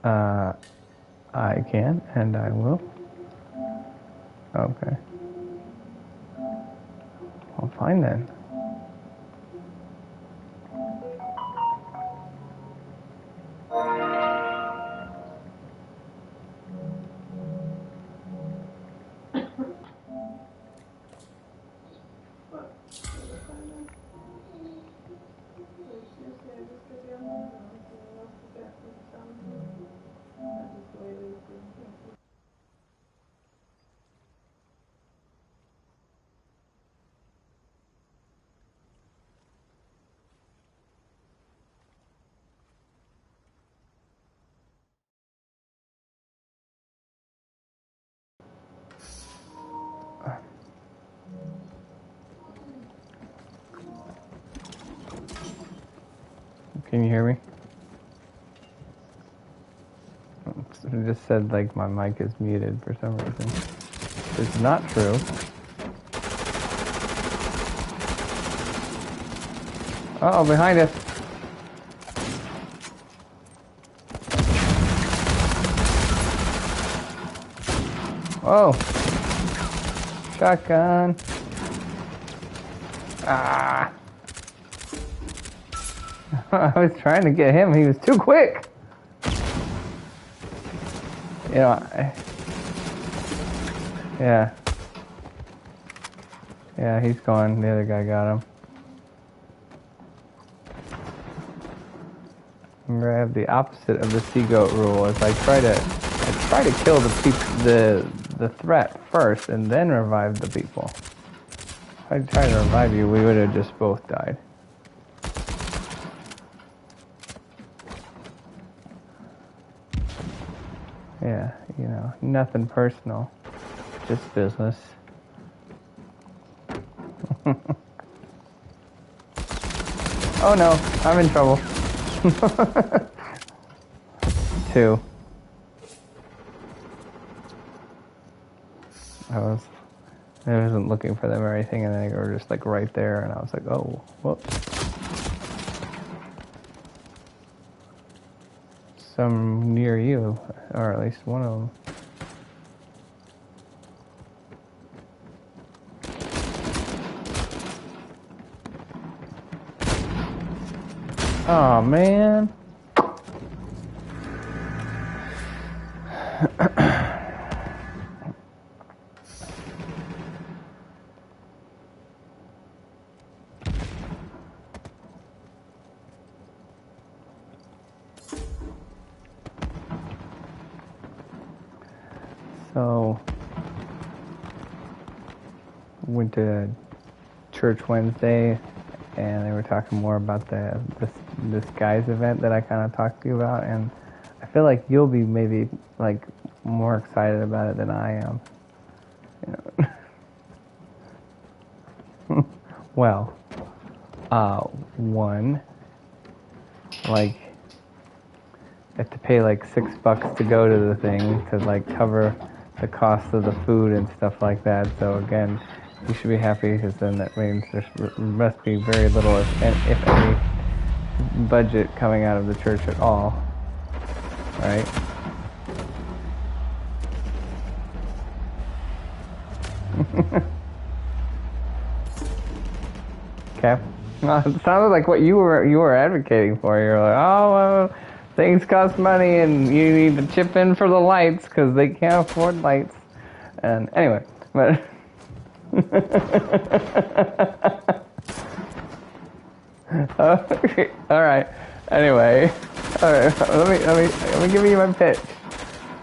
Uh, I can, and I will. Okay. Well, fine then. Can you hear me? It just said like my mic is muted for some reason. It's not true. Uh-oh, behind us. Oh. Shotgun. Ah. I was trying to get him. He was too quick. You know, yeah. Yeah, he's gone. The other guy got him. Remember, I have the opposite of the sea goat rule. Is I try to kill the threat first and then revive the people. If I tried to revive you, we would have just both died. Yeah, you know, nothing personal, just business. Oh no, I'm in trouble. 2. I wasn't looking for them or anything, and they were just like right there, and I was like, oh, whoops. Some near you, or at least one of them. Oh man. So, went to church Wednesday, and they were talking more about this guys event that I kind of talked to you about, and I feel like you'll be maybe like more excited about it than I am. You know? Well, one, like, I have to pay like $6 to go to the thing to like cover the cost of the food and stuff like that. So again, you should be happy, because then that means there must be very little, if any, budget coming out of the church at all, right? Okay. Well, it sounded like what you were advocating for. You're like, oh, well, things cost money, and you need to chip in for the lights because they can't afford lights. And anyway, but okay, all right. Anyway, all right. Let me give you my pitch.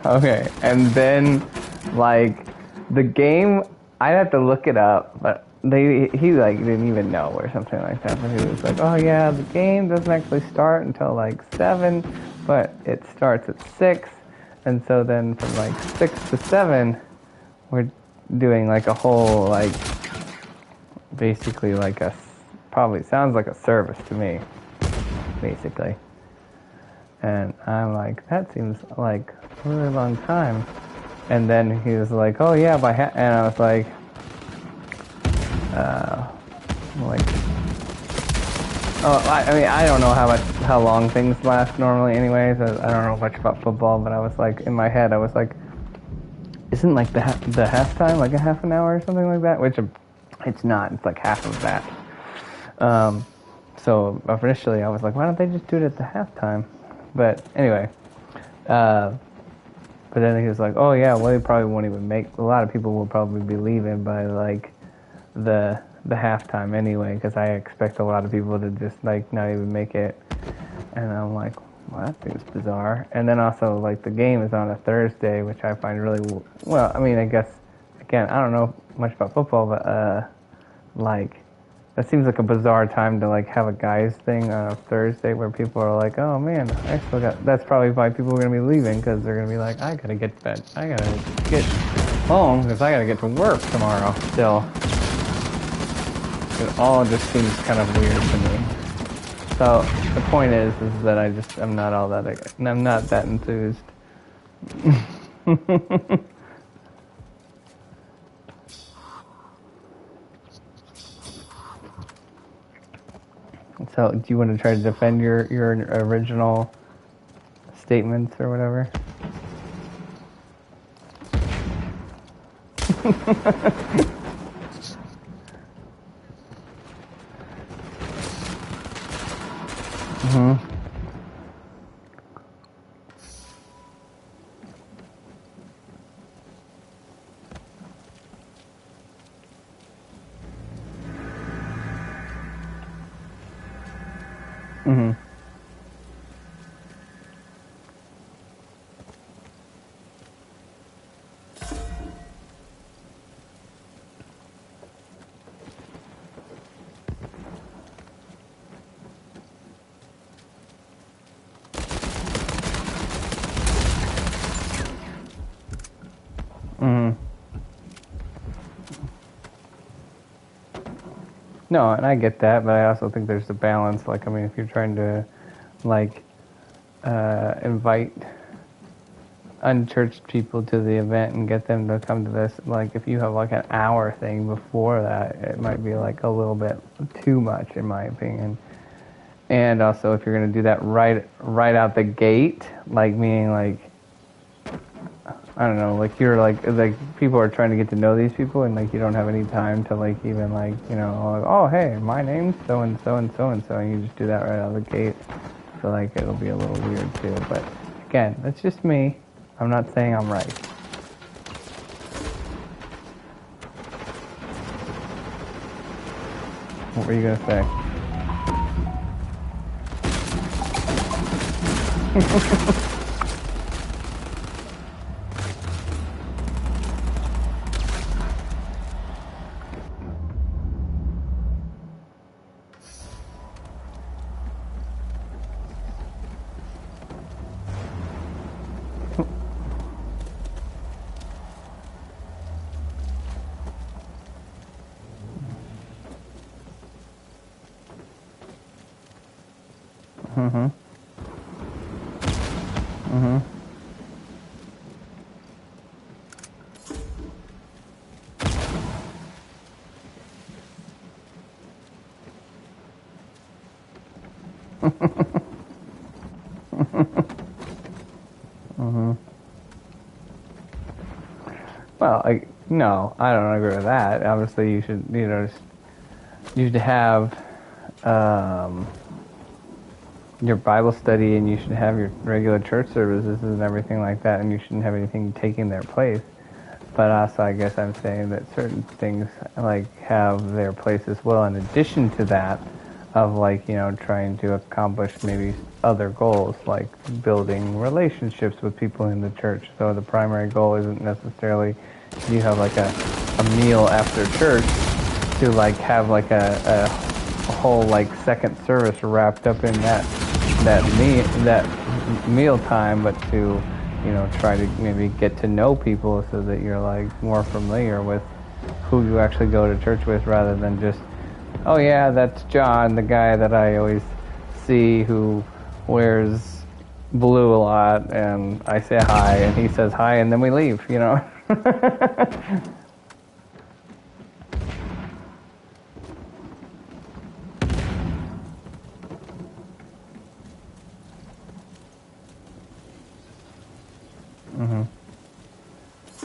Okay, and then like the game, I'd have to look it up, but he like didn't even know or something like that. But he was like, oh yeah, the game doesn't actually start until like 7, but it starts at 6, and so then from like 6 to 7, we're doing like a whole like basically like probably sounds like a service to me, basically. And I'm like, that seems like a really long time. And then he was like, oh yeah, and I was like, Oh, I mean, I don't know how long things last normally. Anyways, I don't know much about football, but I was like, in my head, I was like, isn't like the halftime like a half an hour or something like that? Which it's not. It's like half of that. Um, so initially, I was like, why don't they just do it at the halftime? But anyway, uh, but then he was like, oh yeah, well they probably won't even make. A lot of people will probably be leaving by like the halftime anyway, because I expect a lot of people to just like not even make it. And I'm like, well, that seems bizarre. And then also like the game is on a Thursday, which I find really well. I mean, I guess again, I don't know much about football, but like that seems like a bizarre time to like have a guys thing on a Thursday where people are like, oh man, I still got. That's probably why people are gonna be leaving, because they're gonna be like, I gotta get that. I gotta get home because I gotta get to work tomorrow still. It all just seems kind of weird to me. So the point is that I'm not all that. I'm not that enthused. So do you want to try to defend your original statements or whatever? Mm-hmm. Mm-hmm. Mm-hmm. No, and I get that, but I also think there's a balance. Like, I mean, if you're trying to, like, invite unchurched people to the event and get them to come to this, like, if you have, like, an hour thing before that, it might be, like, a little bit too much, in my opinion. And also, if you're going to do that right out the gate, like, meaning, like, I don't know, like you're like people are trying to get to know these people, and like you don't have any time to like even like like, oh hey, my name's so and so and so and so, and you just do that right out of the gate. So like it'll be a little weird too. But again, that's just me. I'm not saying I'm right. What were you gonna say? Mm-hmm. Mm-hmm. Mm-hmm. Well, no, I don't agree with that. Obviously, you should, you should have your Bible study, and you should have your regular church services and everything like that, and you shouldn't have anything taking their place. But also, I guess I'm saying that certain things like have their place as well. In addition to that, of like trying to accomplish maybe other goals, like building relationships with people in the church. So the primary goal isn't necessarily you have like a meal after church to like have like a whole like second service wrapped up in that meal time, but to try to maybe get to know people so that you're like more familiar with who you actually go to church with, rather than just, oh yeah, that's John, the guy that I always see who wears blue a lot, and I say hi and he says hi and then we leave.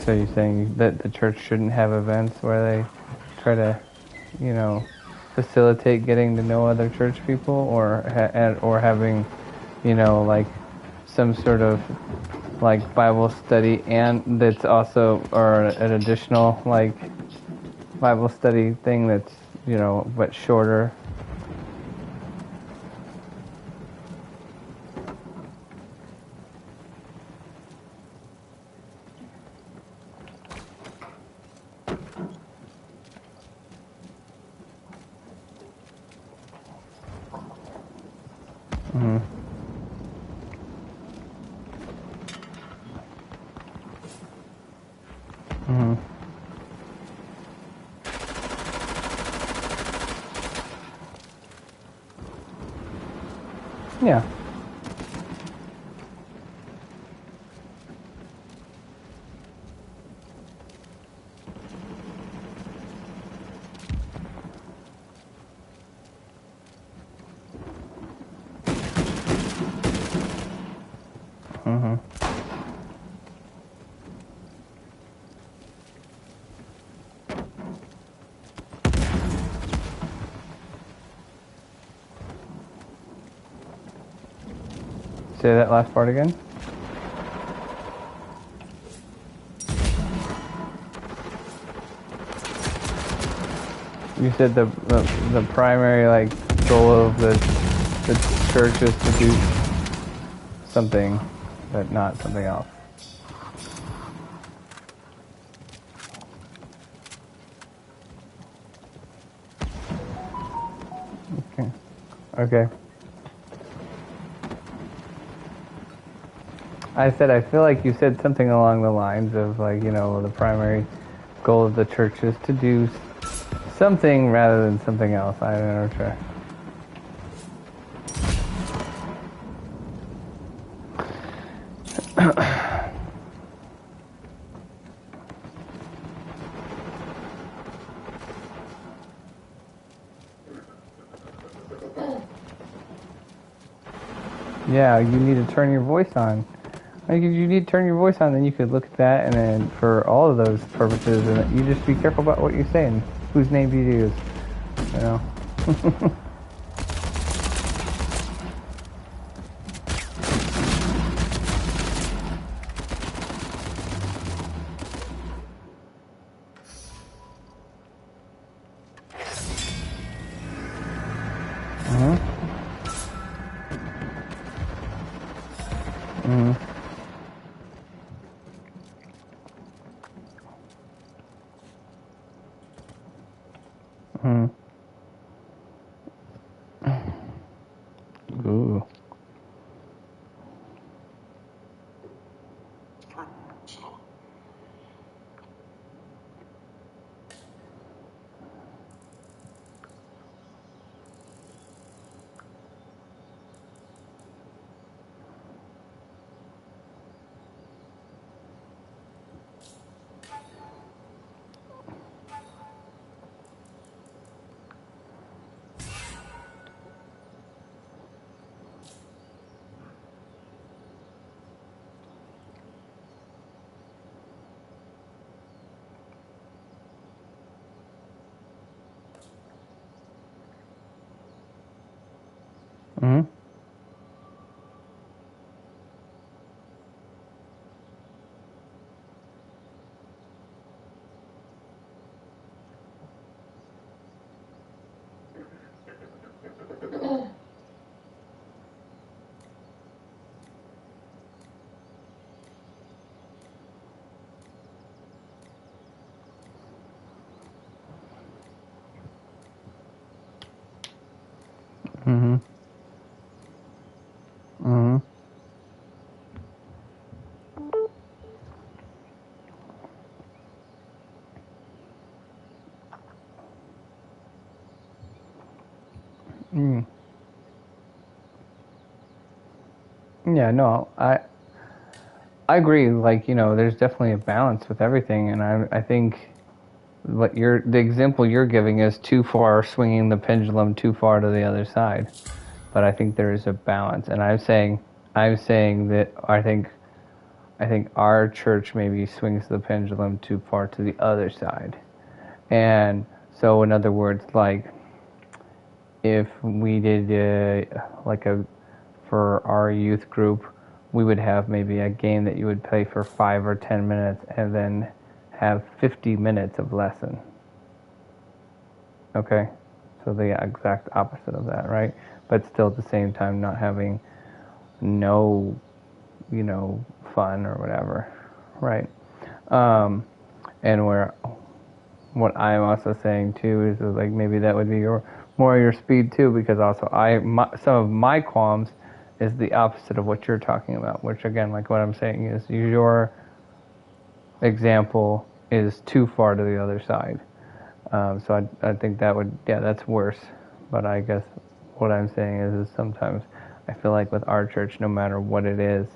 So you're saying that the church shouldn't have events where they try to, you know, facilitate getting to know other church people, or having, you know, like some sort of like Bible study, and that's also, or an additional like Bible study thing that's, you know, but shorter. Mm-hmm. Mm-hmm. Yeah. Mm-hmm. Say that last part again. You said the primary like goal of the church is to do something, but not something else. Okay. Okay. I said I feel like you said something along the lines of like, you know, the primary goal of the church is to do something rather than something else. I don't know. Try. Yeah, you need to turn your voice on. Like, if you need to turn your voice on, then you could look at that, and then for all of those purposes, and you just be careful about what you're saying. Whose name do you use? You know. Mhm. Mhm. Mhm. Ooh. Mhm. Mhm. Mhm. Mm. Yeah. No. I agree. Like, you know, there's definitely a balance with everything, and I think the example you're giving is too far, swinging the pendulum too far to the other side. But I think there is a balance, and I'm saying that I think I think our church maybe swings the pendulum too far to the other side. And so, in other words, like if we did for our youth group, we would have maybe a game that you would play for 5 or 10 minutes and then have 50 minutes of lesson. Okay? So the exact opposite of that, right? But still at the same time not having no, fun or whatever, right? And what I'm also saying too is like maybe that would be more your speed too, because also some of my qualms is the opposite of what you're talking about, which again, like what I'm saying is your example is too far to the other side. So I think that's worse. But I guess what I'm saying is sometimes I feel like with our church, no matter what it is,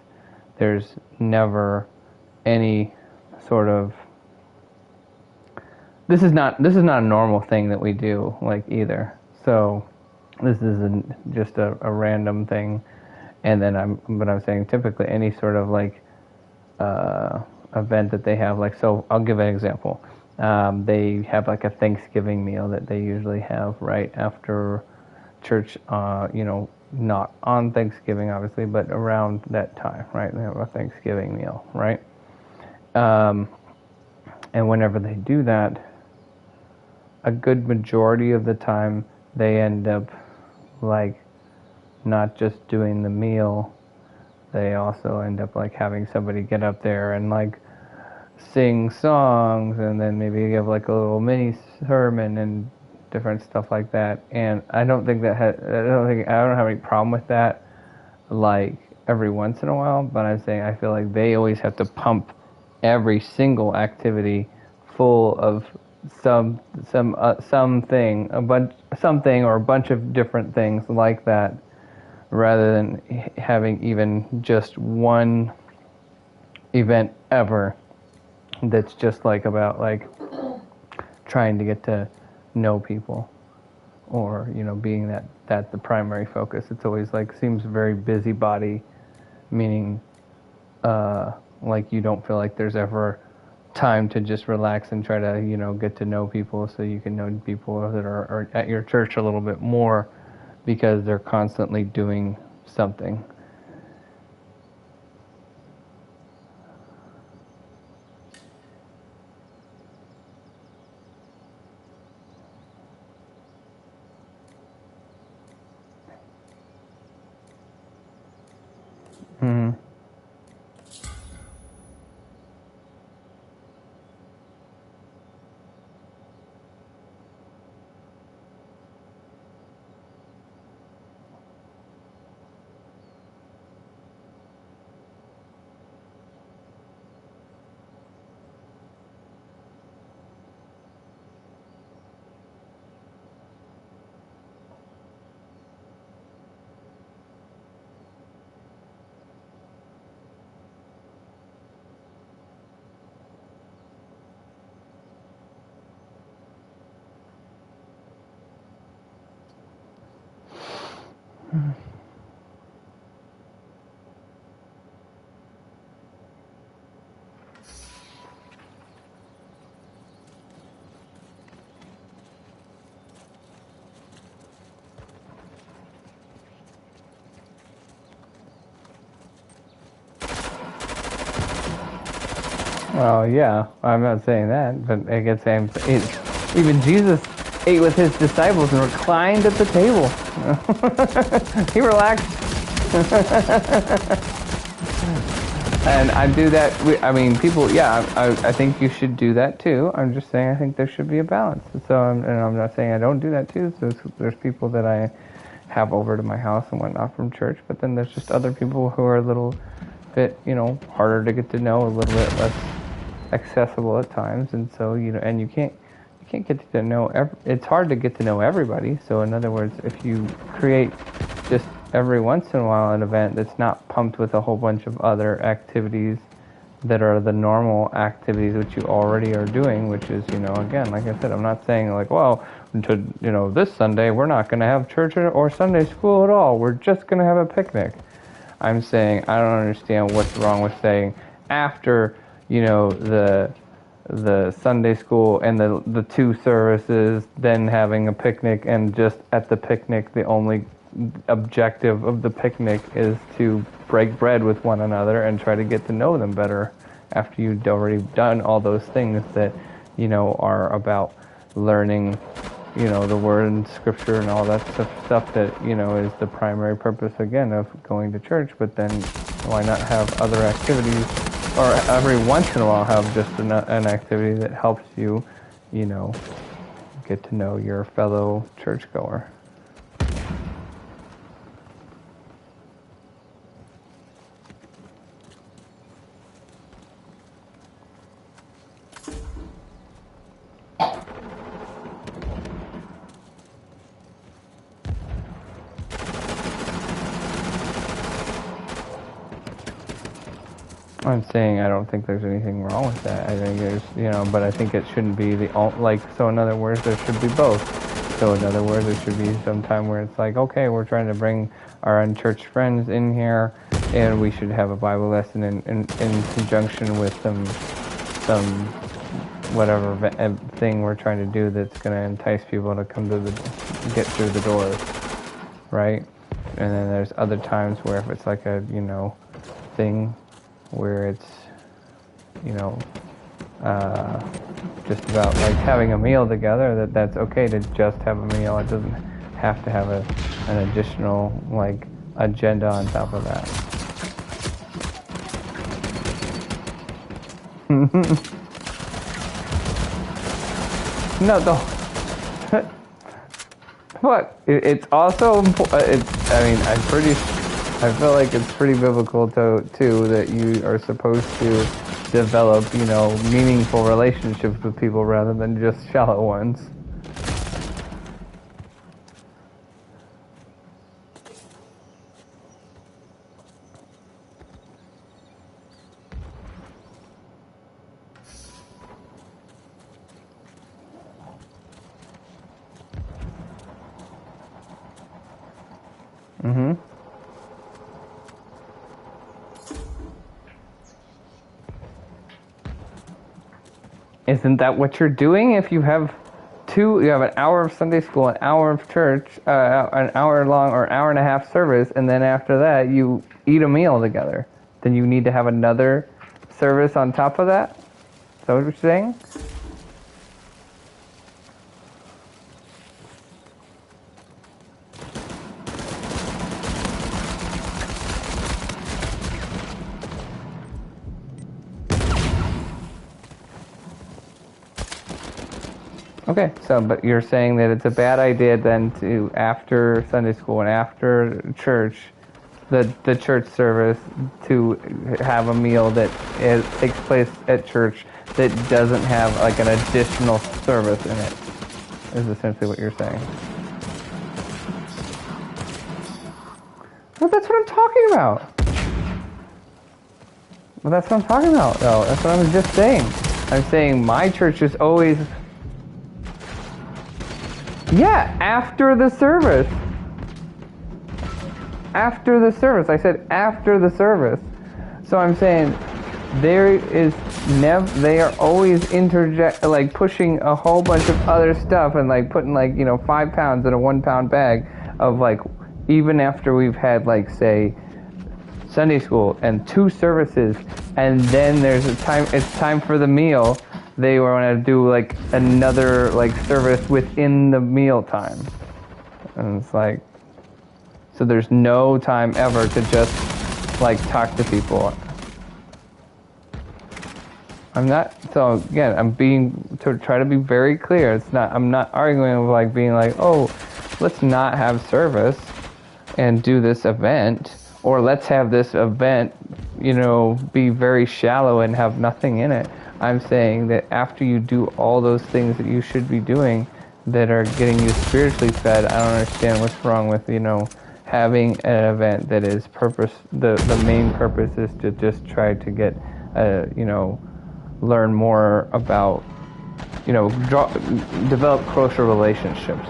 there's never any sort of this is not a normal thing that we do like either. So this isn't just a random thing. And then I'm saying typically any sort of like event that they have, like, so I'll give an example. They have like a Thanksgiving meal that they usually have right after church, not on Thanksgiving obviously, but around that time, right? They have a Thanksgiving meal, right? And whenever they do that, a good majority of the time they end up like not just doing the meal, they also end up like having somebody get up there and like sing songs and then maybe give like a little mini sermon and different stuff like that. And I don't have any problem with that like every once in a while, but I'm saying I feel like they always have to pump every single activity full of something or a bunch of different things like that, rather than having even just one event ever that's just like about like trying to get to know people, or being that the primary focus. It's always like seems very busybody, meaning like you don't feel like there's ever time to just relax and try to get to know people, so you can know people that are at your church a little bit more, because they're constantly doing something. Mm-hmm. Well, yeah, I'm not saying that, but I guess even Jesus ate with his disciples and reclined at the table. He relaxed. And I do that. I mean, people. Yeah, I think you should do that too. I'm just saying I think there should be a balance. So, I'm not saying I don't do that too. So there's people that I have over to my house and whatnot from church, but then there's just other people who are a little bit, harder to get to know, a little bit less accessible at times, and so and you can't get to know. It's hard to get to know everybody. So in other words, if you create just every once in a while an event that's not pumped with a whole bunch of other activities that are the normal activities which you already are doing, which is again, like I said, I'm not saying like, well, this Sunday we're not going to have church or Sunday school at all. We're just going to have a picnic. I'm saying I don't understand what's wrong with saying after, the Sunday school and the two services, then having a picnic, and just at the picnic, the only objective of the picnic is to break bread with one another and try to get to know them better after you've already done all those things that, are about learning, the word and scripture and all that stuff that, is the primary purpose, again, of going to church. But then why not have other activities, or every once in a while have just an activity that helps you, get to know your fellow churchgoer. I'm saying I don't think there's anything wrong with that. I think there's, but I think it shouldn't be so in other words, there should be both. So in other words, there should be some time where it's like, okay, we're trying to bring our unchurched friends in here, and we should have a Bible lesson in conjunction with some whatever thing we're trying to do that's going to entice people to get through the doors, right? And then there's other times where if it's like a, thing where it's, just about like having a meal together, that's okay to just have a meal. It doesn't have to have an additional like agenda on top of that. No, what? It's also important. I feel like it's pretty biblical too that you are supposed to develop, meaningful relationships with people rather than just shallow ones. Mm-hmm. Isn't that what you're doing? If you have an hour of Sunday school, an hour of church, an hour long or hour and a half service, and then after that you eat a meal together, then you need to have another service on top of that? Is that what you're saying? Okay, but you're saying that it's a bad idea then to, after Sunday school and after church, the church service, to have a meal that takes place at church that doesn't have like an additional service in it, is essentially what you're saying. Well, that's what I'm talking about. Well, that's what I'm talking about, though. That's what I was just saying. I'm saying my church is always... Yeah, after the service. After the service. I said after the service. So I'm saying they are always pushing a whole bunch of other stuff and like putting 5 pounds in a 1 pound bag of like, even after we've had say Sunday school and 2 services, and then it's time for the meal. They want to do another service within the meal time, and it's so there's no time ever to just talk to people. So again, to try to be very clear. I'm not arguing with being oh, let's not have service and do this event, or let's have this event, be very shallow and have nothing in it. I'm saying that after you do all those things that you should be doing that are getting you spiritually fed, I don't understand what's wrong with, having an event that is the main purpose is to just try to get, learn more about, develop closer relationships.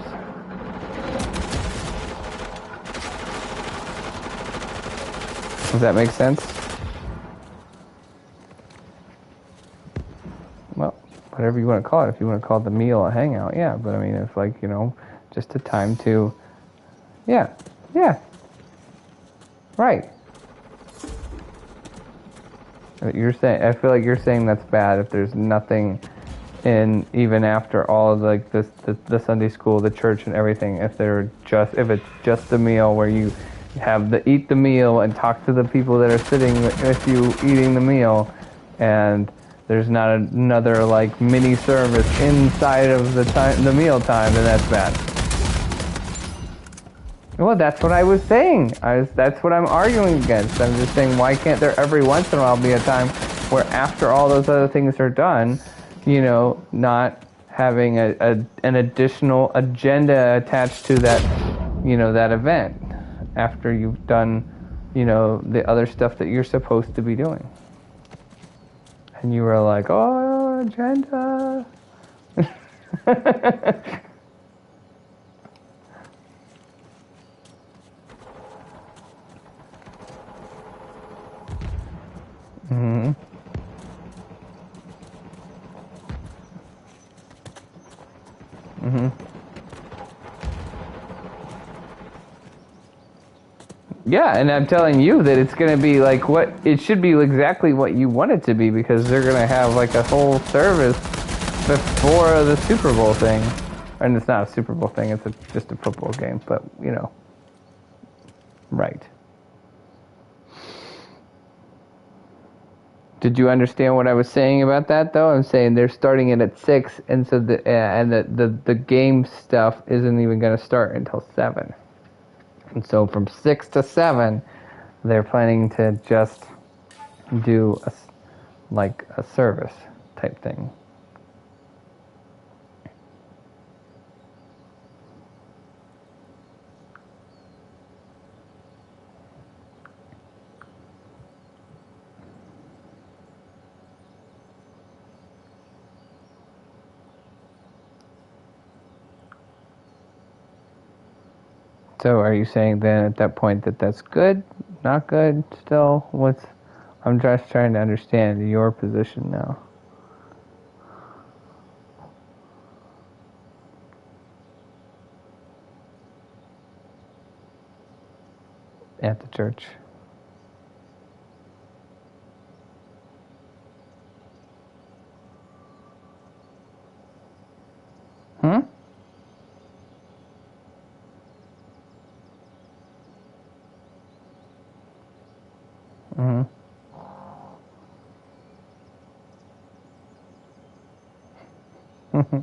Does that make sense? whatever you want to call it. If you want to call it the meal, a hangout, yeah. But I mean, it's like, just a time to, yeah, yeah, right. You're saying, I feel like you're saying that's bad if there's nothing in, even after all of like this, the Sunday school, the church, and everything. If it's just a meal where you eat the meal and talk to the people that are sitting with you eating the meal, and there's not another like mini service inside of the meal time, then that's bad. Well, that's what I was saying. That's what I'm arguing against. I'm just saying, why can't there every once in a while be a time where after all those other things are done, not having an additional agenda attached to that, that event after you've done, the other stuff that you're supposed to be doing. And you were like, oh, agenda. Mm-hmm. Mm-hmm. Yeah, and I'm telling you that it's going to be like it should be exactly what you want it to be, because they're going to have like a whole service before the Super Bowl thing. And it's not a Super Bowl thing, it's just a football game, but, right. Did you understand what I was saying about that, though? I'm saying they're starting it at 6, and so the game stuff isn't even going to start until 7. And so from 6 to 7, they're planning to just do a service type thing. So are you saying then at that point that that's good, not good, still? I'm just trying to understand your position now. At the church. Hmm? Mm-hmm. Mm-hmm.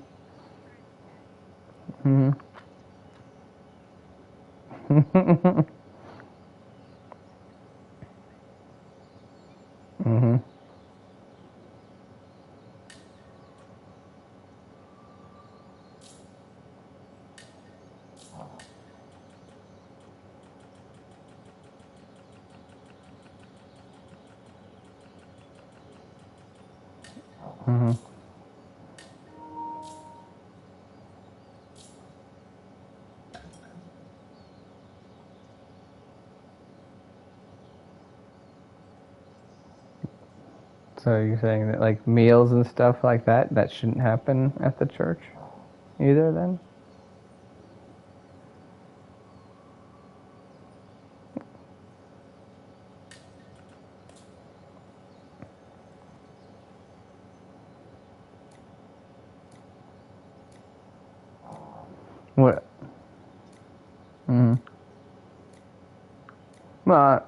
Mm-hmm. Mm-hmm. Mm-hmm. So you're saying that like meals and stuff like that shouldn't happen at the church either then? What? Mm-hmm. Well,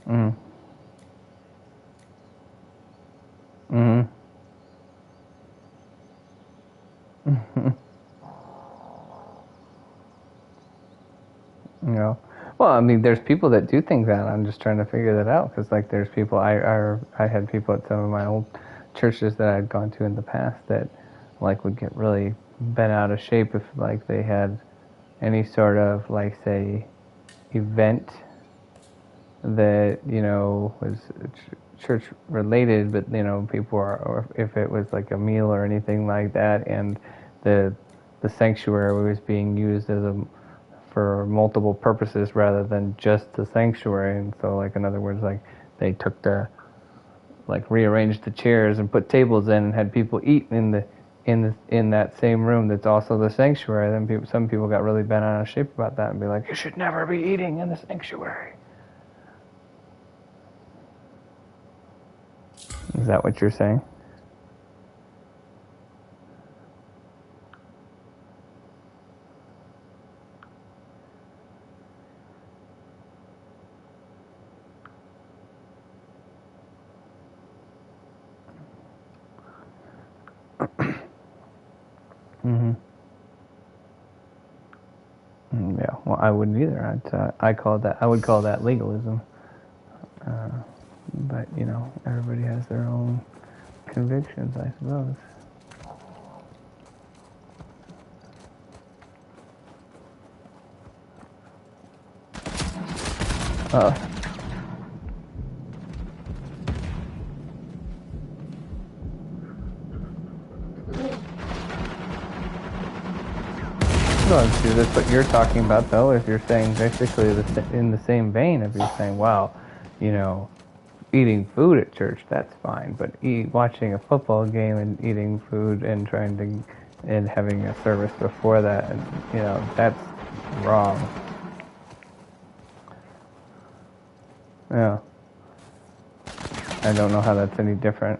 mm-hmm. Mm-hmm. Mm-hmm. Well, I mean, there's people that do think that. I'm just trying to figure that out, because like there's people I had people at some of my old churches that I'd gone to in the past that like would get really bent out of shape if like they had any sort of like say event that was church related, but people are, or if it was like a meal or anything like that, and the sanctuary was being used for multiple purposes rather than just the sanctuary. And so like in other words, like they took like rearranged the chairs and put tables in and had people eat in that same room that's also the sanctuary. Then some people got really bent out of shape about that and be like, you should never be eating in the sanctuary. Is that what you're saying? Mm-hmm. Yeah, well, I wouldn't either. I would call that legalism. But, you know, everybody has their own convictions, I suppose. Well, see, that's what you're talking about, though. If you're saying basically in the same vein, if you're saying, wow, you know, eating food at church, that's fine. But watching a football game and eating food and and having a service before that, and, you know, that's wrong. Yeah. I don't know how that's any different.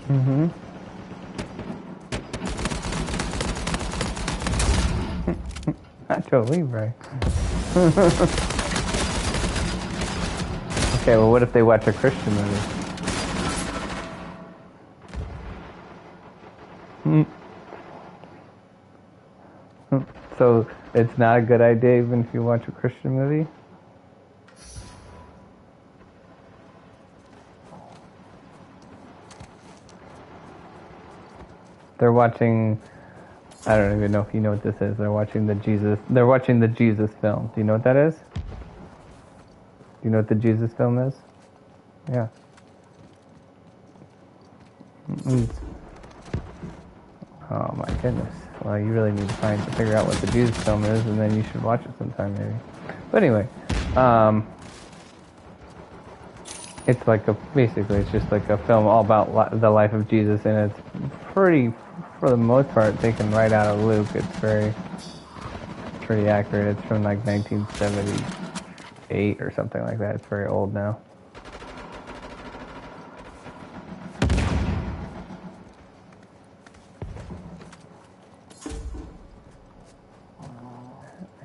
Mm-hmm. Nacho Libre. Okay, well, what if they watch a Christian movie? So it's not a good idea even if you watch a Christian movie? They're watching, I don't even know if you know what this is. They're watching the Jesus film. Do you know what that is? Do you know what the Jesus film is? Yeah. Oh my goodness. Well, you really need to figure out what the Jesus film is, and then you should watch it sometime maybe. But anyway, it's like basically it's just like a film all about the life of Jesus, and it's pretty, for the most part, taken right out of Luke. It's pretty accurate. It's from like 1978 or something like that. It's very old now.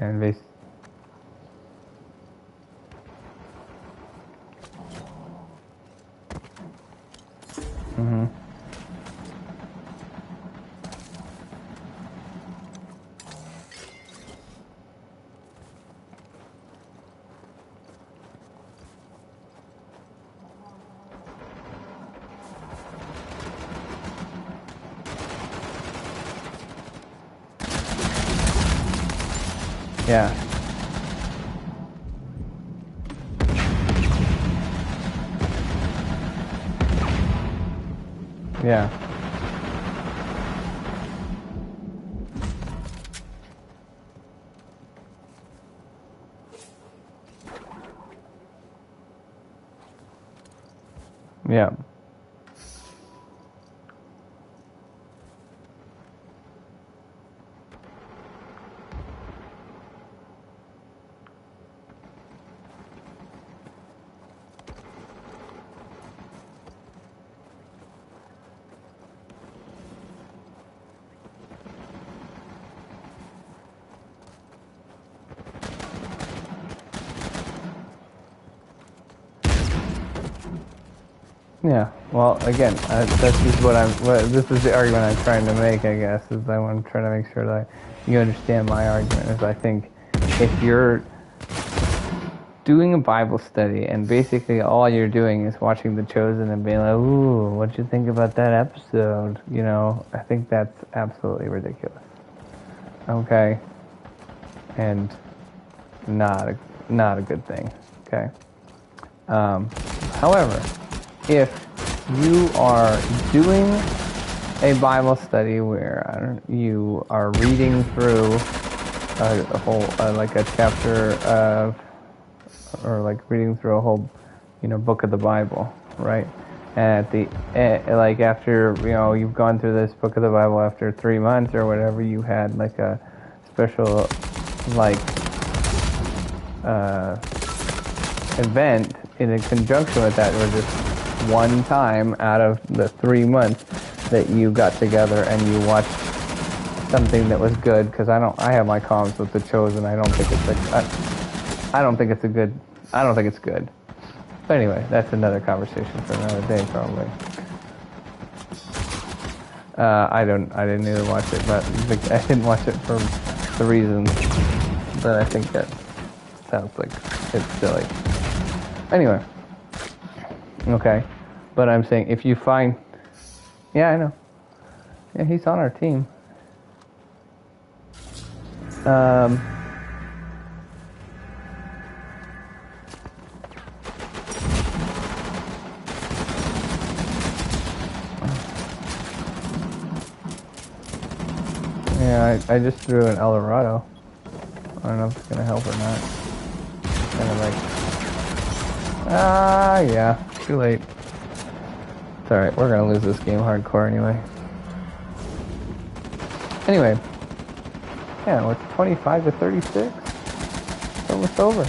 And mm-hmm. Yeah. Yeah. Yeah. Yeah. Well, again, this is the argument I'm trying to make. I guess is I want to try to make sure that you understand my argument. Is I think if you're doing a Bible study, and basically all you're doing is watching The Chosen and being like, "Ooh, what'd you think about that episode?" You know, I think that's absolutely ridiculous. Okay, and not a good thing. Okay. However, if you are doing a Bible study where you are reading through a whole like a chapter of, or like reading through a whole, book of the Bible, right? And at the like after you've gone through this book of the Bible after 3 months or whatever, you had like a special like event in conjunction with that, or just one time out of the 3 months that you got together and you watched something that was good. Because I have my comments with The Chosen. I don't think it's like I don't think it's a good. I don't think it's good. But anyway, that's another conversation for another day, probably. I didn't either watch it, but I didn't watch it for the reasons that I think that sounds like it's silly. Anyway, okay, but I'm saying if you find, yeah, I know, yeah, he's on our team. Yeah, I just threw an El Dorado. I don't know if it's gonna help or not. Kind of like, yeah, too late. It's alright, we're gonna lose this game hardcore anyway. Anyway, yeah, it's 25 to 36. It's almost over.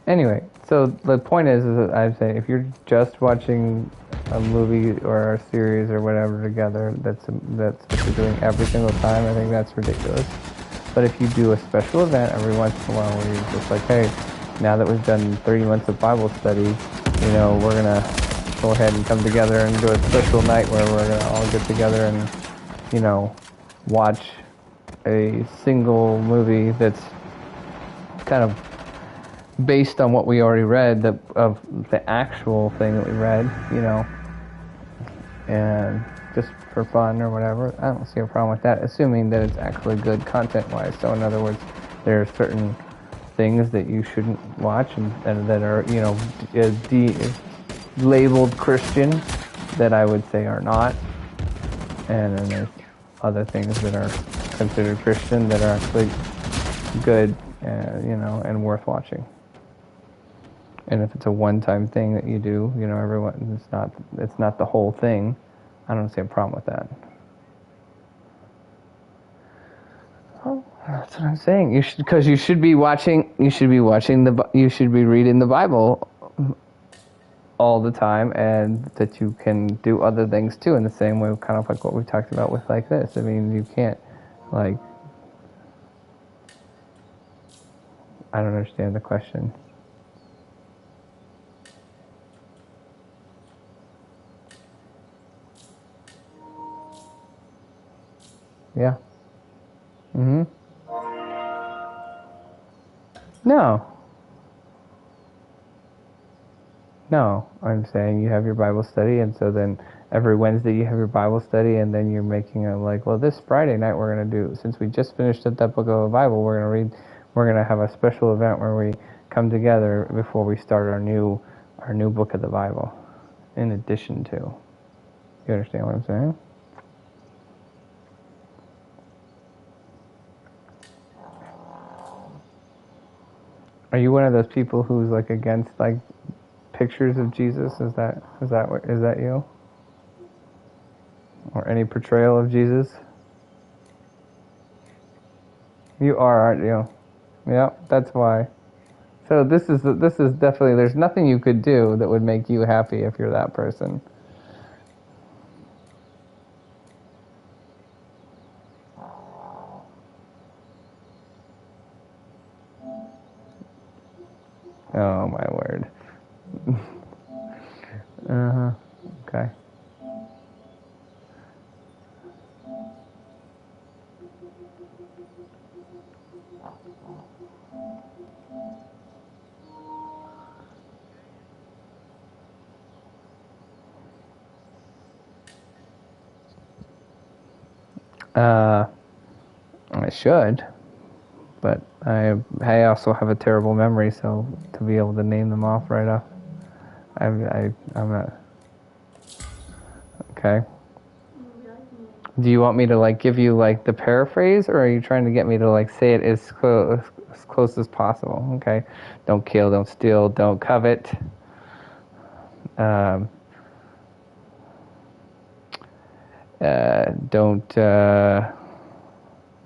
Anyway, so the point is that I'm saying if you're just watching a movie or a series or whatever together, that's what you're doing every single time, I think that's ridiculous. But if you do a special event every once in a while where you're just like, hey, now that we've done 30 months of Bible study, we're going to go ahead and come together and do a special night where we're going to all get together and, watch a single movie that's kind of based on what we already read, of the actual thing that we read, and just for fun or whatever. I don't see a problem with that, assuming that it's actually good content-wise. So in other words, there are certain things that you shouldn't watch and that are, labeled Christian that I would say are not. And then there's other things that are considered Christian that are actually good, and worth watching. And if it's a one-time thing that you do, everyone, it's not the whole thing, I don't see a problem with that. Oh, that's what I'm saying. You should be reading the Bible all the time, and that you can do other things too in the same way, kind of like what we talked about with like this. I mean, you can't, like, I don't understand the question. Yeah. Mm-hmm. No. No, I'm saying you have your Bible study, and so then every Wednesday you have your Bible study, and then you're making a like, well, this Friday night we're gonna do, since we just finished that book of the Bible, we're gonna have a special event where we come together before we start our new book of the Bible. In addition to, you understand what I'm saying? Are you one of those people who's like against like pictures of Jesus? Is that you? Or any portrayal of Jesus? You are, aren't you? Yep, that's why. So this is definitely, there's nothing you could do that would make you happy if you're that person. Oh my word. Uh-huh. Okay. I should, but I also have a terrible memory, so to be able to name them off right off, I'm not. Okay. Do you want me to like give you like the paraphrase, or are you trying to get me to like say it as close as possible? Okay. Don't kill, don't steal, don't covet. Um, don't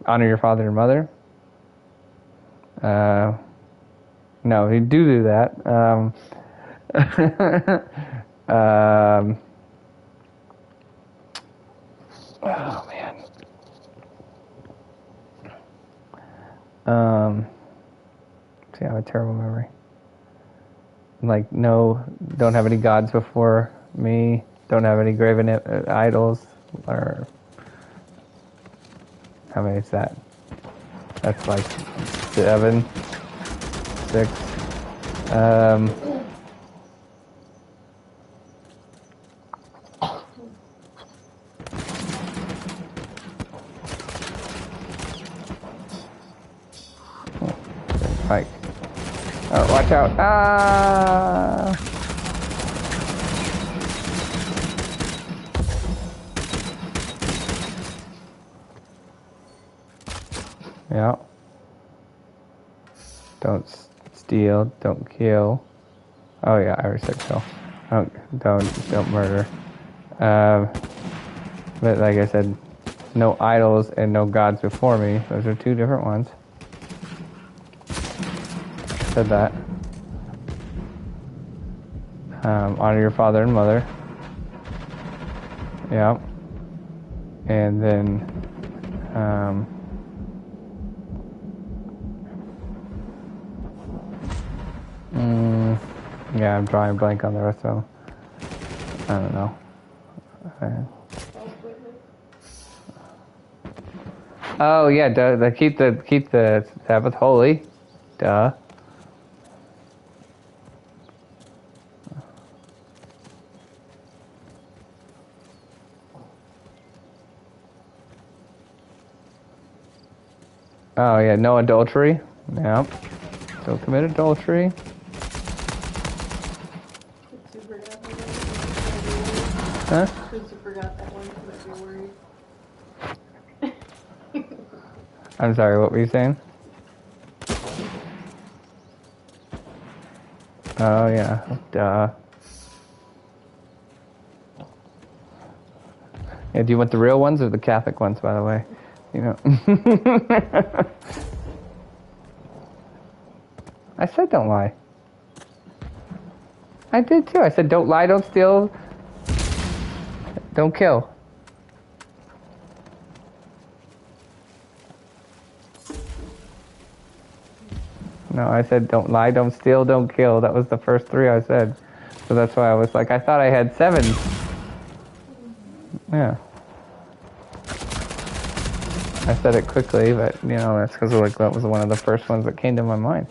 honor your father and mother. No, you do that. Oh man. See, I have a terrible memory. Like, no, don't have any gods before me. Don't have any graven idols. Or how many is that? That's like 7, 6. Pike. Oh, watch out. Ah! Yeah. Don't steal. Don't kill. Oh yeah, I already said kill. Don't murder. But like I said, no idols and no gods before me. Those are two different ones. Said that. Honor your father and mother. Yeah. And then, yeah, I'm drawing a blank on the rest of them. I don't know. Oh yeah, duh, keep the Sabbath holy. Duh. Oh yeah, no adultery. Yep. Don't commit adultery. Huh? Because you forgot that one, so I'd be worried. I'm sorry, what were you saying? Oh yeah, duh. Yeah, do you want the real ones or the Catholic ones, by the way? You know. I said don't lie. I did too. I said don't lie, don't steal, don't kill. No, I said don't lie, don't steal, don't kill. That was the first 3 I said. So that's why I was like, I thought I had 7. Yeah. I said it quickly, but you know, that's because like that was one of the first ones that came to my mind.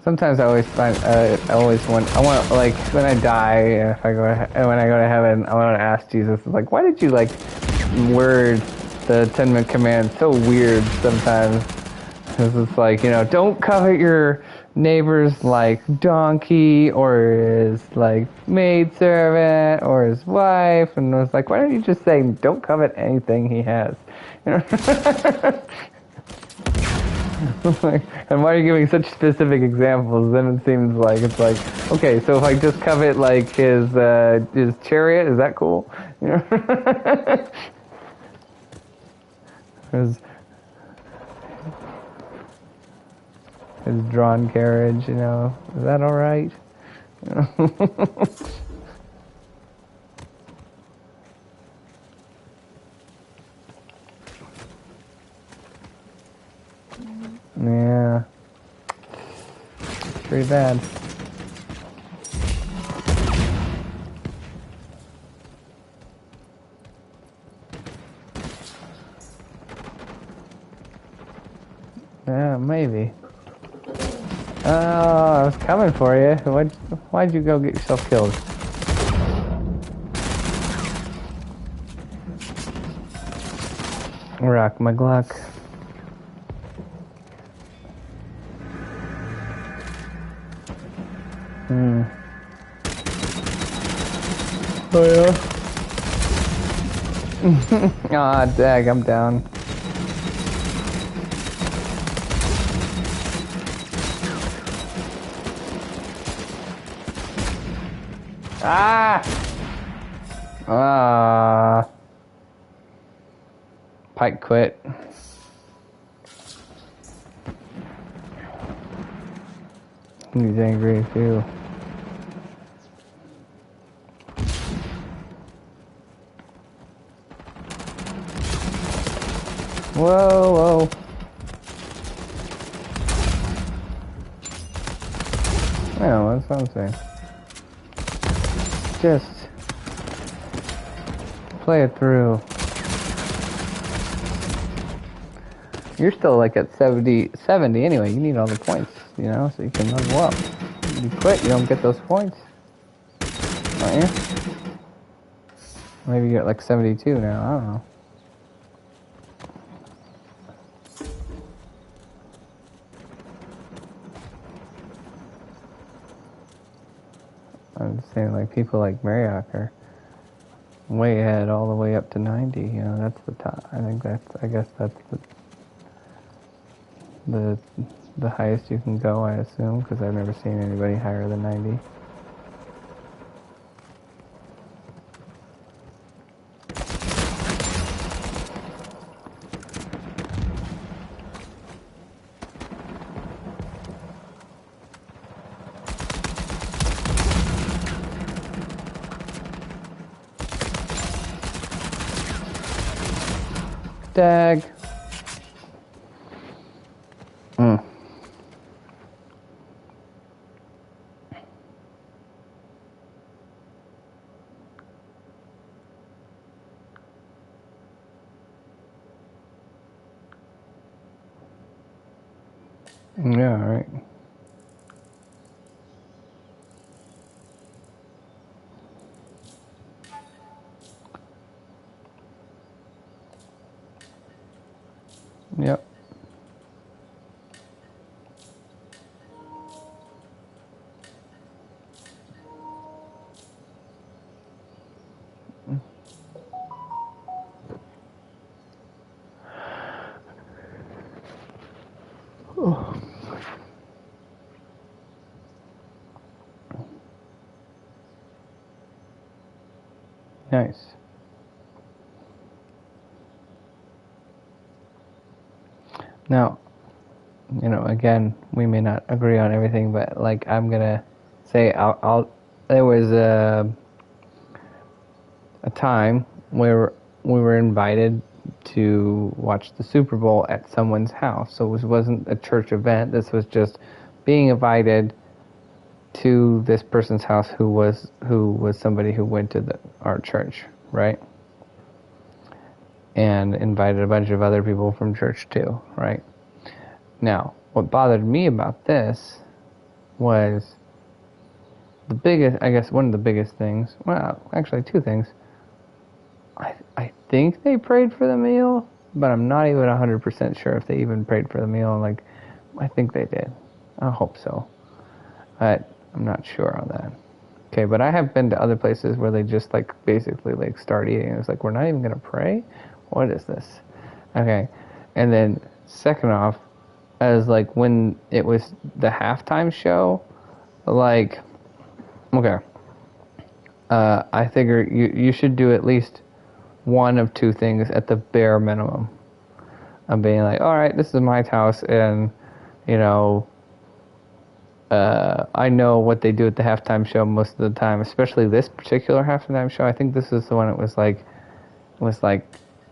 Sometimes I always find, I want like when I die, if I go when I go to heaven, I want to ask Jesus, like, why did you like word the 10 Commandments so weird sometimes? Because it's like, you know, don't covet your neighbor's like donkey or his like maidservant or his wife, and I was like, why don't you just say don't covet anything he has? You know? And why are you giving such specific examples? Then it seems like it's like, okay, so if I just covet like his chariot, is that cool? You know, his drawn carriage. You know, is that all right? Yeah. Pretty bad. Yeah, maybe. Oh, I was coming for you. Why'd you go get yourself killed? Rock my Glock. Oh yeah. Ah, dag, I'm down. Ah! Ah. Pike quit. He's angry too. Whoa, whoa. Yeah, that's what I'm saying. Just play it through. You're still like at 70 anyway. You need all the points, you know, so you can level up. If you quit, you don't get those points. Don't you? Maybe you're at like 72 now. I don't know. I'm just saying, like, people like Marriott are way ahead all the way up to 90. You know, that's the top. I guess that's the highest you can go, I assume, because I've never seen anybody higher than 90. Dag. Yeah, right. Yep. Oh. Nice. Now, you know, again, we may not agree on everything, but like I'm gonna say, there was a time where we were invited to watch the Super Bowl at someone's house. So it wasn't a church event. This was just being invited to this person's house who was somebody who went to our church, right? And invited a bunch of other people from church too, right? Now, what bothered me about this was the biggest, I guess one of the biggest things, well, actually two things. I think they prayed for the meal, but I'm not even 100% sure if they even prayed for the meal. Like, I think they did. I hope so. But I'm not sure on that. Okay, but I have been to other places where they just, like, basically, like, start eating. It's like, we're not even going to pray? What is this? Okay, and then second off, as, like, when it was the halftime show, like, okay, I figure you should do at least one of two things at the bare minimum. I'm being like, all right, this is my house, and, you know, I know what they do at the halftime show most of the time, especially this particular halftime show. I think this is the one it was like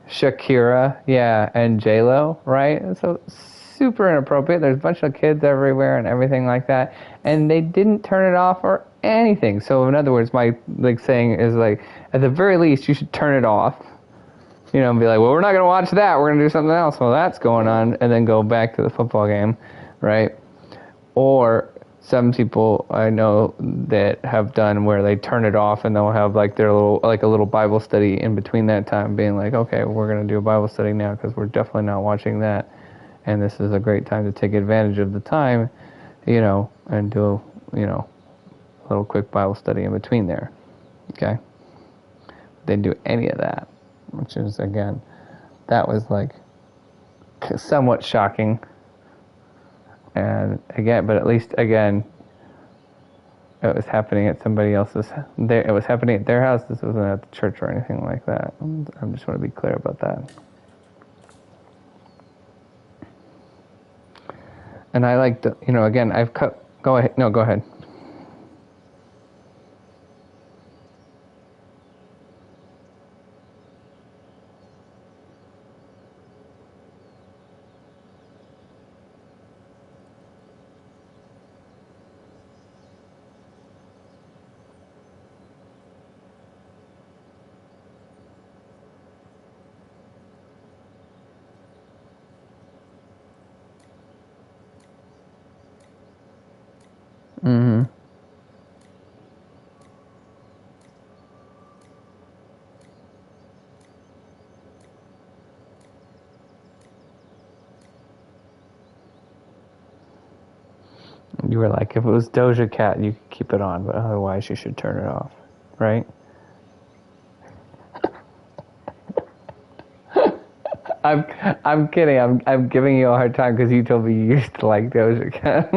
Shakira, yeah, and J-Lo, right? And so super inappropriate. There's a bunch of kids everywhere and everything like that, and they didn't turn it off or anything. So in other words, my saying is at the very least you should turn it off. And be like, well, we're not going to watch that. We're going to do something else. Well, that's going on, and then go back to the football game, right? Or some people I know that have done where they turn it off and they'll have their a little Bible study in between that time, being like, okay, we're going to do a Bible study now because we're definitely not watching that, and this is a great time to take advantage of the time, and do a little quick Bible study in between there, okay? They didn't do any of that. Which is, again, that was somewhat shocking. And again, but at least, again, it was happening at somebody else's, it was happening at their house. This wasn't at the church or anything like that. I just want to be clear about that. And I like to, again, go ahead. No, go ahead. Mm-hmm. You were like, if it was Doja Cat, you could keep it on, but otherwise you should turn it off, right? I'm kidding. I'm giving you a hard time because you told me you used to like Doja Cat.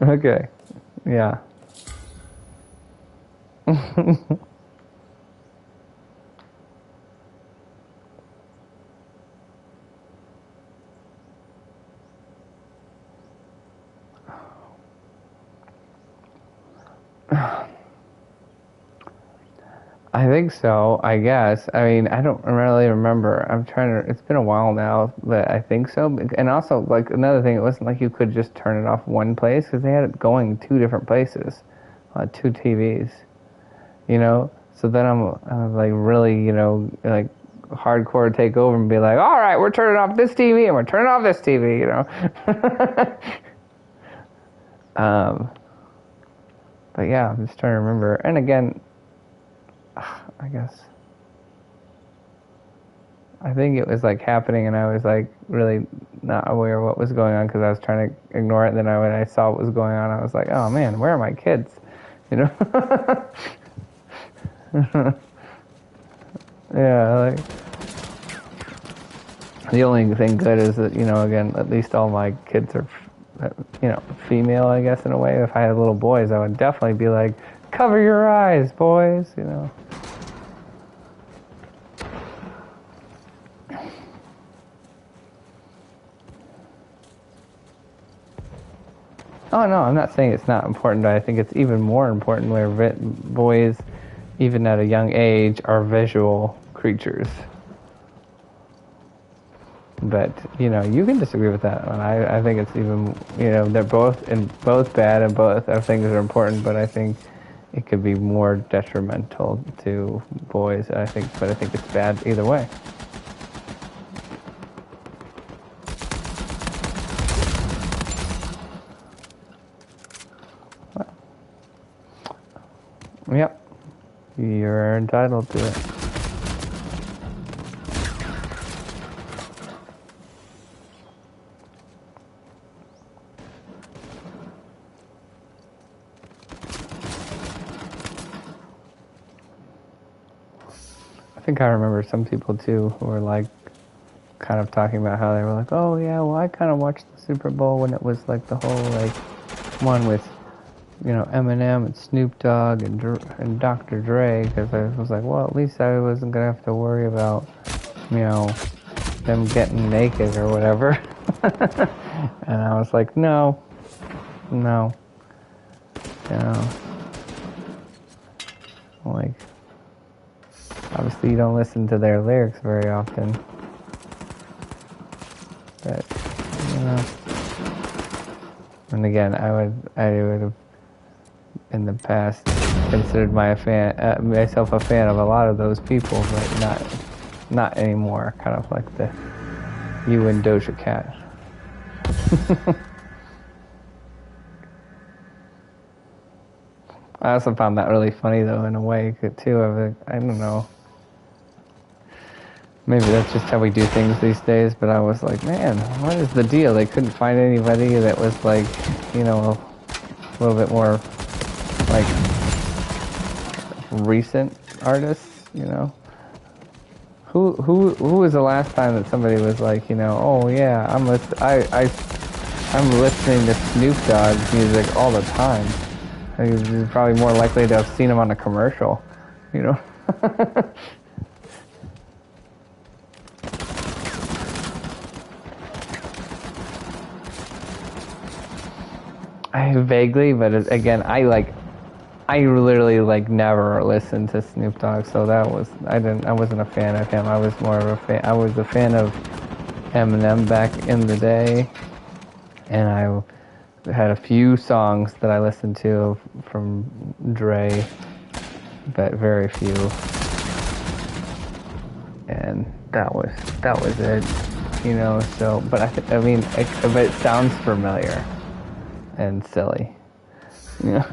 Okay. Yeah. I think so, I guess. I mean, I don't really remember. It's been a while now, but I think so. And also, another thing, it wasn't like you could just turn it off one place, because they had it going two different places, two TVs, So then I'm really, hardcore take over and be like, all right, we're turning off this TV and we're turning off this TV, But yeah, I'm just trying to remember. And again, I guess I think it was happening, and I was really not aware of what was going on because I was trying to ignore it. And then when I saw what was going on, I was like, oh man, where are my kids? Yeah, the only thing good is that again, at least all my kids are female, I guess, in a way. If I had little boys, I would definitely be like, cover your eyes, boys, Oh no, I'm not saying it's not important, but I think it's even more important where boys, even at a young age, are visual creatures. But you can disagree with that. And I think it's even they're both bad, and both things are important. But I think it could be more detrimental to boys. But I think it's bad either way. Yep, you're entitled to it. I think I remember some people too who were kind of talking about how they were like, oh yeah, well I kind of watched the Super Bowl when it was the whole one with Eminem and Snoop Dogg and Dr. Dre, because I was like, well, at least I wasn't gonna have to worry about them getting naked or whatever. And I was like, no, no, you know, like, obviously you don't listen to their lyrics very often, but, you know, and again, I would have, in the past, considered myself a fan of a lot of those people, but not anymore, kind of like you and Doja Cat. I also found that really funny, though, in a way, too. I don't know. Maybe that's just how we do things these days, but I was like, man, what is the deal? They couldn't find anybody that was, like, you know, a little bit more, like, recent artists, you know? Who was the last time that somebody was like, you know, oh, yeah, I'm listening to Snoop Dogg's music all the time. You're probably more likely to have seen him on a commercial, you know? I vaguely, but again, I literally like never listened to Snoop Dogg, so I wasn't a fan of him. I was more of a fan. I was a fan of Eminem back in the day, and I had a few songs that I listened to from Dre, but very few. And that was it, you know. So, but I mean, but it sounds familiar and silly, you know.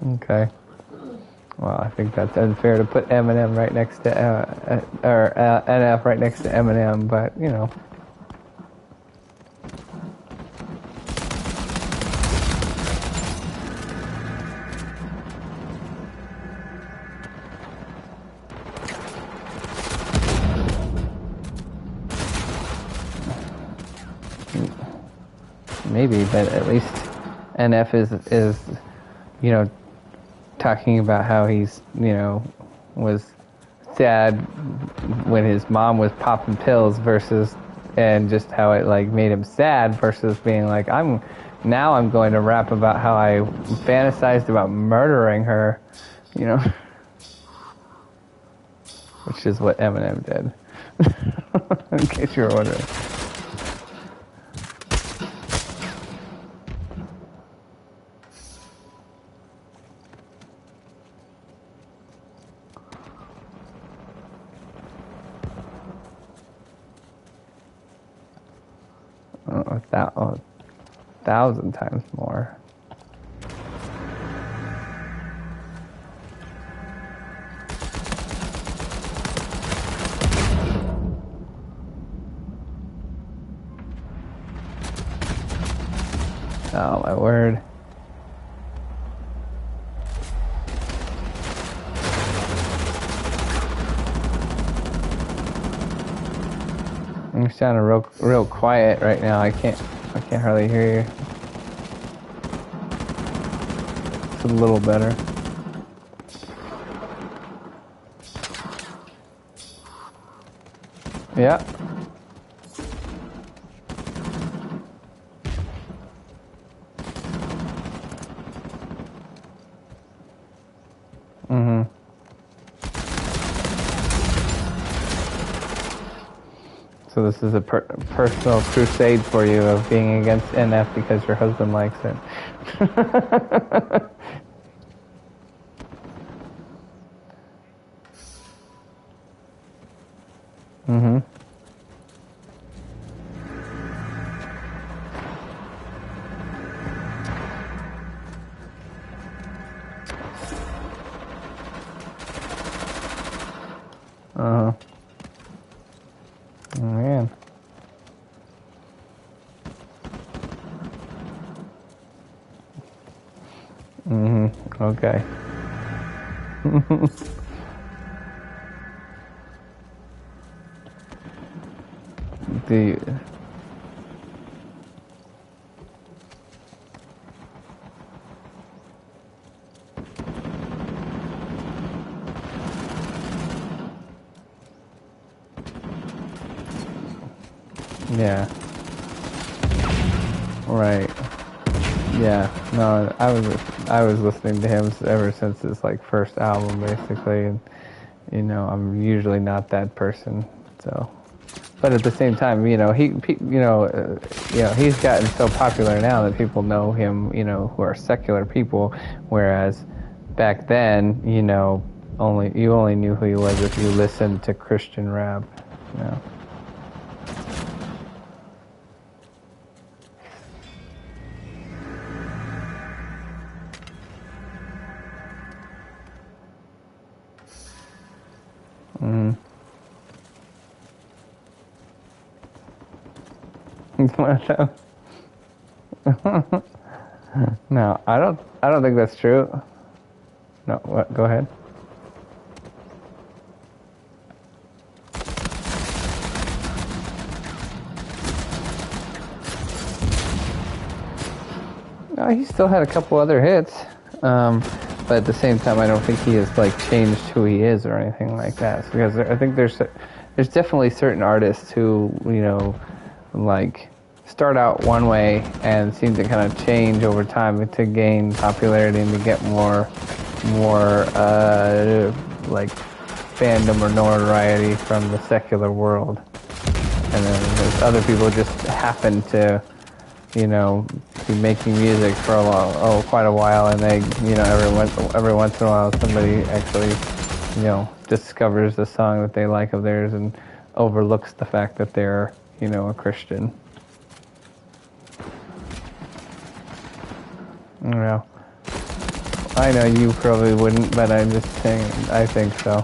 Okay. Well, I think that's unfair to put Eminem right next to NF right next to Eminem, but you know. Maybe, but at least NF is you know, talking about how he's, you know, was sad when his mom was popping pills versus, and just how it like made him sad versus being like, I'm going to rap about how I fantasized about murdering her, you know, which is what Eminem did, in case you were wondering. That 1,000 times more. Oh my word. You're sounding real quiet right now. I can't hardly hear you. It's a little better. Yeah. Mm-hmm. So this is a personal crusade for you of being against NF because your husband likes it. Mm-hmm. Uh-huh. Oh, man. Mm-hmm. Okay. Yeah. Right. Yeah. No, I was listening to him ever since his like first album, basically, and I'm usually not that person. So, but at the same time, he's gotten so popular now that people know him, who are secular people, whereas back then, you only knew who he was if you listened to Christian rap. You know. Mm-hmm. No, I don't. I don't think that's true. No, what? Go ahead. No, he still had a couple other hits, but at the same time, I don't think he has like changed who he is or anything like that. Because I think there's definitely certain artists who like start out one way and seem to kind of change over time to gain popularity and to get more like fandom or notoriety from the secular world. And then there's other people who just happen to be making music for quite a while, and they every once in a while somebody actually discovers a song that they like of theirs and overlooks the fact that they're a Christian. Yeah. I know you probably wouldn't, but I'm just saying I think so.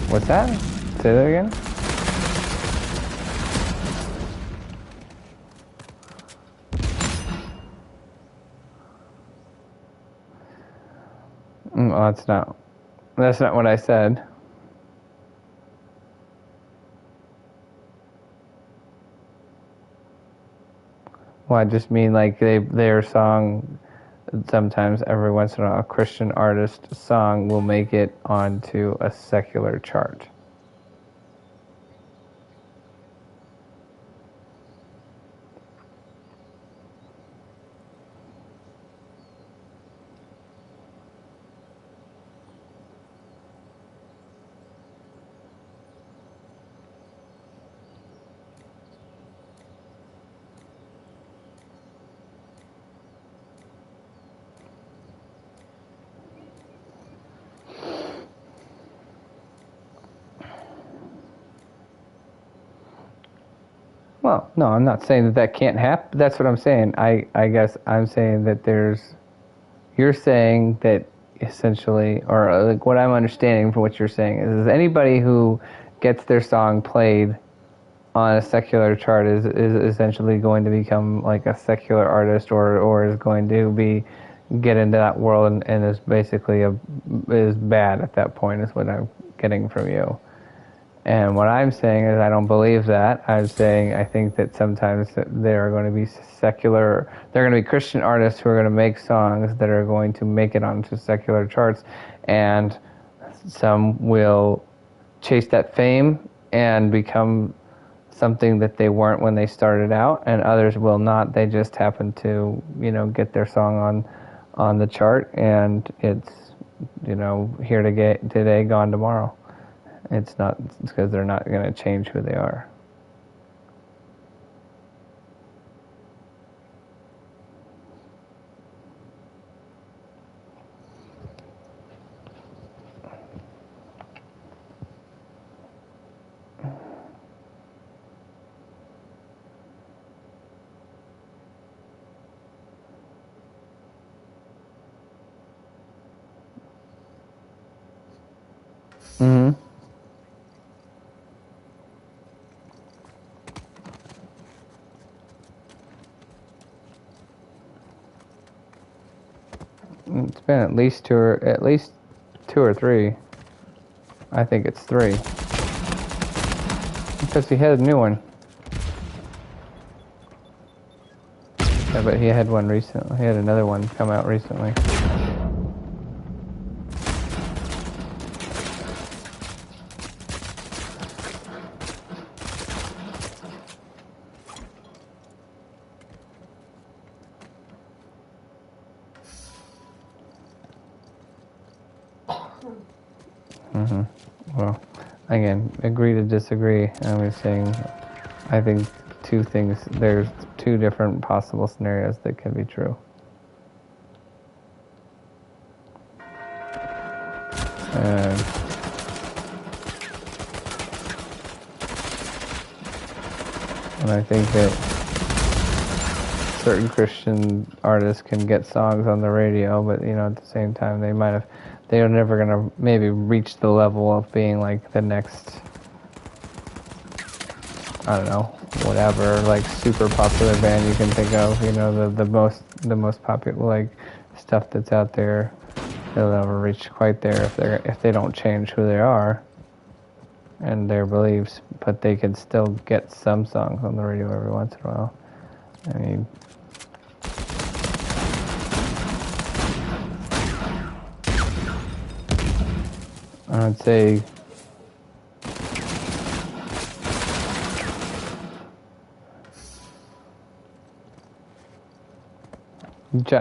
What's that? Say that again? Oh, that's not what I said. Well, I just mean like their song, sometimes every once in a while a Christian artist song will make it onto a secular chart. Well, no, I'm not saying that can't happen. That's what I'm saying. I guess I'm saying that you're saying that essentially, or like what I'm understanding from what you're saying is anybody who gets their song played on a secular chart is essentially going to become like a secular artist or is going to get into that world and is basically is bad at that point is what I'm getting from you. And what I'm saying is I don't believe that. I'm saying I think that sometimes there are going to be there are going to be Christian artists who are going to make songs that are going to make it onto secular charts, and some will chase that fame and become something that they weren't when they started out, and others will not. They just happen to, get their song on the chart, and it's, here today, gone tomorrow. It's because they're not going to change who they are. Mm-hmm. It's been at least two or three. I think it's three. Because he had a new one. Yeah, but he had one recently. He had another one come out recently. Well, again, agree to disagree. I was saying, I think there's two different possible scenarios that can be true. And I think that certain Christian artists can get songs on the radio, but at the same time they're never gonna maybe reach the level of being like the next, I don't know, whatever, like super popular band you can think of. The most popular like stuff that's out there. They'll never reach quite there if they don't change who they are and their beliefs, but they can still get some songs on the radio every once in a while. I mean, I would say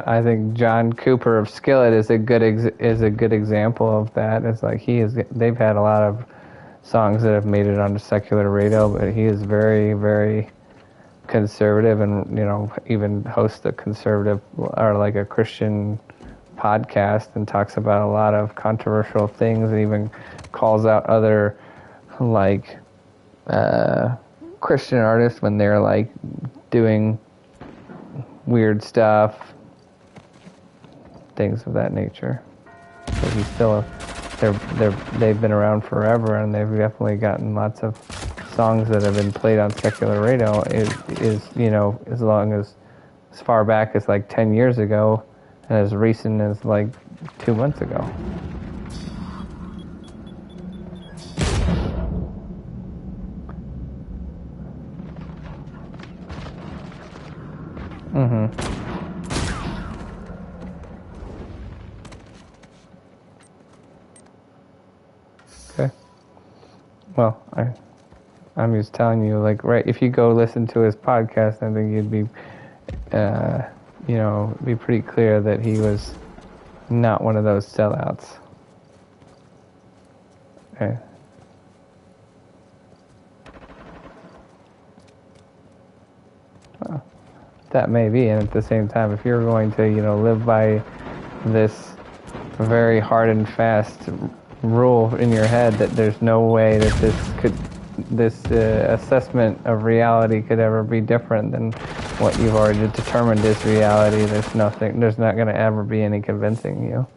I think John Cooper of Skillet is a good example of that. It's like they've had a lot of songs that have made it onto secular radio, but he is very, very conservative, and even hosts a conservative or like a Christian podcast and talks about a lot of controversial things, and even calls out other like Christian artists when they're like doing weird stuff, things of that nature. So he's still they've been around forever, and they've definitely gotten lots of songs that have been played on secular radio. Is as far back as like 10 years ago, and as recent as like 2 months ago. Okay. Well, I'm just telling you, like, right, if you go listen to his podcast, I think you'd be, be pretty clear that he was not one of those sellouts. Okay. Well, that may be, and at the same time, if you're going to, live by this very hard and fast rule in your head that there's no way that this assessment of reality could ever be different than what you've already determined is reality, there's not going to ever be any convincing you.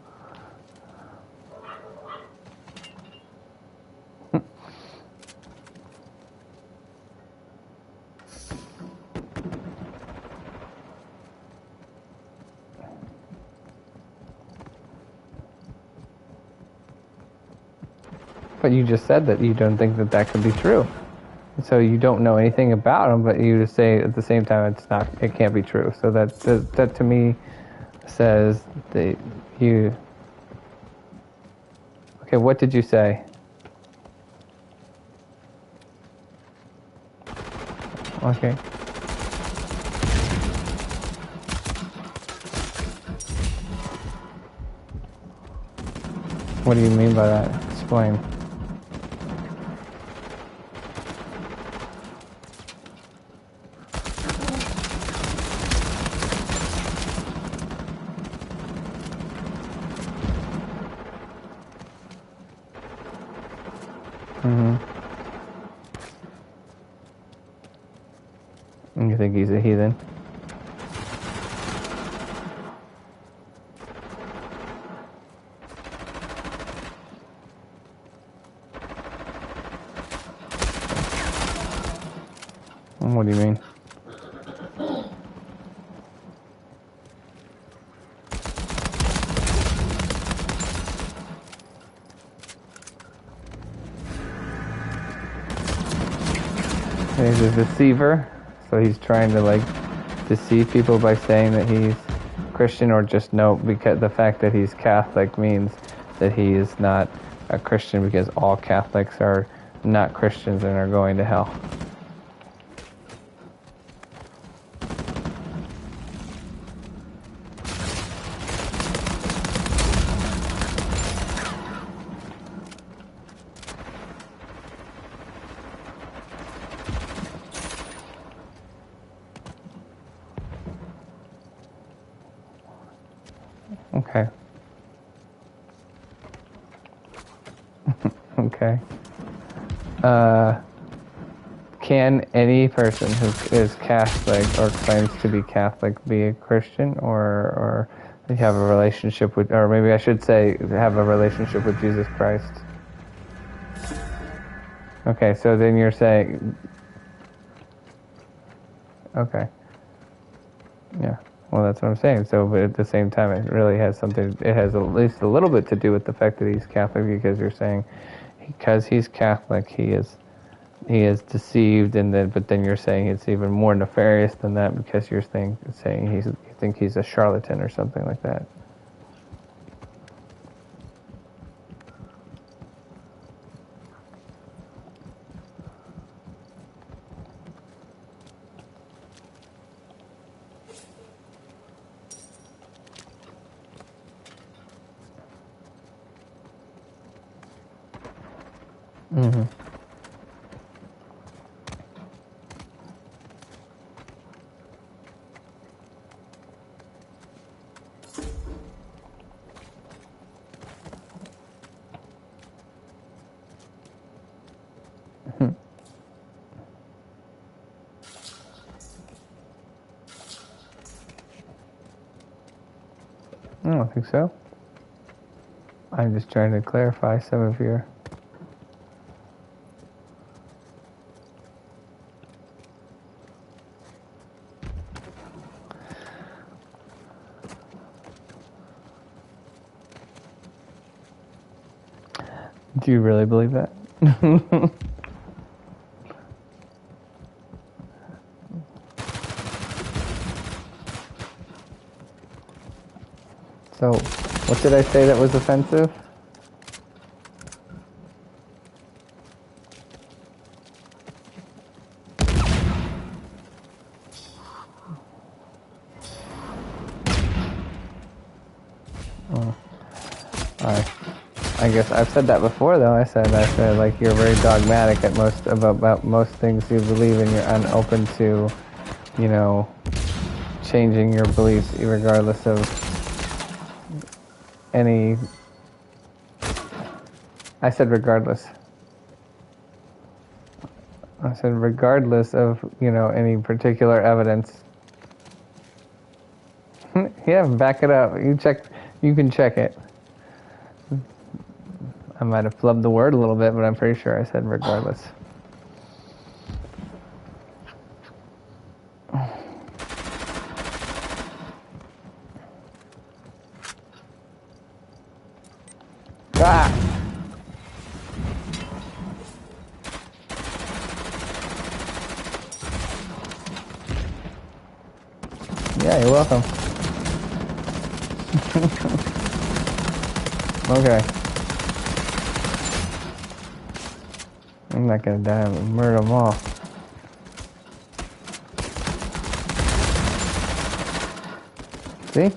But you just said that you don't think that could be true. So you don't know anything about them, but you just say at the same time it can't be true. So that to me says that you... Okay, what did you say? Okay. What do you mean by that? Explain. You think he's a heathen? What do you mean? He's a deceiver, so he's trying to deceive people by saying that he's Christian, or just no, because the fact that he's Catholic means that he is not a Christian, because all Catholics are not Christians and are going to hell? Okay. Okay. Can any person who is Catholic or claims to be Catholic be a Christian, or have a relationship with, or maybe I should say, have a relationship with Jesus Christ? Okay, so then you're saying, okay, yeah. Well, that's what I'm saying. So, but at the same time, it really has something. It has at least a little bit to do with the fact that he's Catholic, because you're saying, because he's Catholic, he is deceived, and then, but then you're saying it's even more nefarious than that, because you're saying you think he's a charlatan or something like that. Mm-hmm. I don't think so. I'm just trying to clarify some of your... Do you really believe that? So, what did I say that was offensive? I guess I've said that before, though. I said like you're very dogmatic at most about most things you believe in. You're unopen to, you know, changing your beliefs regardless of any... I said regardless. I said regardless of, you know, any particular evidence. Yeah, back it up. You can check it. I might have flubbed the word a little bit, but I'm pretty sure I said regardless. Ah! Yeah, you're welcome. Okay. I'm not gonna die. I'm gonna murder them all. See?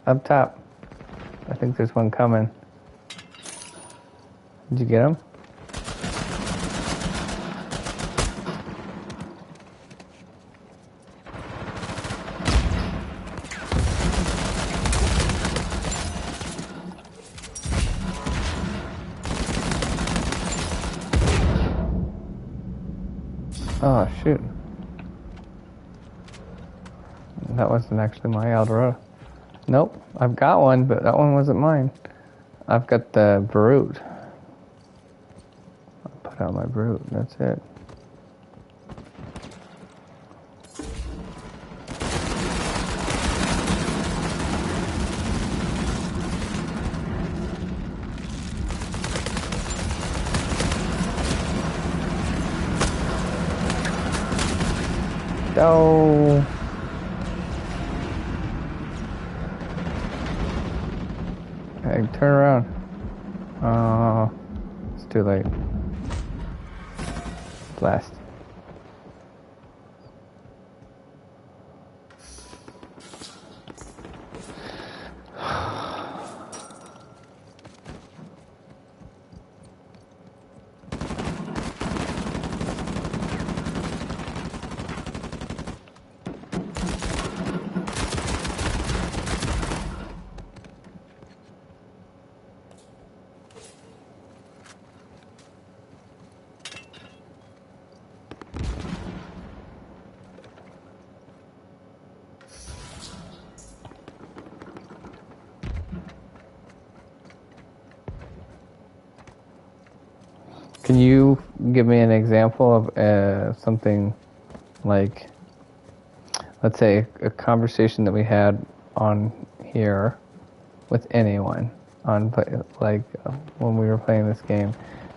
Up top. I think there's one coming. Did you get him? Oh, shoot. That wasn't actually my Eldorado. Nope, I've got one, but that one wasn't mine. I've got the Brute. I'll put out my Brute, that's it. No. Hey, turn around. Oh, it's too late. Blast. Can you give me an example of something like, let's say, a conversation that we had on here with anyone on like when we were playing this game,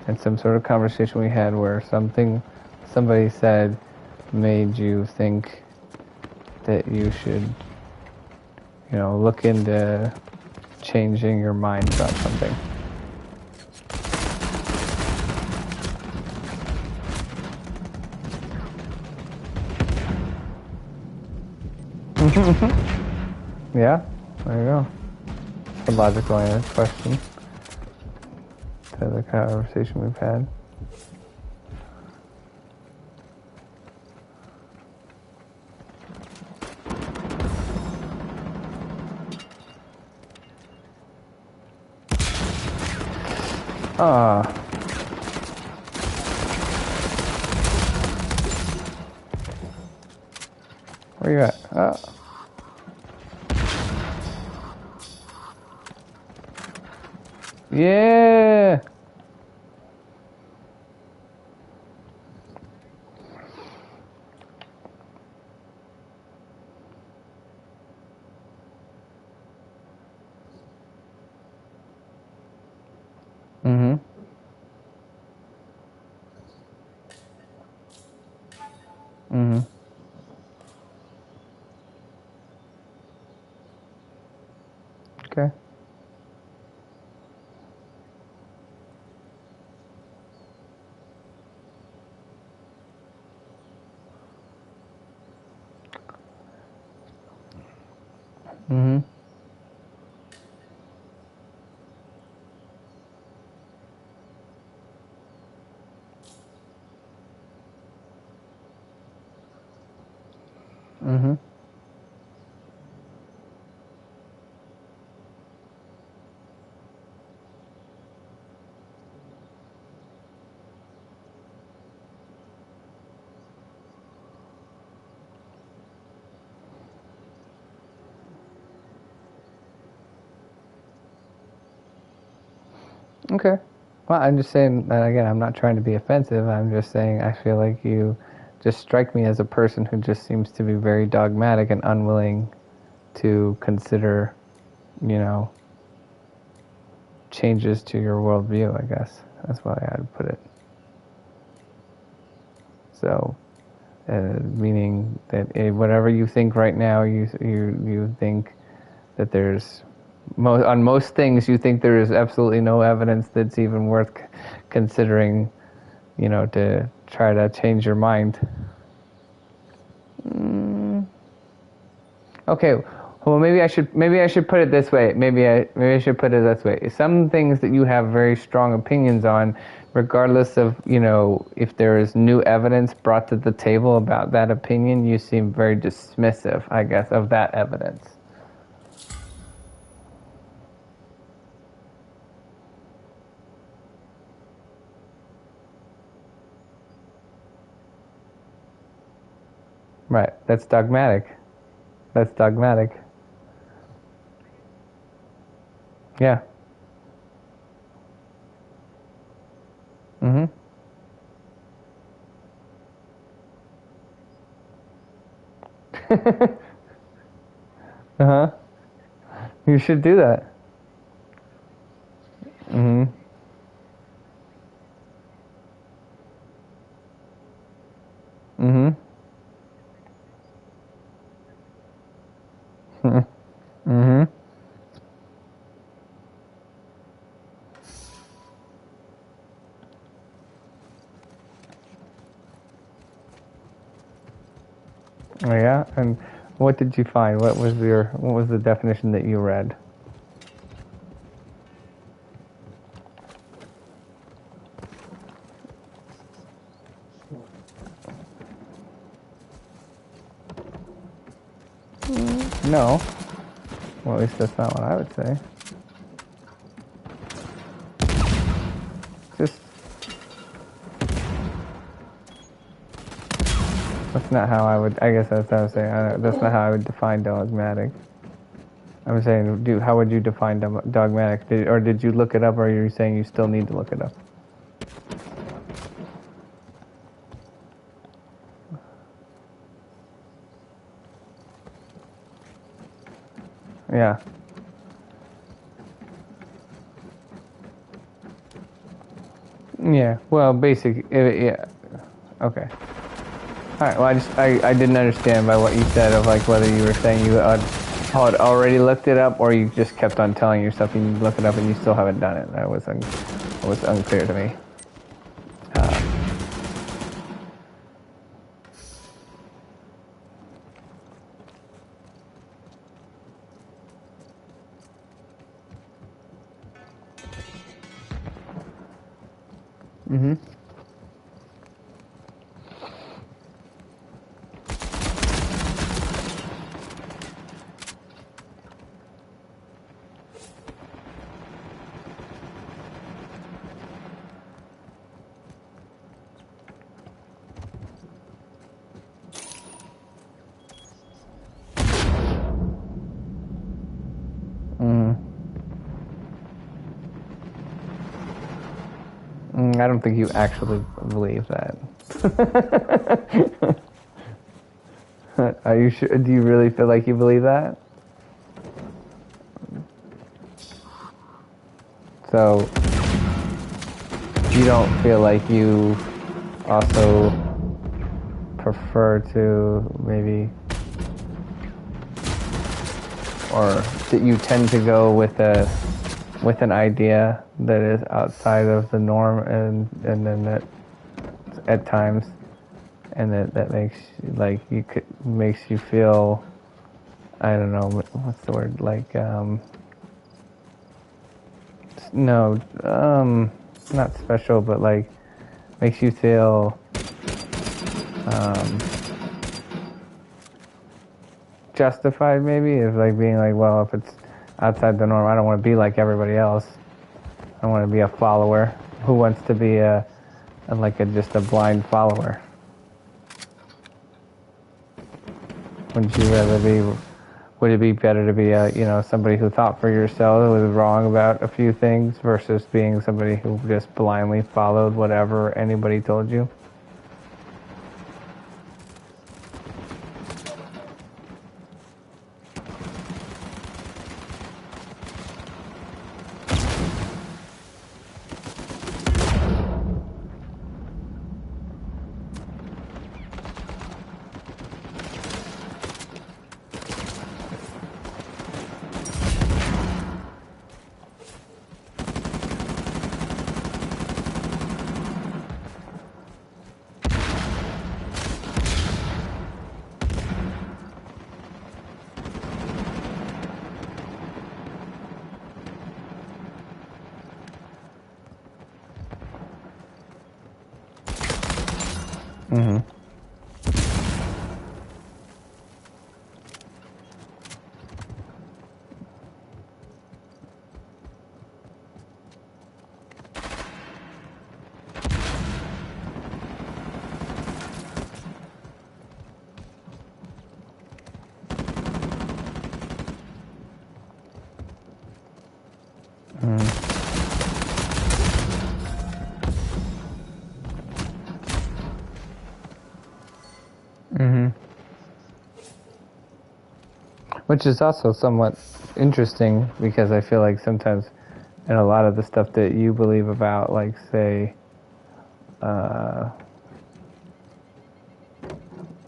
and some sort of conversation we had where somebody said made you think that you should, look into changing your mind about something. Yeah, there you go. A logical question to the conversation we've had. Where you at? Yeah. Mhm. Mhm. Okay. Mhm. Mhm. Okay. Well, I'm just saying, and again, I'm not trying to be offensive. I'm just saying I feel like you just strike me as a person who just seems to be very dogmatic and unwilling to consider, changes to your worldview, I guess. That's why I'd put it. So, meaning that whatever you think right now, you think that there's on most things you think there is absolutely no evidence that's even worth considering, to try to change your mind. Okay, well maybe I should put it this way. Maybe I should put it this way. Some things that you have very strong opinions on, regardless of, if there is new evidence brought to the table about that opinion, you seem very dismissive, I guess, of that evidence. Right. That's dogmatic. That's dogmatic. Yeah. Mhm. Uh-huh. You should do that. Mhm. Mhm. Oh, yeah? And what did you find? What was the definition that you read? No. Well, at least that's not what I would say. Just that's not how I would. I guess that's what I was saying. That's not how I would define dogmatic. I'm saying, how would you define dogmatic? Or did you look it up, or are you saying you still need to look it up? Yeah. Yeah. Well, yeah. Okay. All right. Well, I didn't understand by what you said of like whether you were saying you had already looked it up, or you just kept on telling yourself you look it up and you still haven't done it. That was unclear to me. Mm-hmm. I don't think you actually believe that. Are you sure? Do you really feel like you believe that? So you don't feel like you also prefer to maybe, or that you tend to go with an idea that is outside of the norm, and then that at times, and that makes makes you feel, I don't know, what's the word, like no, not special, but like makes you feel justified, maybe, of like being like, well, if it's outside the norm, I don't want to be like everybody else. I want to be a follower. Who wants to be just a blind follower? Wouldn't you rather be? Would it be better to be somebody who thought for yourself, who was wrong about a few things, versus being somebody who just blindly followed whatever anybody told you? Mm-hmm. Mm-hmm. Which is also somewhat interesting, because I feel like sometimes in a lot of the stuff that you believe about, like, say, I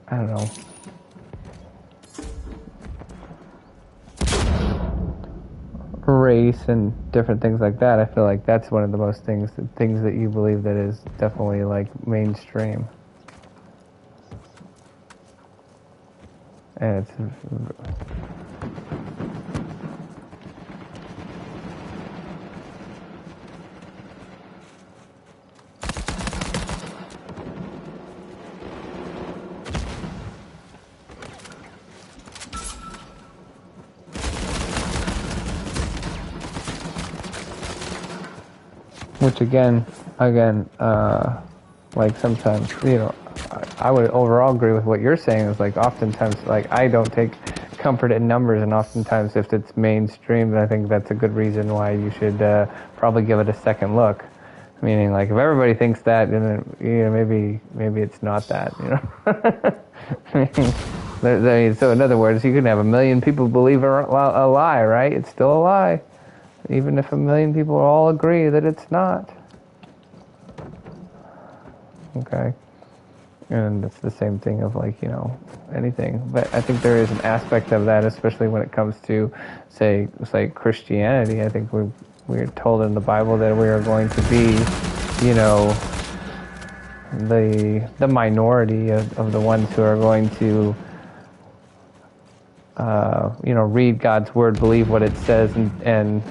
don't know, race and different things like that, I feel like that's one of the most things that you believe that is definitely like mainstream. and it's which again, like sometimes, I would overall agree with what you're saying. Is like oftentimes, like I don't take comfort in numbers, and oftentimes if it's mainstream, then I think that's a good reason why you should probably give it a second look. Meaning, like if everybody thinks that, then maybe it's not that. So in other words, you can have 1 million people believe a lie, right? It's still a lie, even if 1 million people all agree that it's not. Okay. And it's the same thing of like, anything. But I think there is an aspect of that, especially when it comes to, say Christianity. I think we're told in the Bible that we are going to be, the minority of the ones who are going to, read God's word, believe what it says, and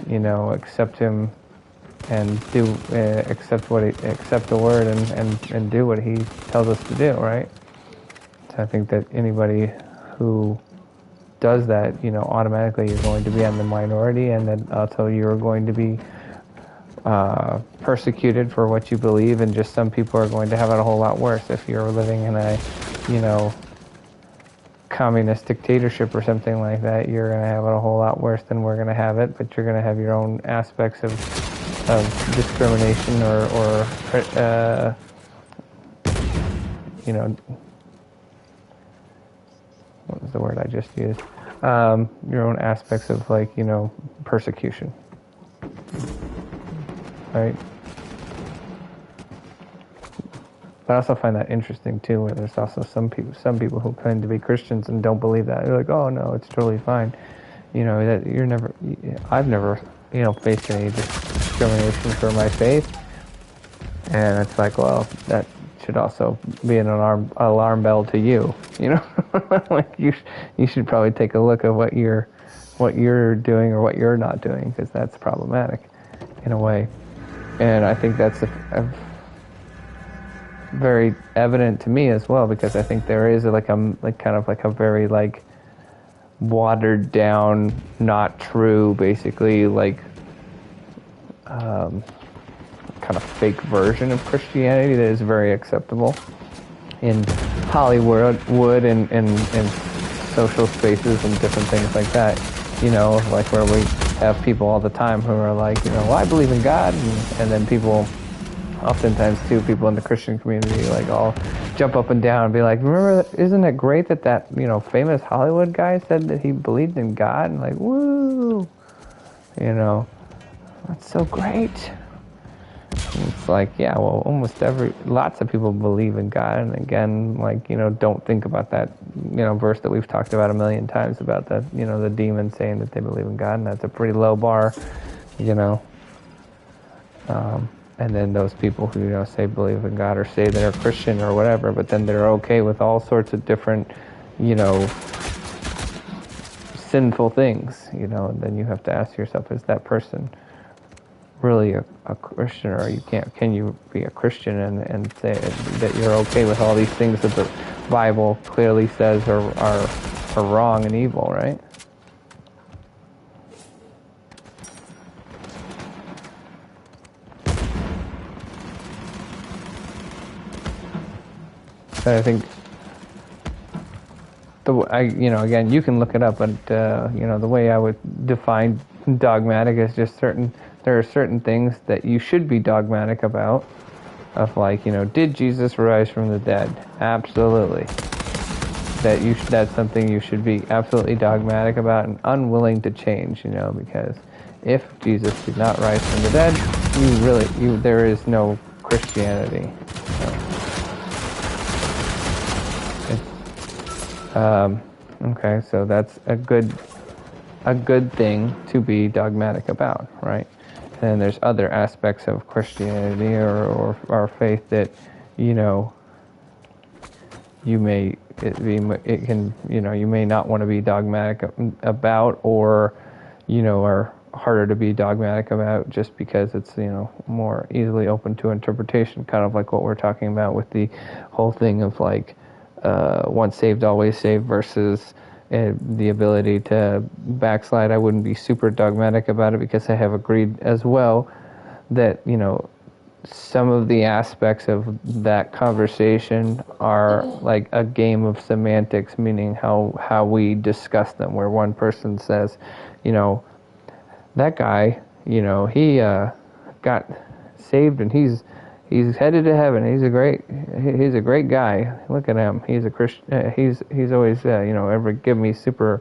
accept Him, and do accept the word, and do what He tells us to do, right? So I think that anybody who does that, automatically you're going to be on the minority, and then also you're going to be persecuted for what you believe, and just some people are going to have it a whole lot worse. If you're living in a, communist dictatorship or something like that, you're going to have it a whole lot worse than we're going to have it, but you're going to have your own aspects of discrimination or what was the word I just used? Your own aspects of persecution, right? But I also find that interesting too, where there's also some people who claim to be Christians and don't believe that. They're like, oh no, it's totally fine. That I've never, faced any discrimination for my faith. And it's like, well, that should also be an alarm bell to you. Like you should probably take a look at what you're doing or what you're not doing, because that's problematic in a way. And I think that's a very evident to me as well, because I think there is kind of a very watered down, not true, basically kind of fake version of Christianity that is very acceptable in Hollywood and social spaces and different things like that. Where we have people all the time who are like, well, I believe in God, and then people, oftentimes too, people in the Christian community all jump up and down and be like, remember, isn't it great that famous Hollywood guy said that he believed in God? And woo, that's so great. And it's like, yeah, well, lots of people believe in God, and again, don't think about that, verse that we've talked about 1,000,000 times about that, the demons saying that they believe in God, and that's a pretty low bar, and then those people who, say believe in God or say they're Christian or whatever, but then they're okay with all sorts of different, sinful things, and then you have to ask yourself, is that person really a Christian, or can you be a Christian and say that you're okay with all these things that the Bible clearly says are wrong and evil, right? But I think again, you can look it up, but the way I would define dogmatic is just there are certain things that you should be dogmatic about, of did Jesus rise from the dead? Absolutely. That's something you should be absolutely dogmatic about and unwilling to change, because if Jesus did not rise from the dead, there is no Christianity. Okay, so that's a good thing to be dogmatic about, right? And there's other aspects of Christianity or our faith that, you may it can you may not want to be dogmatic about, or are harder to be dogmatic about just because it's more easily open to interpretation, kind of like what we're talking about with the whole thing of like once saved always saved versus the ability to backslide. I wouldn't be super dogmatic about it because I have agreed as well that some of the aspects of that conversation are like a game of semantics, meaning how we discuss them, where one person says, that guy, he got saved and he's headed to heaven. He's a great guy. Look at him. He's a Christian. He's always ever give me super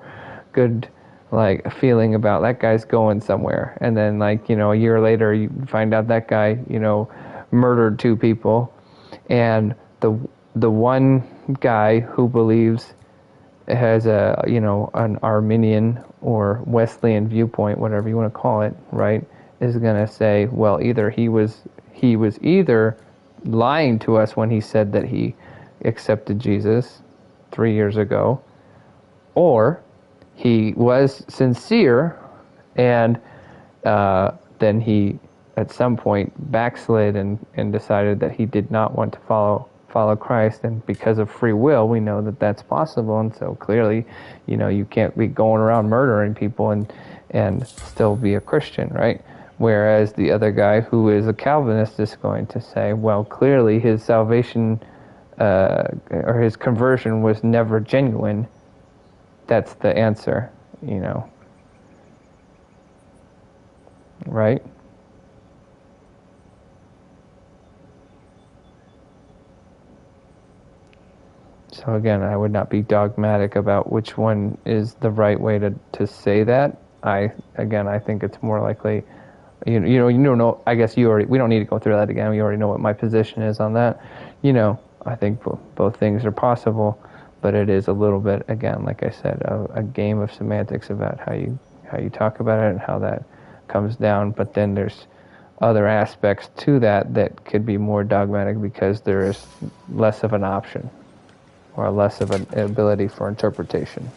good like a feeling about that guy's going somewhere. And then like a year later you find out that guy murdered 2 people, and the one guy who believes has a an Arminian or Wesleyan viewpoint, whatever you want to call it, right, is going to say, well, either he was either lying to us when he said that he accepted Jesus 3 years ago, or he was sincere and then he at some point backslid and decided that he did not want to follow Christ, and because of free will we know that that's possible, and so clearly you can't be going around murdering people and still be a Christian, right? Whereas the other guy who is a Calvinist is going to say, well, clearly his salvation or his conversion was never genuine. That's the answer, right? So again, I would not be dogmatic about which one is the right way to say that. I think it's more likely, you don't know. I guess we don't need to go through that again. We already know what my position is on that. I think both things are possible, but it is a little bit, again, like I said, a game of semantics about how you talk about it and how that comes down. But then there's other aspects to that could be more dogmatic because there is less of an option or less of an ability for interpretation.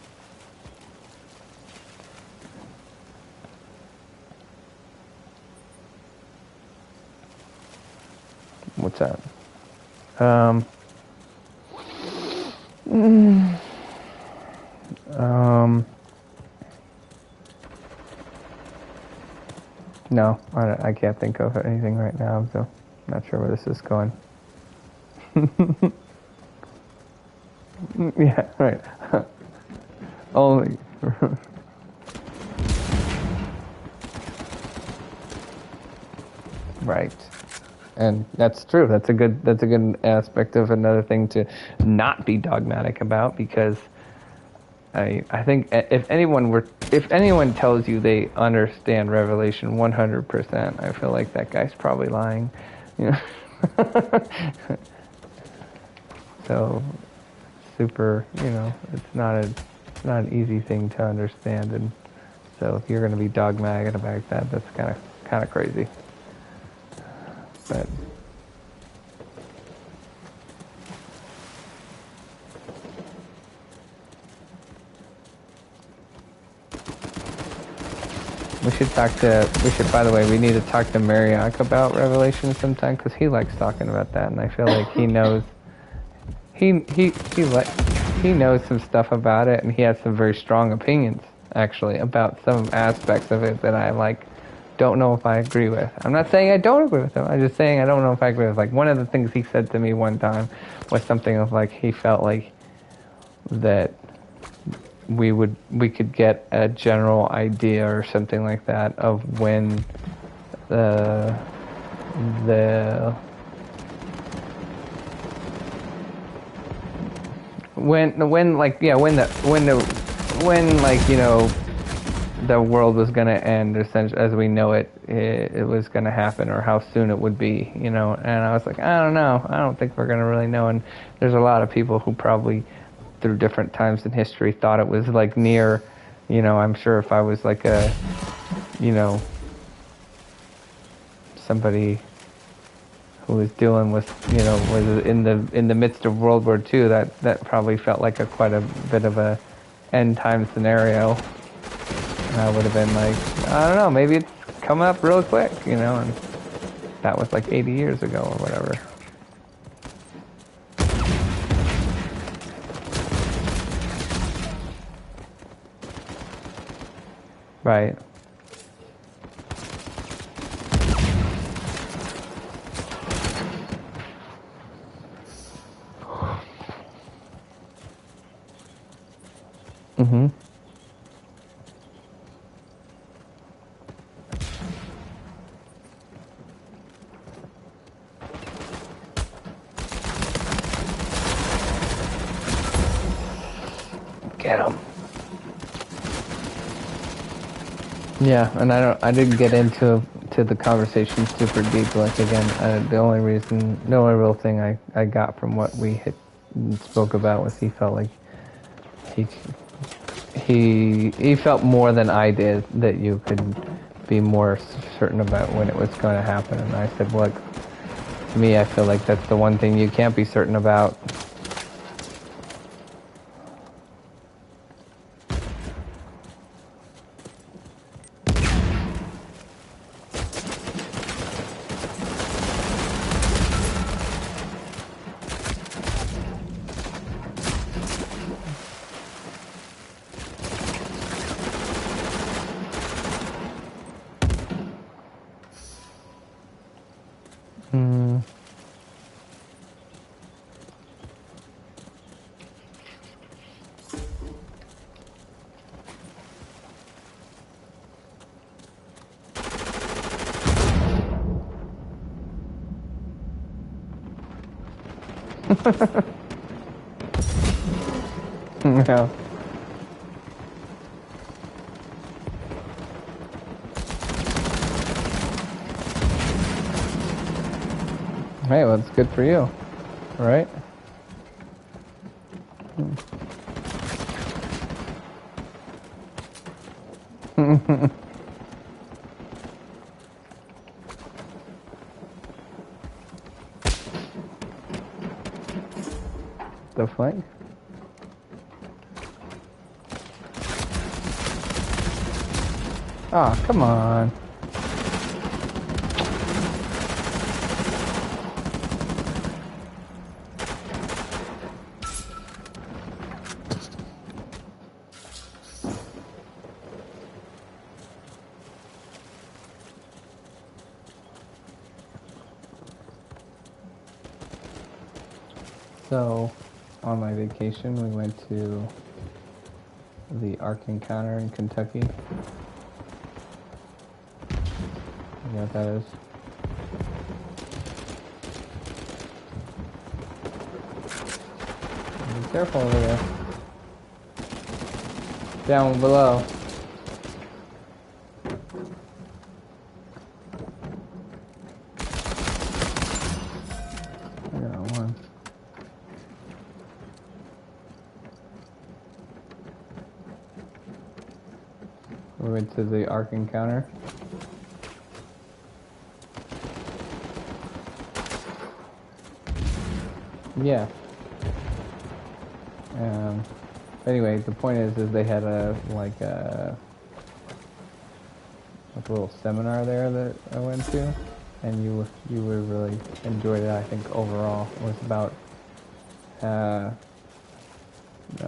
What's that? No, I can't think of anything right now, so I'm not sure where this is going. Yeah, right. Only. Right. And that's true. That's a good aspect of another thing to not be dogmatic about, because I think if anyone tells you they understand Revelation 100%, I feel like that guy's probably lying. So super, it's not an easy thing to understand, and so if you're going to be dogmatic about that, that's kind of crazy. But by the way, we need to talk to Mariak about Revelation sometime, because he likes talking about that, and I feel like he knows he knows some stuff about it, and he has some very strong opinions actually about some aspects of it that I don't know if I agree with. I'm not saying I don't agree with him. I'm just saying I don't know if I agree with. Like, one of the things he said to me one time was something of like he felt like that we could get a general idea or something like that of when the world was going to end, essentially, as we know it was going to happen, or how soon it would be, and I was like, I don't know. I don't think we're going to really know. And there's a lot of people who probably, through different times in history, thought it was like near, I'm sure if I was like somebody who was dealing with, was in the midst of World War II. That probably felt like quite a bit of a end time scenario. And I would have been like, I don't know, maybe it's coming up real quick, and that was like 80 years ago or whatever. Right. Mm-hmm. Get him. Yeah, and I didn't get into the conversation super deep. Like again, the only real thing I got from what we had spoke about was he felt like he he felt more than I did that you could be more certain about when it was going to happen. And I said, look, to me, I feel like that's the one thing you can't be certain about. Hmm. Yeah. Hey, well, it's good for you, right? The flank? Oh, come on. So, on my vacation, we went to the Ark Encounter in Kentucky. You know what that is? Be careful over there. Down below. I got one. We went to the Ark Encounter. Yeah. Anyway, the point is they had a little seminar there that I went to, and you would really enjoyed it. I think overall it was about it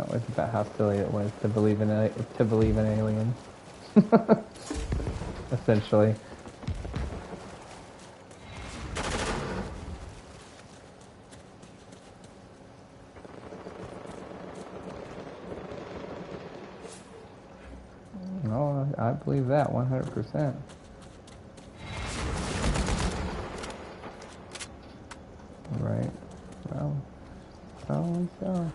was about how silly it was to believe in aliens, essentially. No, I believe that 100%. Right. Well, probably so.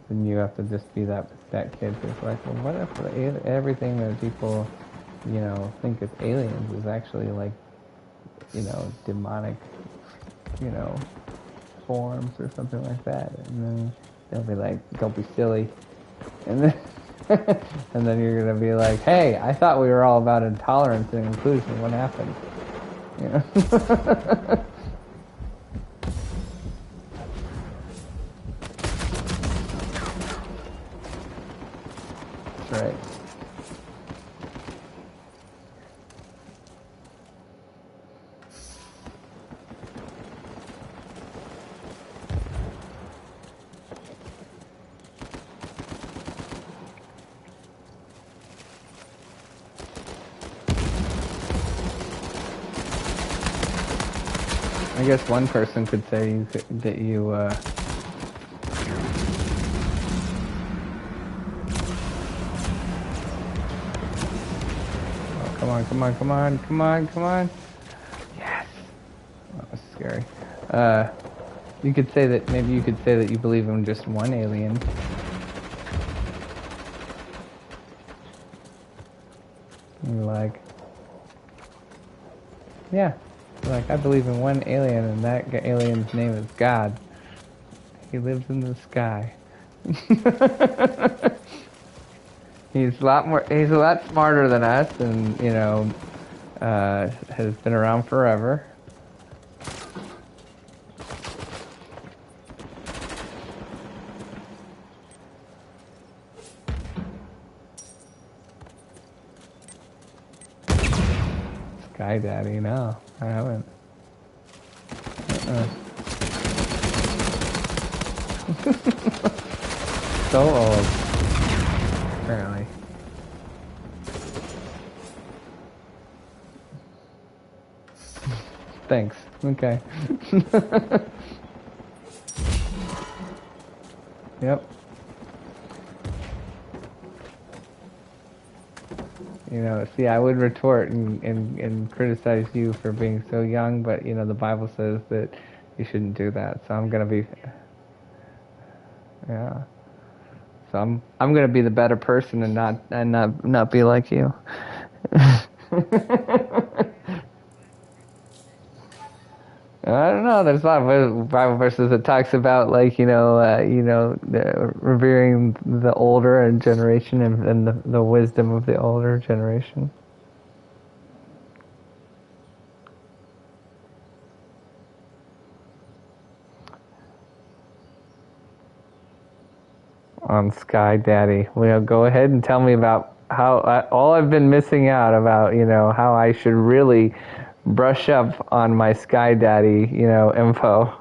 Then you have to just be that kid who's like, well, what if everything that people, think is aliens is actually like, demonic, forms or something like that, and then They'll be like, "Don't be silly," and then and then you're gonna be like, "Hey, I thought we were all about intolerance and inclusion. What happened?" You know? That's right. I guess one person could say that you. Oh, come on, come on, come on, come on, come on. Yes. That was scary. You could say that, maybe you could say that you believe in just one alien. And you're like, yeah. You're like, I believe in one alien, and that alien's name is God. He lives in the sky. He's a lot more. He's a lot smarter than us, and has been around forever. Sky Daddy, no, I haven't. So old, apparently. Thanks. Okay. Yep. See, I would retort and criticize you for being so young, but the Bible says that you shouldn't do that. So I'm gonna be, yeah. So I'm gonna be the better person and not be like you. I don't know. There's a lot of Bible verses that talks about revering the older generation and the wisdom of the older generation. On Sky Daddy, go ahead and tell me about how all I've been missing out about how I should really brush up on my Sky Daddy info.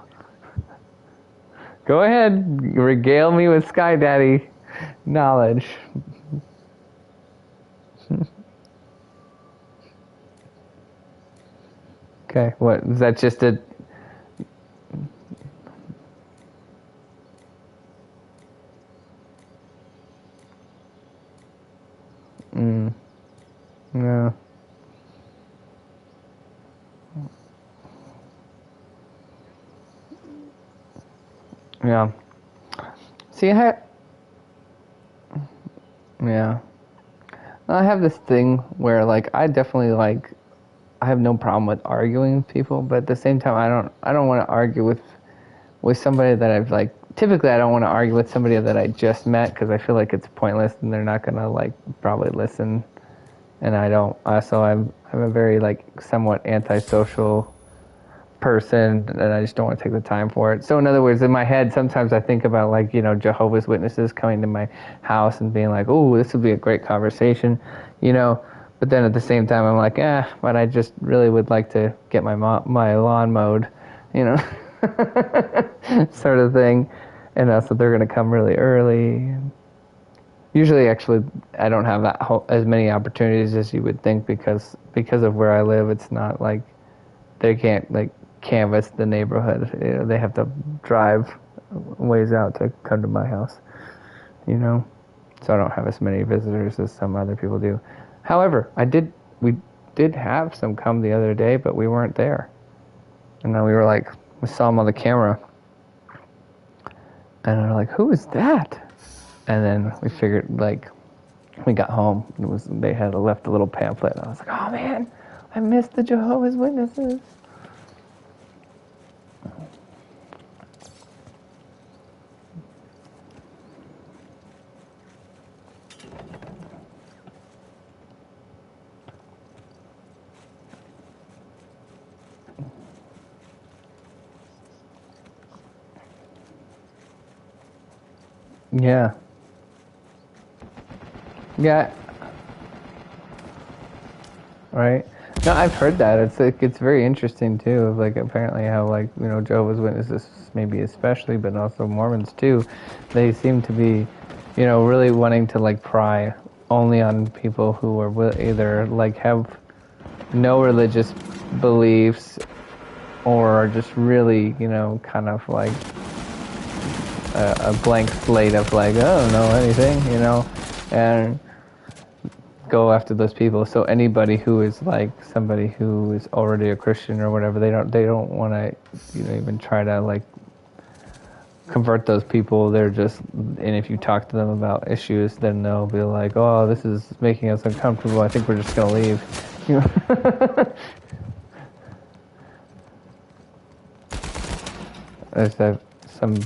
Go ahead, regale me with Sky Daddy knowledge. Okay, what is that? Just a no. Yeah. See, yeah. I have this thing where I definitely I have no problem with arguing with people, but at the same time I don't want to argue with somebody that I've typically I don't want to argue with somebody that I just met because I feel like it's pointless and they're not gonna probably listen, and I don't. Also, I'm a very somewhat antisocial person, and I just don't want to take the time for it. So in other words, in my head, sometimes I think about Jehovah's Witnesses coming to my house and being like, "Oh, this would be a great conversation," But then at the same time, I'm like, but I just really would like to get my lawn mowed, sort of thing. And so they're gonna come really early. Usually, actually, I don't have as many opportunities as you would think because of where I live. It's not like they can't canvas the neighborhood. They have to drive ways out to come to my house. So I don't have as many visitors as some other people do. However, we did have some come the other day, but we weren't there. And then we saw them on the camera, and we're like, who is that? And then we figured we got home, they had left a little pamphlet. I was like, oh man, I missed the Jehovah's Witnesses. Yeah. Yeah. Right. No, I've heard that. It's like it's very interesting too. Of like apparently how like Jehovah's Witnesses maybe especially, but also Mormons too. They seem to be, really wanting to like pry only on people who are either like have no religious beliefs or are just really kind of like a blank slate of like I don't know anything, and go after those people. So anybody who is like somebody who is already a Christian or whatever, they don't want to even try to like convert those people. They're just, and if you talk to them about issues, then they'll be like, oh, this is making us uncomfortable. I think we're just gonna leave. There's some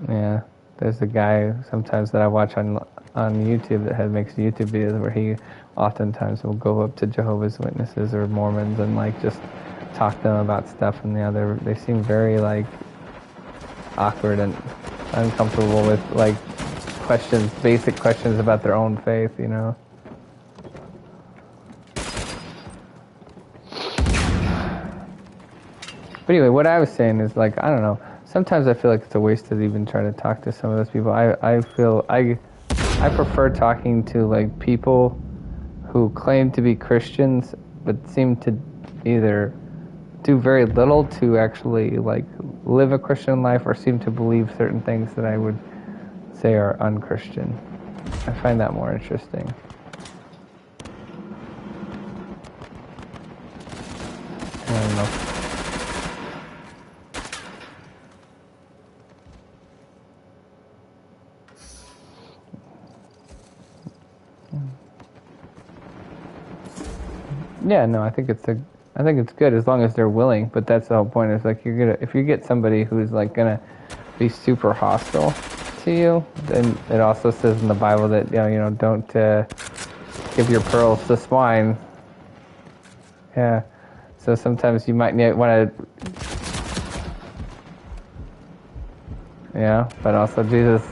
yeah. There's a guy sometimes that I watch on YouTube that makes YouTube videos where he oftentimes will go up to Jehovah's Witnesses or Mormons and like just talk to them about stuff, and they seem very like awkward and uncomfortable with like basic questions about their own faith. But anyway, what I was saying is like I don't know. Sometimes I feel like it's a waste to even try to talk to some of those people. I feel I prefer talking to like people who claim to be Christians but seem to either do very little to actually like live a Christian life or seem to believe certain things that I would say are unchristian. I find that more interesting. I don't know. Yeah, no, I think it's good as long as they're willing. But that's the whole point. Is like if you get somebody who's like gonna be super hostile to you, then it also says in the Bible that don't give your pearls to swine. Yeah, so sometimes you might want to. Yeah, but also Jesus,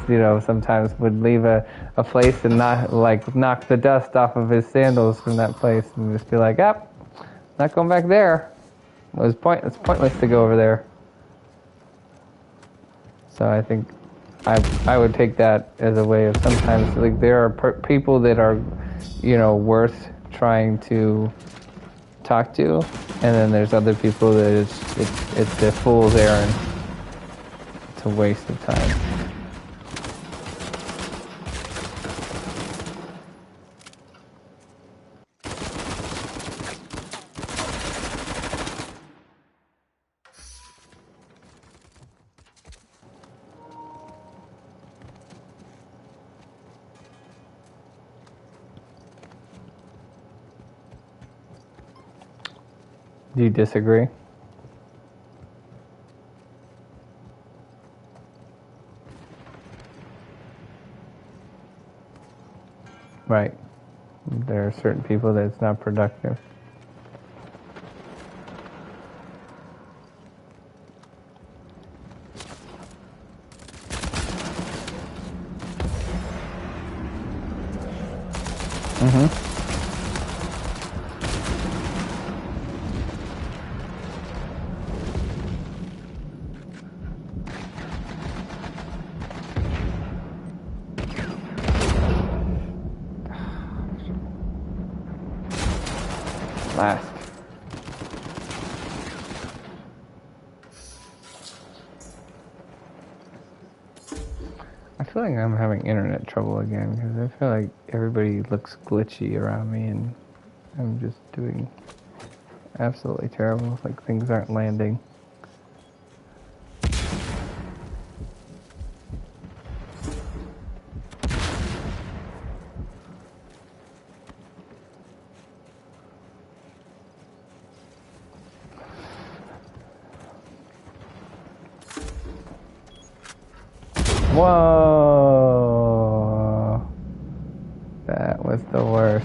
sometimes would leave a place and not like knock the dust off of his sandals from that place and just be like, not going back there. It's pointless to go over there. So I think I would take that as a way of sometimes like there are people that are, worth trying to talk to, and then there's other people that it's a fool's errand. It's a waste of time. Do you disagree? Right. There are certain people that it's not productive. Mm-hmm. Last. I feel like I'm having internet trouble again because I feel like everybody looks glitchy around me and I'm just doing absolutely terrible. Like things aren't landing. Whoa! That was the worst.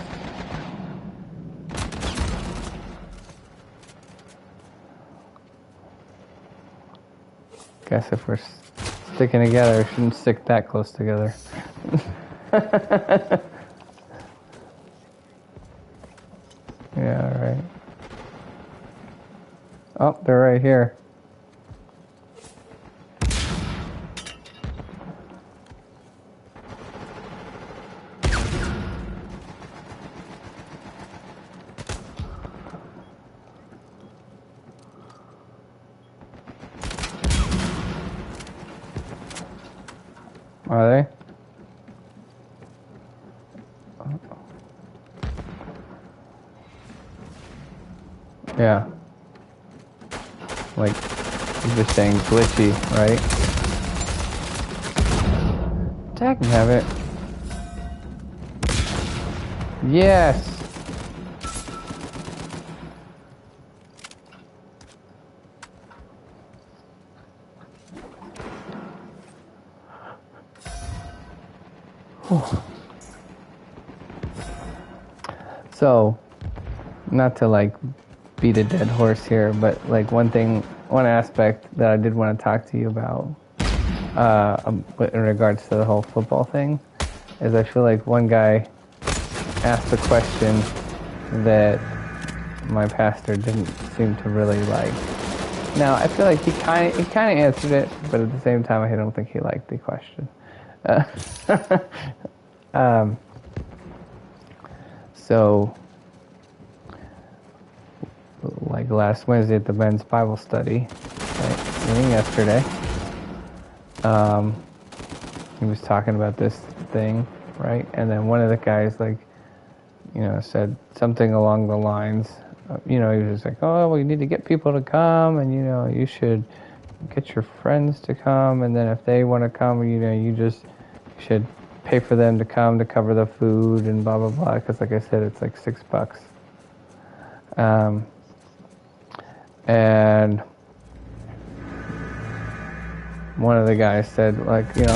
Guess if we're sticking together. Shouldn't stick that close together. Yeah, right. Oh, they're right here. Are they? Yeah. Like, you're just saying glitchy, right? Dagnabbit. Yes! So, not to like beat a dead horse here, but like one aspect that I did want to talk to you about in regards to the whole football thing is I feel like one guy asked a question that my pastor didn't seem to really like. Now, I feel like he kind of answered it, but at the same time, I don't think he liked the question. So, like last Wednesday at the men's Bible study, right, meaning yesterday, he was talking about this thing, right? And then one of the guys, like, said something along the lines, he was just like, oh, well, you need to get people to come, and, you should get your friends to come, and then if they want to come, you just should pay for them to come to cover the food and blah, blah, blah, because like I said, it's like $6. And one of the guys said, like, no,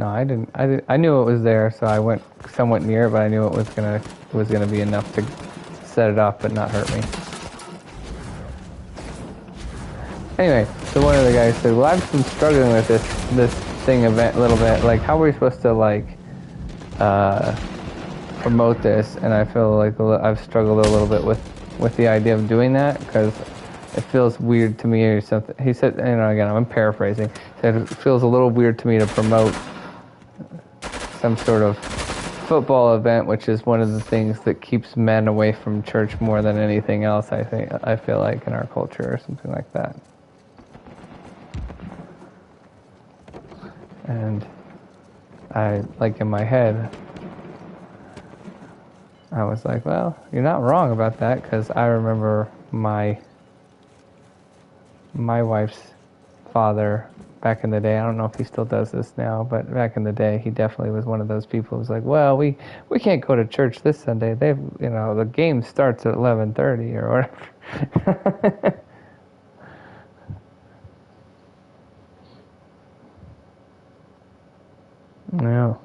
I didn't. I knew it was there, so I went somewhat near, but I knew it was gonna be enough to set it off, but not hurt me. Anyway, so one of the guys said, "Well, I've been struggling with this thing event a little bit. Like, how are we supposed to like promote this?" And I feel like I've struggled a little bit with the idea of doing that because it feels weird to me or something. He said, again, I'm paraphrasing. He said it feels a little weird to me to promote some sort of football event, which is one of the things that keeps men away from church more than anything else. I feel like in our culture or something like that. And I, like, in my head, I was like, well, you're not wrong about that, because I remember my wife's father back in the day. I don't know if he still does this now, but back in the day, he definitely was one of those people who's like, well, we can't go to church this Sunday. The game starts at 11:30 or whatever. No.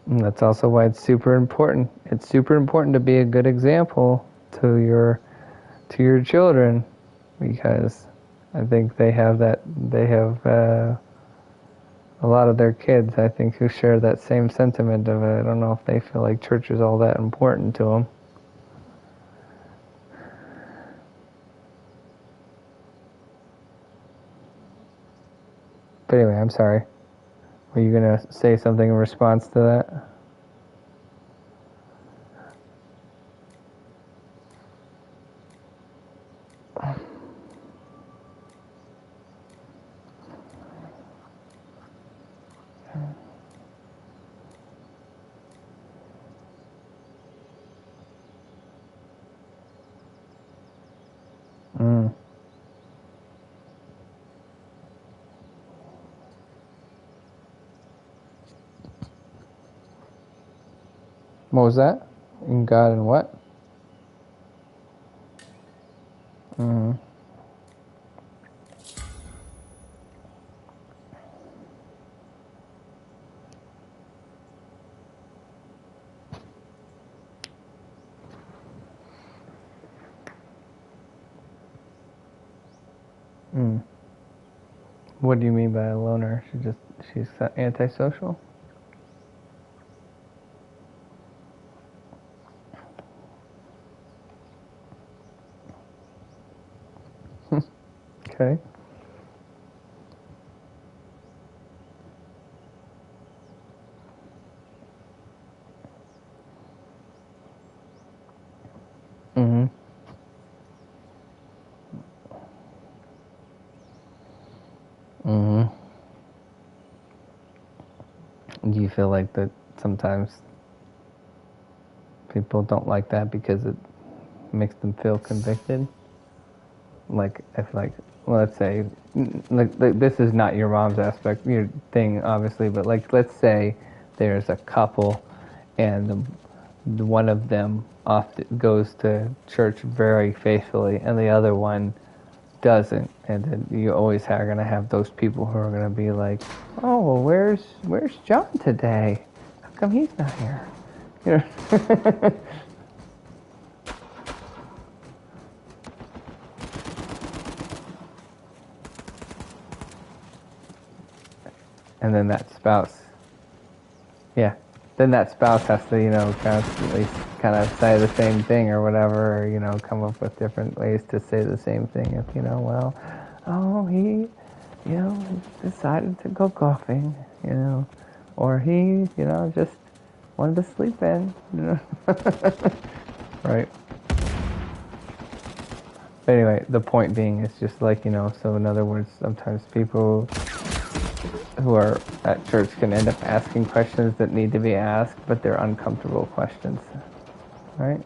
And that's also why it's super important. It's super important to be a good example to your children, because I think they have a lot of their kids, I think, who share that same sentiment of it. I don't know if they feel like church is all that important to them. But anyway, I'm sorry. Were you going to say something in response to that? What was that? In God and what? Mm. What do you mean by a loner? She's antisocial? Okay. Mm-hmm. Mm-hmm. Do you feel like that sometimes people don't like that because it makes them feel convicted? Like, if like, well, let's say, like this is not your mom's aspect, your thing, obviously, but like, let's say there's a couple and the one of them often goes to church very faithfully and the other one doesn't, and then you always are going to have those people who are going to be like, oh, well, where's John today? How come he's not here? You know? And then that spouse, yeah, then that spouse has to, constantly kind of say the same thing or whatever, or, come up with different ways to say the same thing. If, well, oh, he, decided to go golfing, or he, just wanted to sleep in, Right. But anyway, the point being is just like, so in other words, sometimes people who are at church can end up asking questions that need to be asked, but they're uncomfortable questions, right?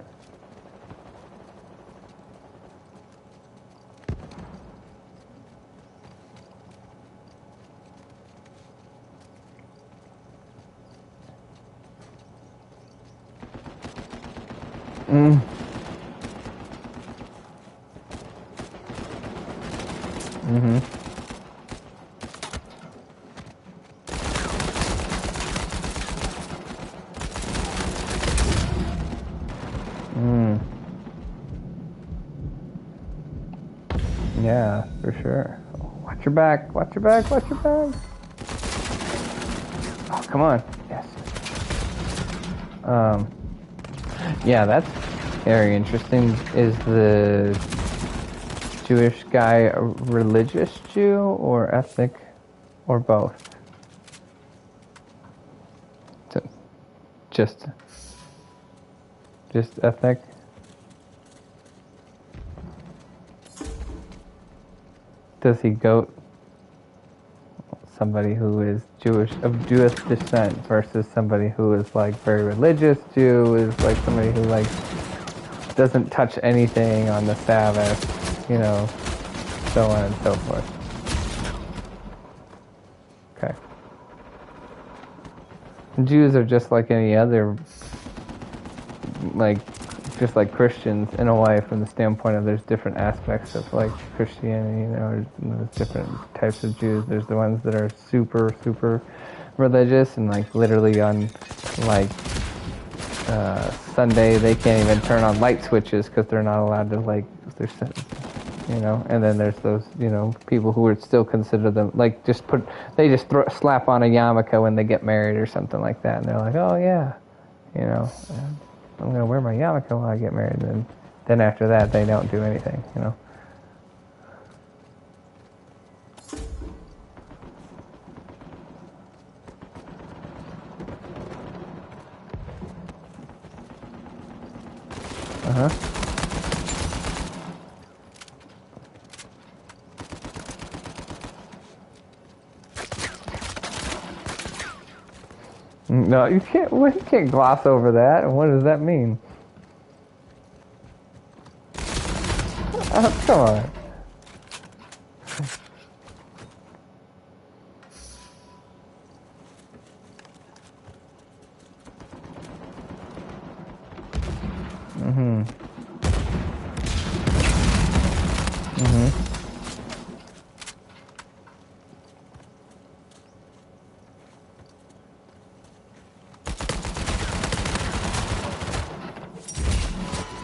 Mm. Mm-hmm. Mm. Yeah, for sure. Watch your back, watch your back, watch your back. Oh, come on. Yes. Yeah, that's very interesting. Is the Jewish guy a religious Jew or ethnic or both? So, just ethnic? Does he goat somebody who is of Jewish descent versus somebody who is like very religious Jew, is like somebody who like doesn't touch anything on the Sabbath, so on and so forth. Okay. Jews are just like any other, like, just like Christians in a way, from the standpoint of there's different aspects of like Christianity, there's different types of Jews. There's the ones that are super, super religious and like literally on like Sunday they can't even turn on light switches because they're not allowed to, like, and then there's those, people who would still consider them, like, they just slap on a yarmulke when they get married or something like that, and they're like, oh yeah, I'm going to wear my yarmulke when I get married, and then after that they don't do anything, Uh-huh. No, you can't gloss over that. And what does that mean? Oh, come on. Mm-hmm. Mm-hmm.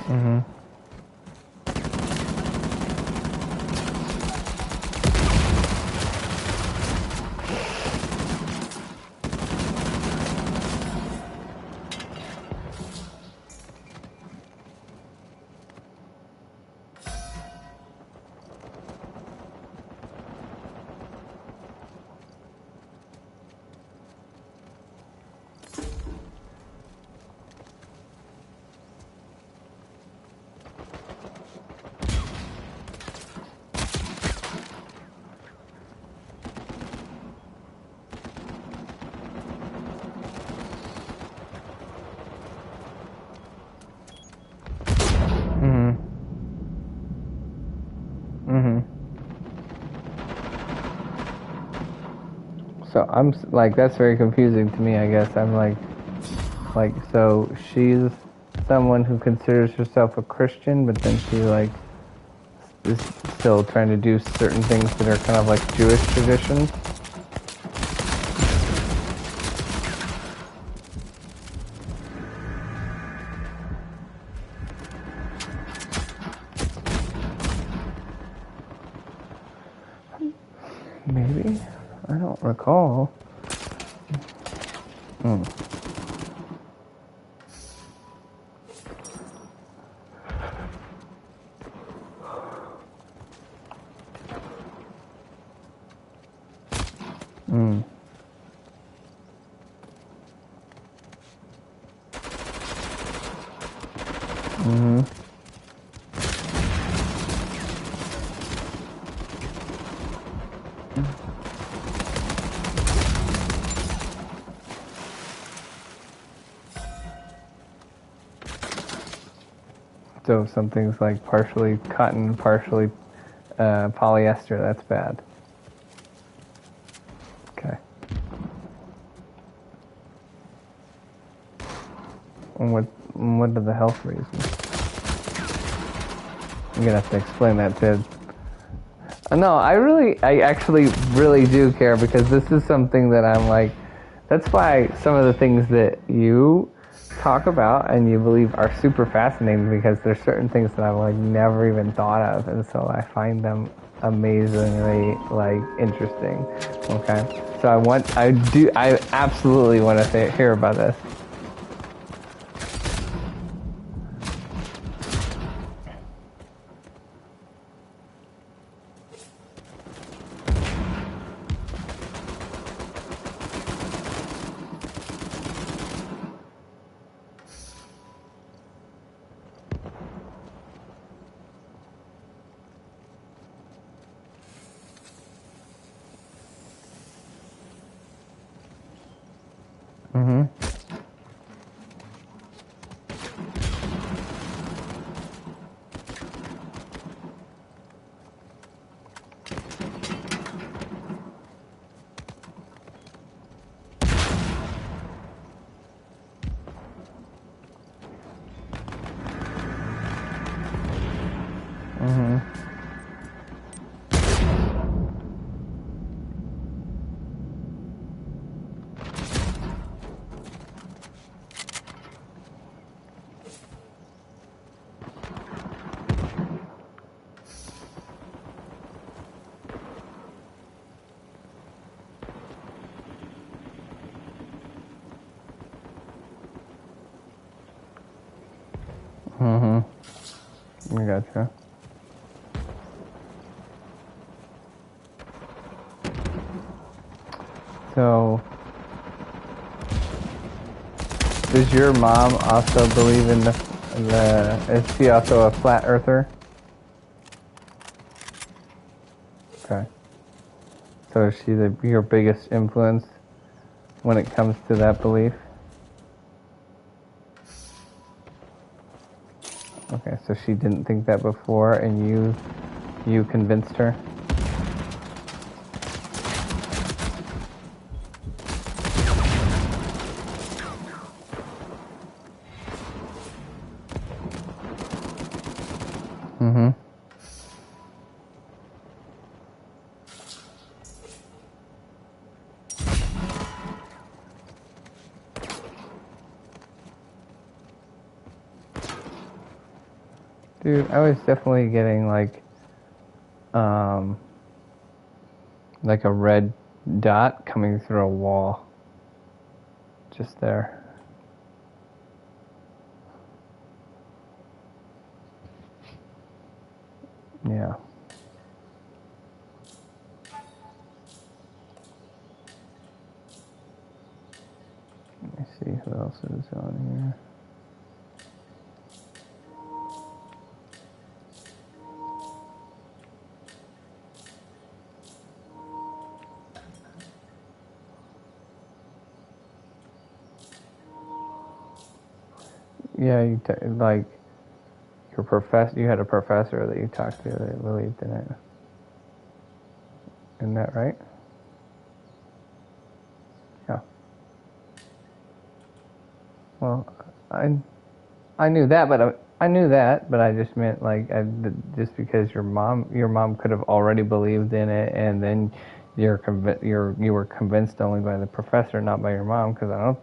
Mm-hmm. So like, that's very confusing to me, I guess. I'm so she's someone who considers herself a Christian, but then she, like, is still trying to do certain things that are kind of like Jewish traditions. Maybe? I don't recall. So if something's like partially cotton, partially polyester, that's bad. Okay. And what are the health reasons? I'm gonna have to explain that to. No, I actually really do care, because this is something that I'm like. That's why some of the things that you talk about and you believe are super fascinating, because there's certain things that I've like never even thought of, and so I find them amazingly like interesting. Okay, so I absolutely want to hear about this. Mm-hmm. Mm-hmm. Mm-hmm. I gotcha. So, does your mom also believe in is she also a flat earther? Okay. So is she your biggest influence when it comes to that belief? Okay, so she didn't think that before, and you convinced her? Mm-hmm. Dude, I was definitely getting um, like a red dot coming through a wall. Just there. Yeah. Let me see who else is on here. Yeah, like your professor. You had a professor that you talked to that believed in it. Isn't that right? Well, I I knew that, but I knew that, but I just meant like just because your mom could have already believed in it, and then you were convinced only by the professor, not by your mom, because I don't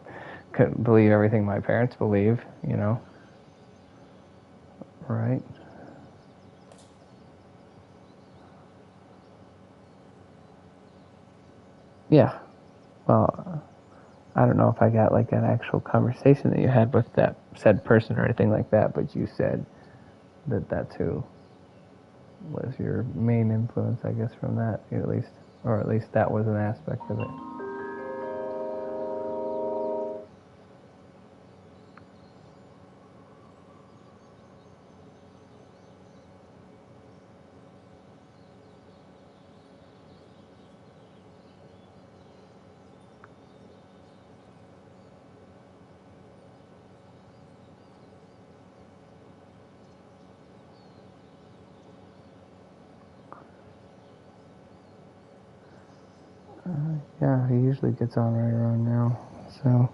couldn't believe everything my parents believe, right? Yeah. Well, I don't know if I got like an actual conversation that you had with that said person or anything like that, but you said that that's who was your main influence, I guess, from that, at least, or at least that was an aspect of it. Yeah, he usually gets on right around now, so.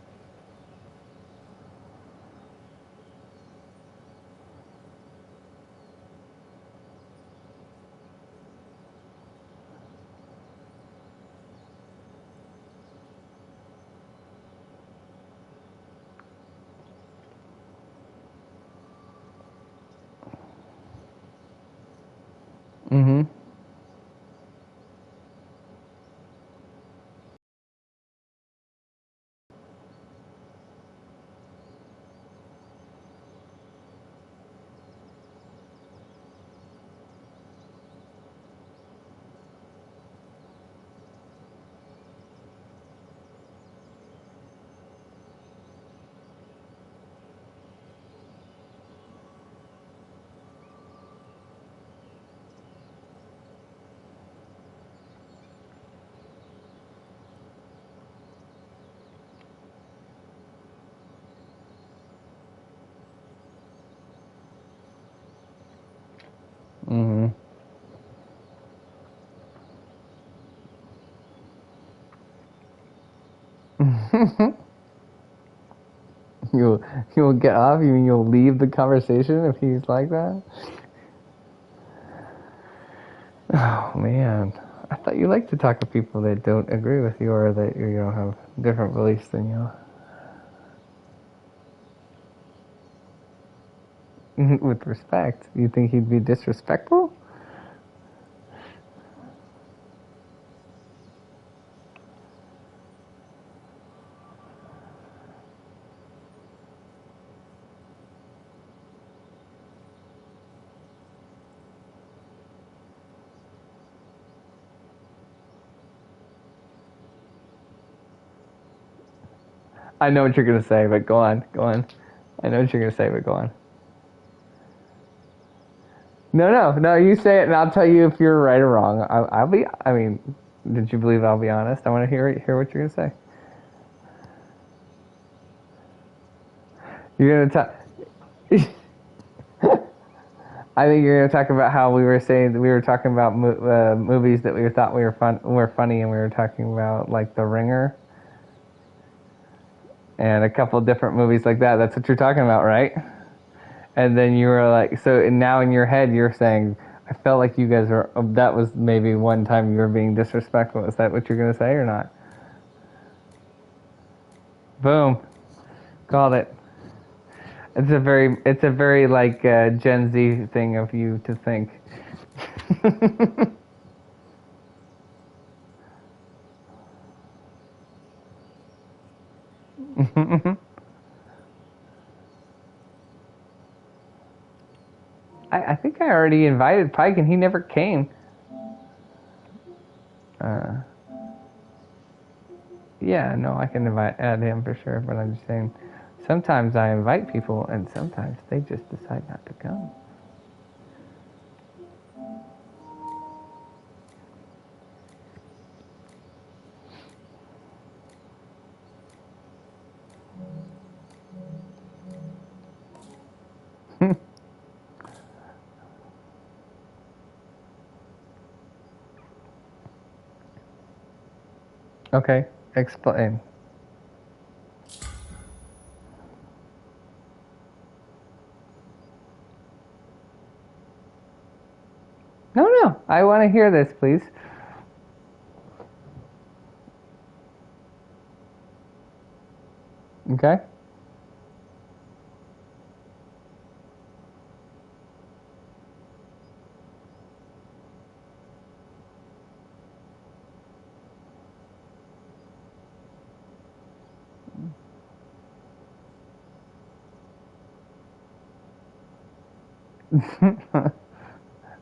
Mm-hmm. Mm-hmm. you'll you'll get off. You mean you'll leave the conversation if he's like that? Oh man, I thought you like to talk to people that don't agree with you or that you don't have different beliefs than you. With respect, you think he'd be disrespectful? I know what you're gonna say, but go on, go on. I know what you're gonna say, but go on. No, no, no. You say it, and I'll tell you if you're right or wrong. I'll be. I mean, did you believe I'll be honest? I want to hear what you're gonna say. You're gonna talk. I think you're gonna talk about how we were saying that we were talking about movies that we thought were funny, and we were talking about like The Ringer and a couple different movies like that. That's what you're talking about, right? And then you were like, so and now in your head you're saying, I felt like you guys were. That was maybe one time you were being disrespectful. Is that what you're gonna say or not? Boom, called it. It's a very like Gen Z thing of you to think. I think I already invited Pike and he never came. Uh, yeah, no, I can add him for sure, but I'm just saying, sometimes I invite people and sometimes they just decide not to come. Okay, explain. No, I want to hear this, please. Okay.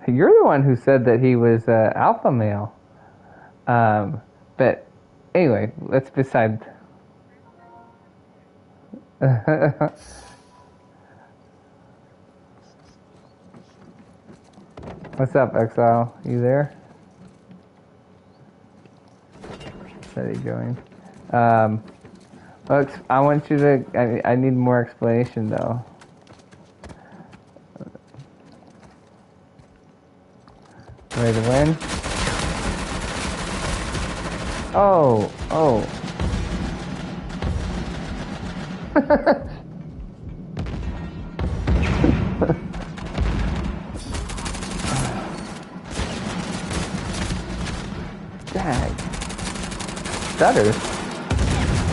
You're the one who said that he was alpha male. But anyway, let's decide. What's up, Exile? You there? Said he joined. Look, I want you to. I need more explanation though. Ready to win? Oh, oh. Dag. Stutters?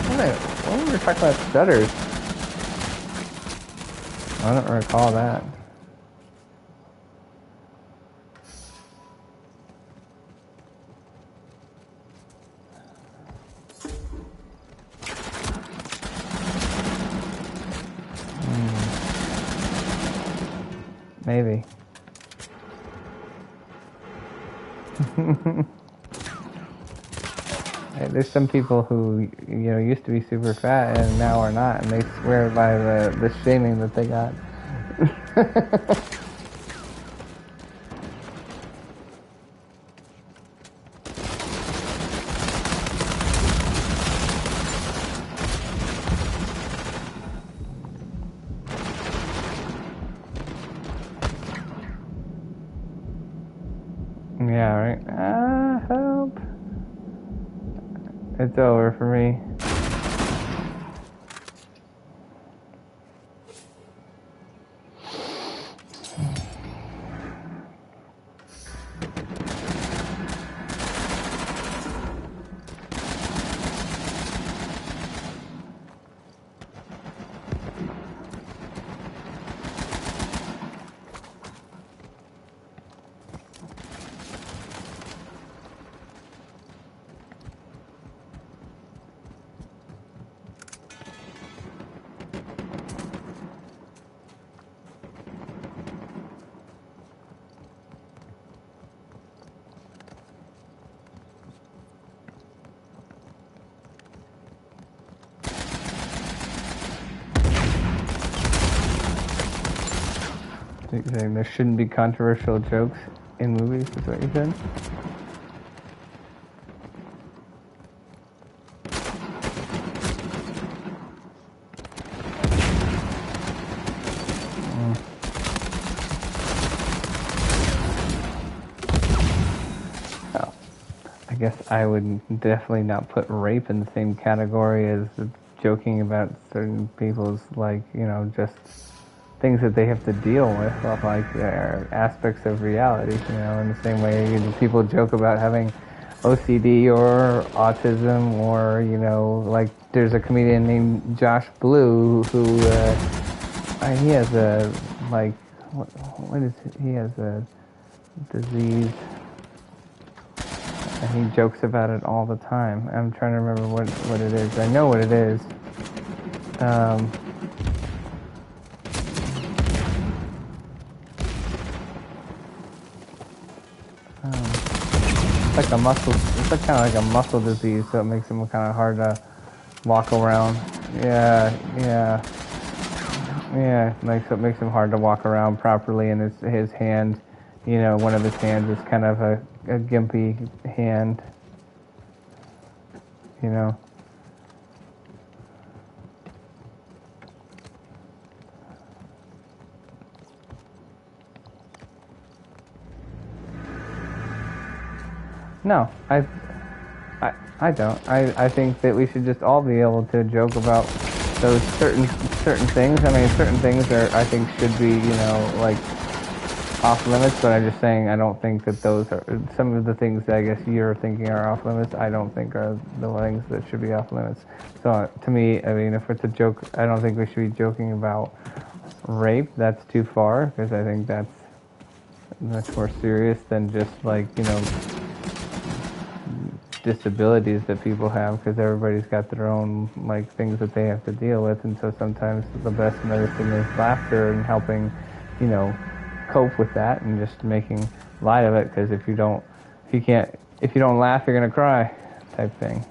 When were we talking about stutters? I don't recall that. Maybe. There's some people who, used to be super fat and now are not, and they swear by the shaming that they got. Yeah, right. Help. It's over for me. You're saying there shouldn't be controversial jokes in movies, is what you said? Well, I guess I would definitely not put rape in the same category as joking about certain people's, just things that they have to deal with, like aspects of reality, in the same way people joke about having OCD or autism, or, like there's a comedian named Josh Blue who, he has a, what is it? He has a disease, and he jokes about it all the time. I'm trying to remember what it is. I know what it is. It's like a muscle. It's like kind of like a muscle disease, so it makes him kind of hard to walk around. Yeah. So it makes him hard to walk around properly, and his hand, one of his hands is kind of a gimpy hand. No, I don't. I think that we should just all be able to joke about those certain things. I mean, certain things I think should be, off limits, but I'm just saying I don't think that those are some of the things that I guess you're thinking are off limits. I don't think are the things that should be off limits. So to me, I mean, if it's a joke, I don't think we should be joking about rape. That's too far because I think that's much more serious than just like disabilities that people have, because everybody's got their own like things that they have to deal with, and so sometimes the best medicine is laughter and helping cope with that and just making light of it, because if you don't laugh, you're gonna cry type thing.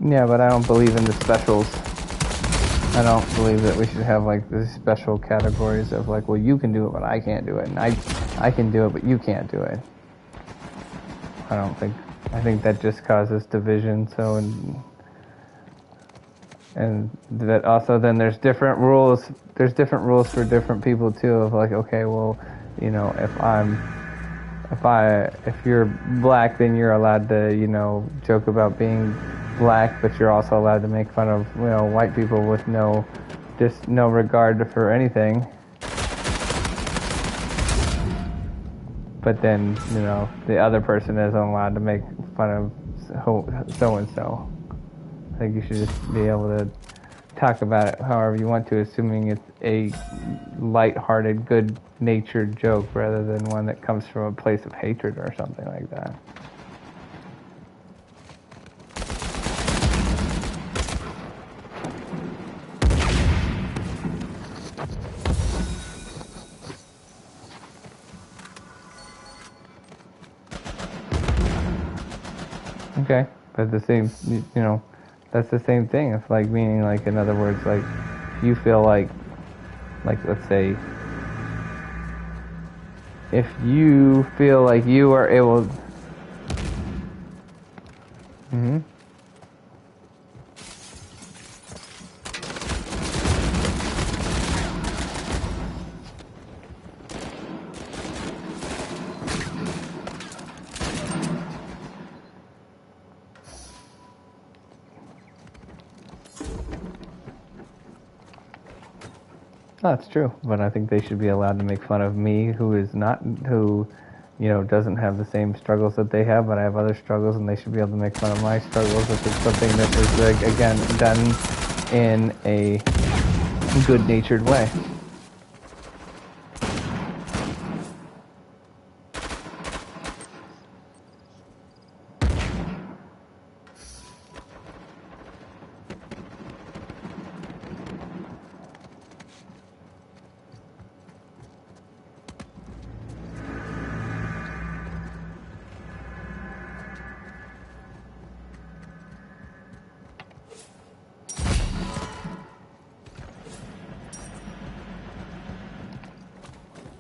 Yeah, but I don't believe in the specials. I don't believe that we should have like these special categories of like, well, you can do it, but I can't do it, and I can do it, but you can't do it. I think that just causes division. So and that also then there's different rules. There's different rules for different people too. Of like, okay, well, if you're black, then you're allowed to joke about being black, but you're also allowed to make fun of white people with no regard for anything. But then the other person isn't allowed to make fun of so and so. I think you should just be able to talk about it however you want to, assuming it's a light-hearted, good-natured joke rather than one that comes from a place of hatred or something like that. Okay, but that's the same thing. It's like, meaning, like, in other words, like, you feel like let's say, if you feel like you are able. That's true, but I think they should be allowed to make fun of me, who doesn't have the same struggles that they have, but I have other struggles, and they should be able to make fun of my struggles if it's something that is, like, again, done in a good-natured way.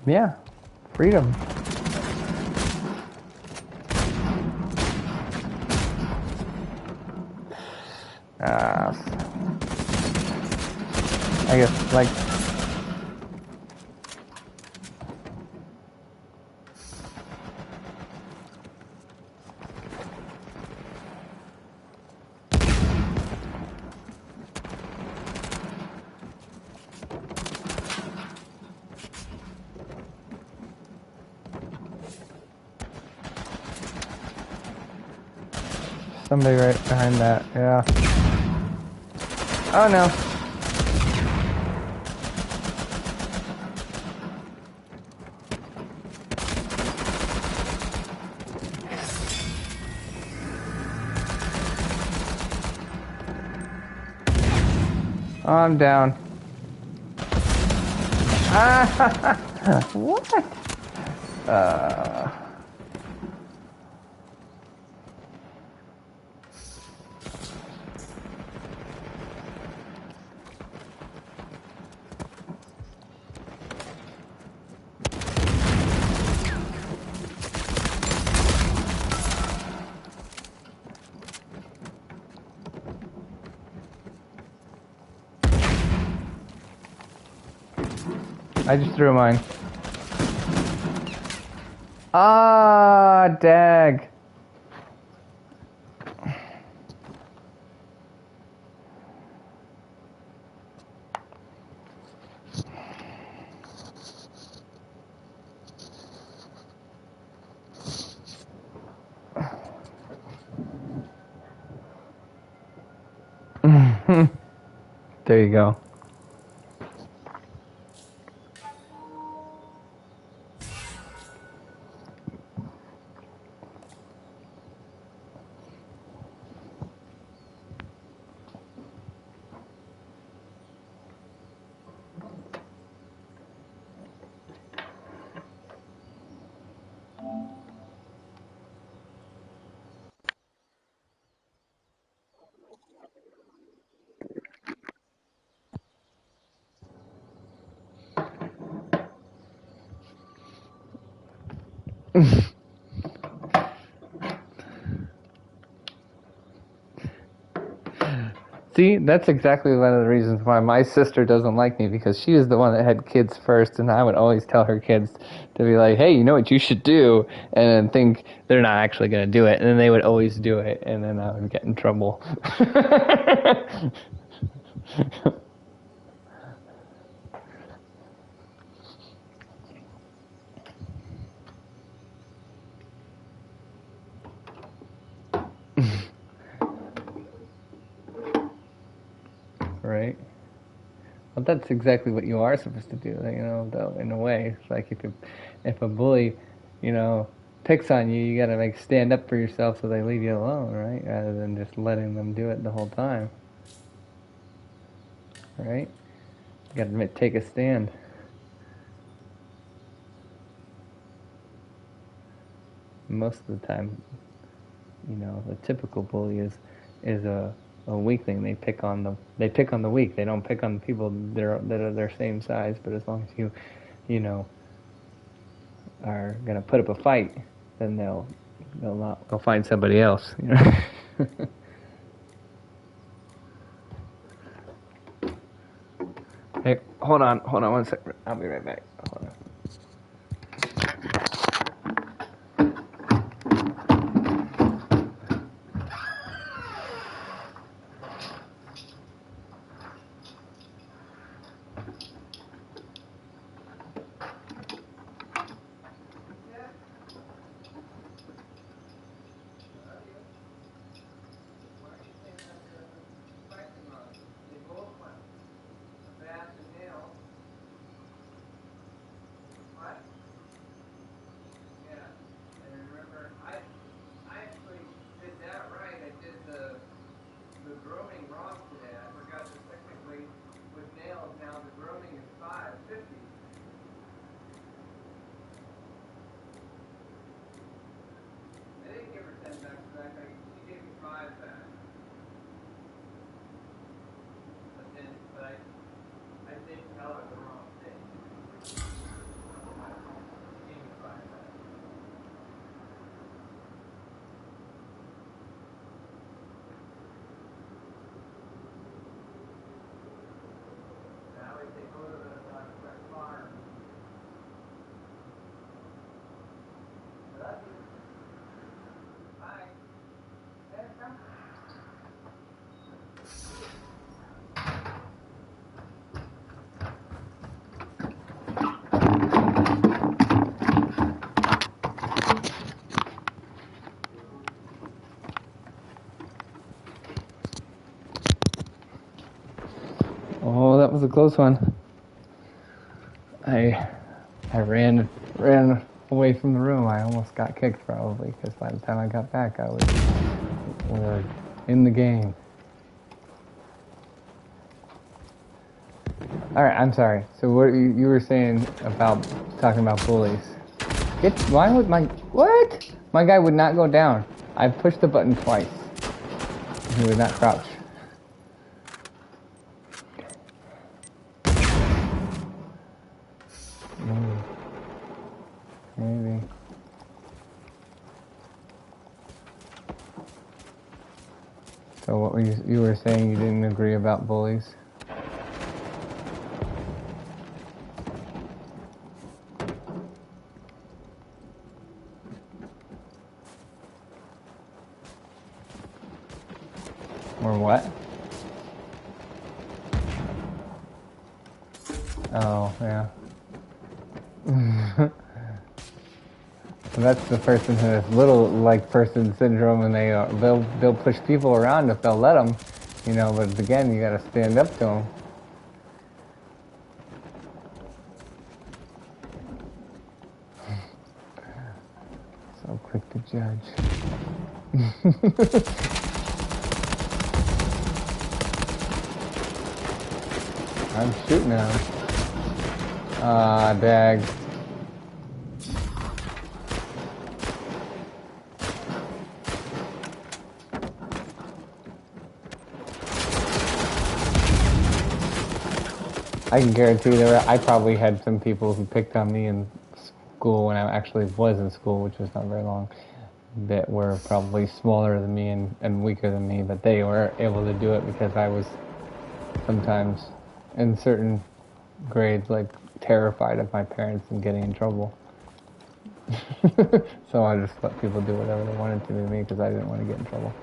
Yeah, freedom. I guess, like, somebody right behind that, yeah. Oh no. Oh, I'm down. What? I just threw mine. Ah, dag. There you go. See, that's exactly one of the reasons why my sister doesn't like me, because she was the one that had kids first, and I would always tell her kids to be like, hey, you know what you should do, and then think they're not actually going to do it, and then they would always do it, and then I would get in trouble. Right? Well, that's exactly what you are supposed to do, you know, though, in a way. It's like if a bully, you know, picks on you, you gotta like stand up for yourself so they leave you alone, right? Rather than just letting them do it the whole time. Right? You gotta take a stand. Most of the time, you know, the typical bully is a weakling. They pick on the weak. They don't pick on the people that are their same size. But as long as you know, are gonna put up a fight, then they'll find somebody else. You know? Hey, hold on one second. I'll be right back. Hold on. Oh, that was a close one. I ran away from the room. I almost got kicked probably, because by the time I got back, we were in the game. All right, I'm sorry. So what you were saying about talking about bullies? Why would what? My guy would not go down. I pushed the button twice. He would not crouch. Maybe. So what were you were saying? You didn't agree about bullies? Or what? Oh, yeah. That's the person who has little like person syndrome, and they'll push people around if they'll let them, you know. But again, you got to stand up to them. So quick to judge. I'm shooting at him. Ah, dag. I can guarantee I probably had some people who picked on me in school when I actually was in school, which was not very long, that were probably smaller than me and weaker than me, but they were able to do it because I was sometimes in certain grades like terrified of my parents and getting in trouble. So I just let people do whatever they wanted to me because I didn't want to get in trouble.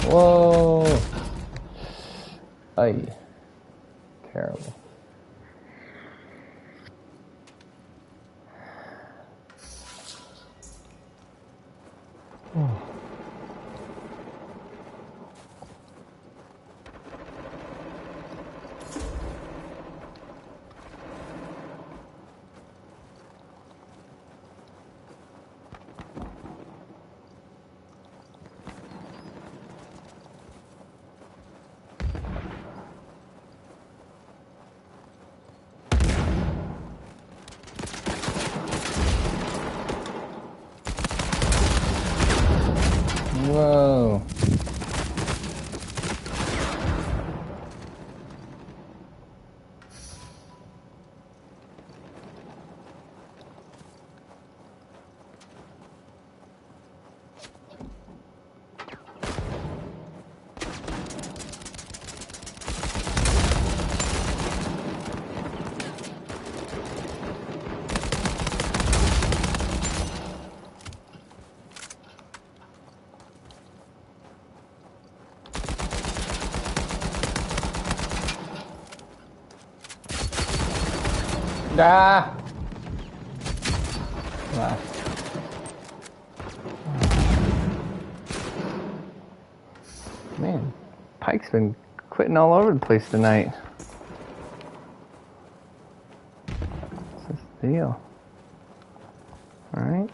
Whoa! Ay. Terrible. Oh. Whoa. Ah! Wow. Man, Pike's been quitting all over the place tonight. What's this deal? Alright.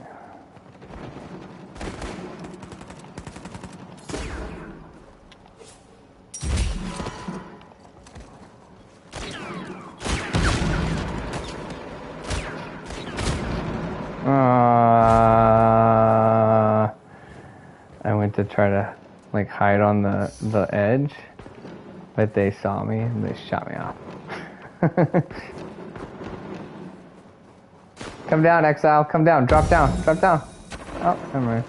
I went to try to like hide on the edge, but they saw me and they shot me off. Come down, Exile. Come down. Drop down. Drop down. Oh, never mind.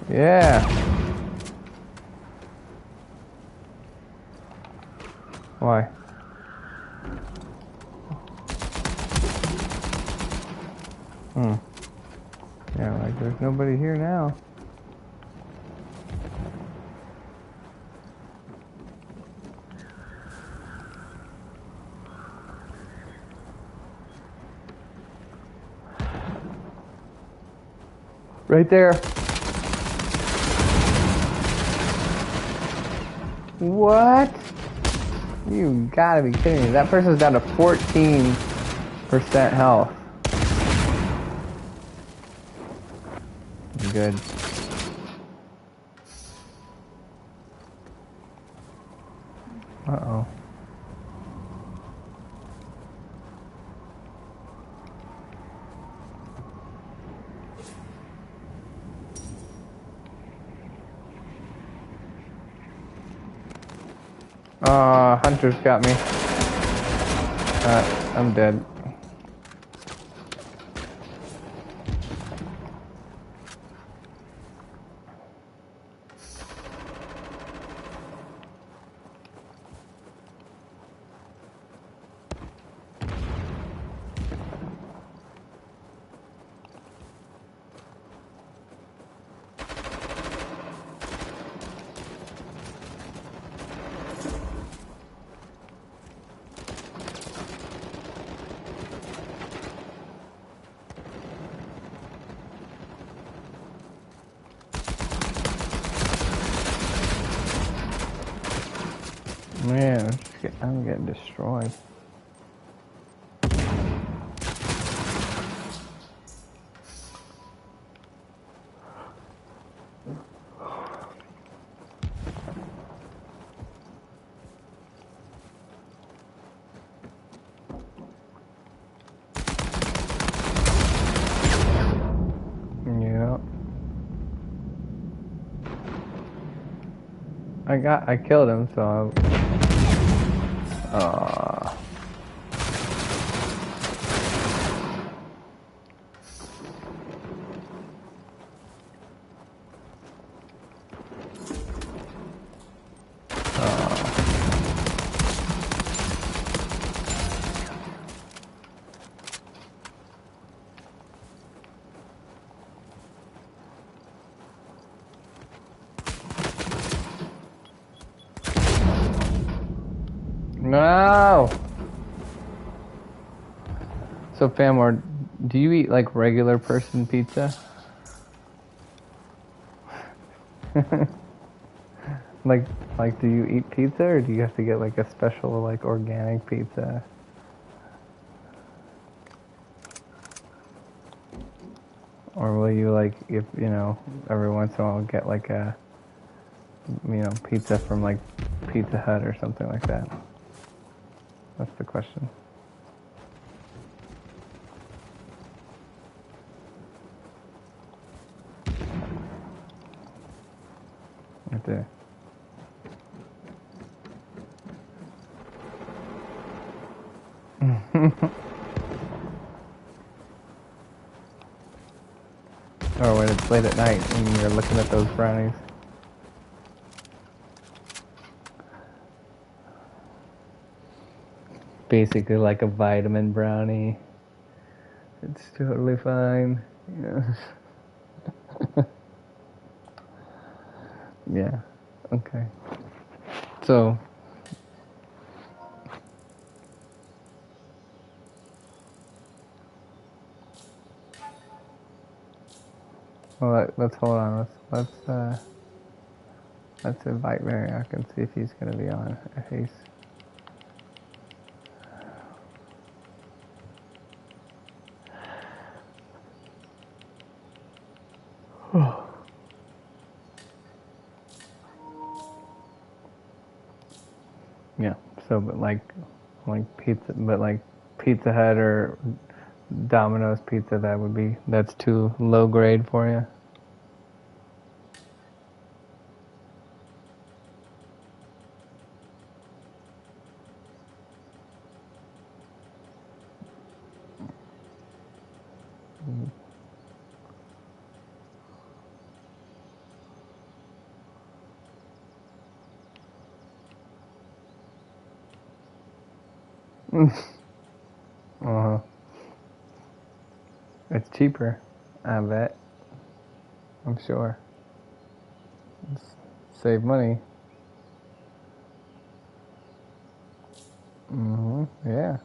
Yeah. Why? Yeah, like there's nobody here now. Right there. What? You gotta be kidding me. That person's down to 14% health. Good. Uh-oh. Hunter's got me. I'm dead. Man, I'm getting destroyed. Yeah. I killed him, so no. So Famor, do you eat like regular person pizza? Like like do you eat pizza or do you have to get like a special like organic pizza? Or will you like if every once in a while get like a pizza from like Pizza Hut or something like that? That's the question. Right there. Or when it's late at night and you're looking at those brownies. Basically like a vitamin brownie. It's totally fine. Yeah. Yeah. Okay. So well, let's hold on. Let's invite Marriott and see if he's gonna be on. If he's yeah. So but like pizza, but like Pizza Hut or Domino's pizza, that's too low grade for you. Uh-huh. It's cheaper, I bet. I'm sure. Save money. Yeah.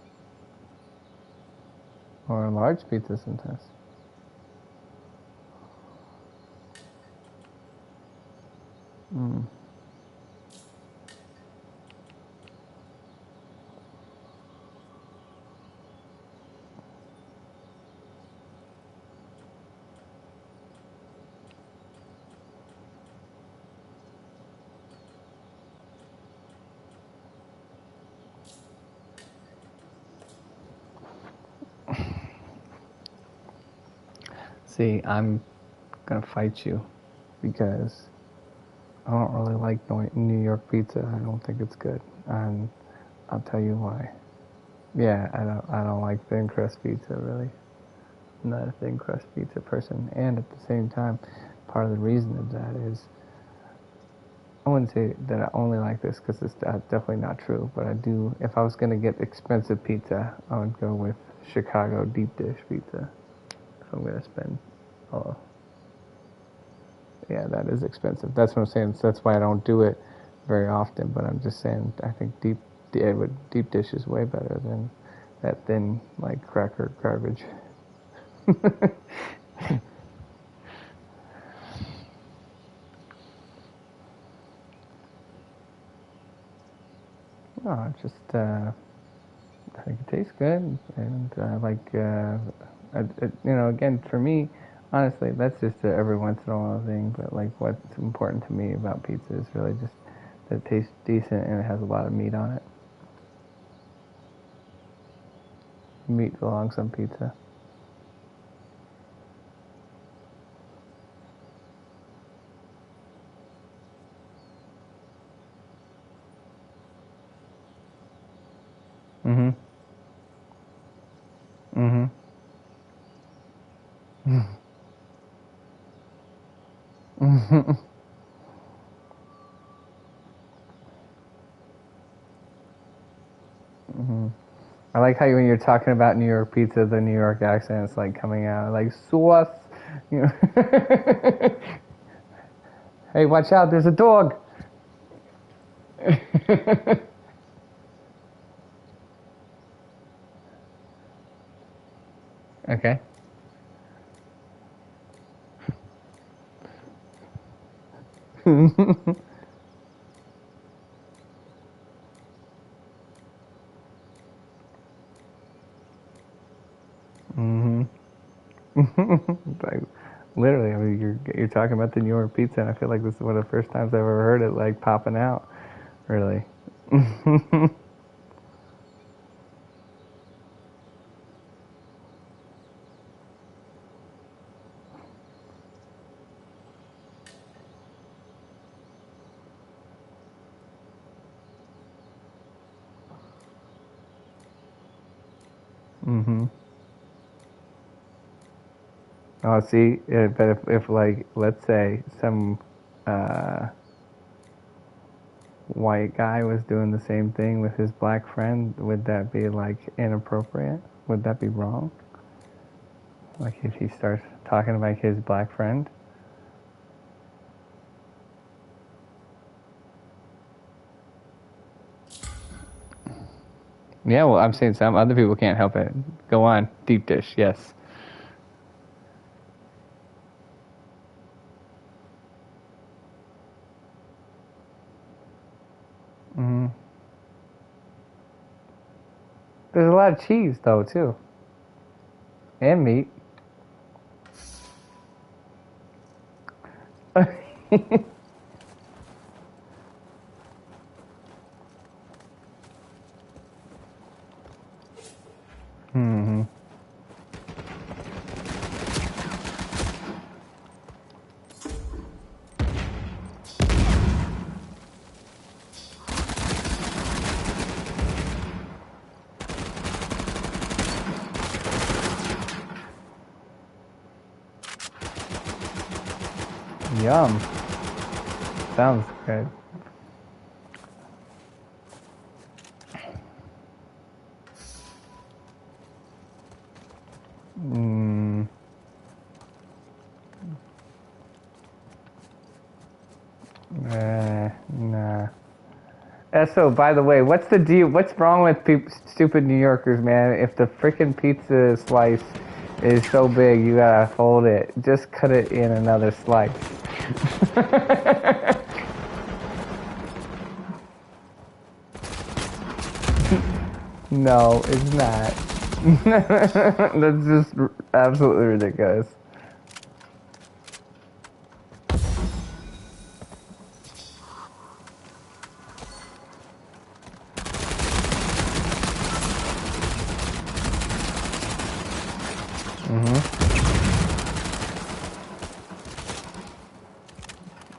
Or a large pizza sometimes. See, I'm gonna fight you because I don't really like New York pizza. I don't think it's good, and I'll tell you why. Yeah, I don't like thin crust pizza really. I'm not a thin crust pizza person, and at the same time, part of the reason of that is I wouldn't say that I only like this because it's definitely not true, but I do. If I was gonna get expensive pizza, I would go with Chicago deep dish pizza. If I'm gonna spend, oh, yeah, that is expensive. That's what I'm saying. So that's why I don't do it very often. But I'm just saying, I think deep dish is way better than that thin like cracker garbage. No, it's just I think it tastes good, and again, for me, honestly, that's just a every once in a while thing. But like, what's important to me about pizza is really just that it tastes decent and it has a lot of meat on it. Meat belongs on pizza. Mm-hmm. Mm-hmm. Mm-hmm. Mm-hmm. I like how when you're talking about New York pizza, the New York accent is like coming out, like sauce. You know. Hey, watch out! There's a dog. Okay. Mm-hmm. Like, literally, I mean, you're talking about the New York pizza, and I feel like this is one of the first times I've ever heard it like popping out. Really. Mm-hmm. Oh, see, but if like, let's say some uh, white guy was doing the same thing with his black friend, would that be like inappropriate? Would that be wrong? Like if he starts talking about his black friend? Yeah, well, I'm saying some other people can't help it. Go on, deep dish, yes. Mm-hmm. There's a lot of cheese though too, and meat. Mm-hmm. Yum. Sounds good. Mm, nah. So, by the way, what's the deal? What's wrong with stupid New Yorkers, man? If the freaking pizza slice is so big, you gotta fold it. Just cut it in another slice. No, it's not. That's just absolutely ridiculous.